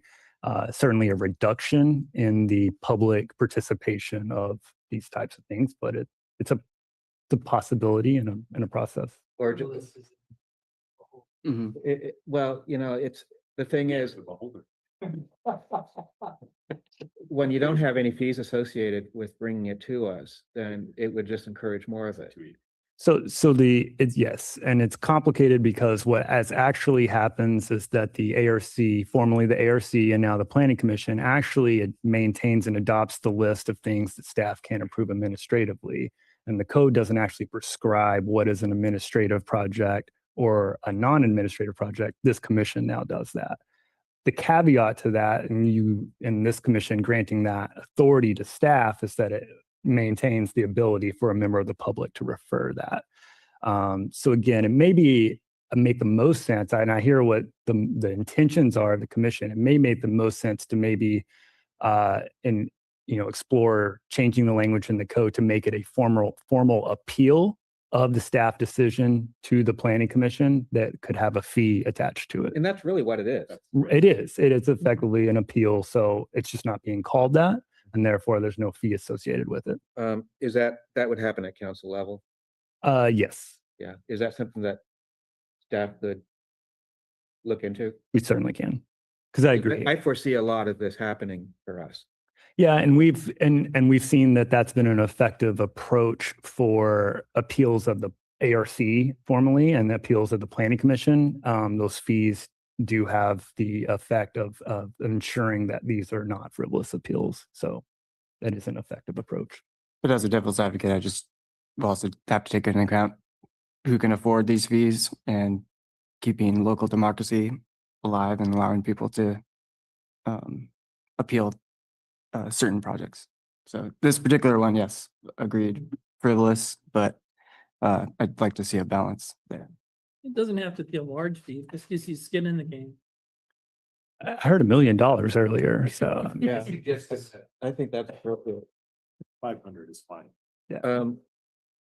certainly a reduction in the public participation of these types of things, but it's a possibility in a process. Or just, well, it's the thing is, when you don't have any fees associated with bringing it to us, then it would just encourage more of it. Yes, and it's complicated because what as actually happens is that the ARC, formerly the ARC and now the Planning Commission, actually maintains and adopts the list of things that staff can approve administratively. And the code doesn't actually prescribe what is an administrative project or a non-administrative project. This commission now does that. The caveat to that, and this commission granting that authority to staff, is that it maintains the ability for a member of the public to refer that. So again, it may make the most sense, and I hear what the intentions are of the commission. It may make the most sense to maybe explore changing the language in the code to make it a formal appeal of the staff decision to the planning commission that could have a fee attached to it. And that's really what it is. It is. It is effectively an appeal, so it's just not being called that, and therefore there's no fee associated with it. Is that would happen at council level? Yes, Yeah. Is that something that staff could look into? we certainly can. Because I agree. I foresee a lot of this happening for us. Yeah, and we've seen that that's been an effective approach for appeals of the ARC formally and the appeals of the planning commission. Those fees do have the effect of ensuring that these are not frivolous appeals. So that is an effective approach. But as a devil's advocate, I just will also have to take into account who can afford these fees and keeping local democracy alive and allowing people to appeal certain projects. So this particular one, yes, agreed, frivolous, but I'd like to see a balance there. It doesn't have to be a large fee. This gives you skin in the game. I heard $1 million earlier, so Yeah. I think that's appropriate. 500 is fine.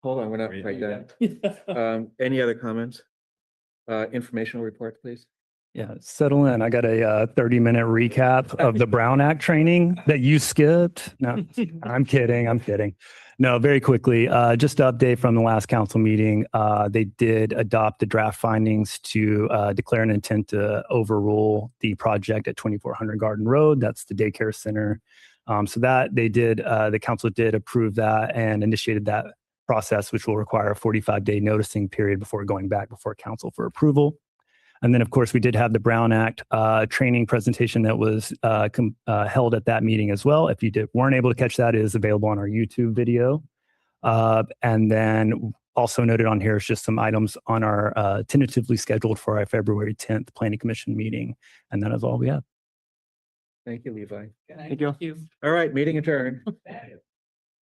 Hold on, we're not quite done. Any other comments? Informational report, please. yeah, settle in. I got a 30-minute recap of the Brown Act training that you skipped. No, I'm kidding. I'm kidding. No, very quickly, just to update from the last council meeting, they did adopt the draft findings to declare an intent to overrule the project at 2400 Garden Road. That's the daycare center. So that they did, the council did approve that and initiated that process, which will require a 45-day noticing period before going back before council for approval. And then, of course, we did have the Brown Act training presentation that was held at that meeting as well. If you weren't able to catch that, it is available on our YouTube video. And then also noted on here is just some items on our tentatively scheduled for our February 10th Planning Commission meeting. And that is all we have. Thank you, Levi. Thank you. All right, meeting adjourned.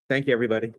Thank you, everybody.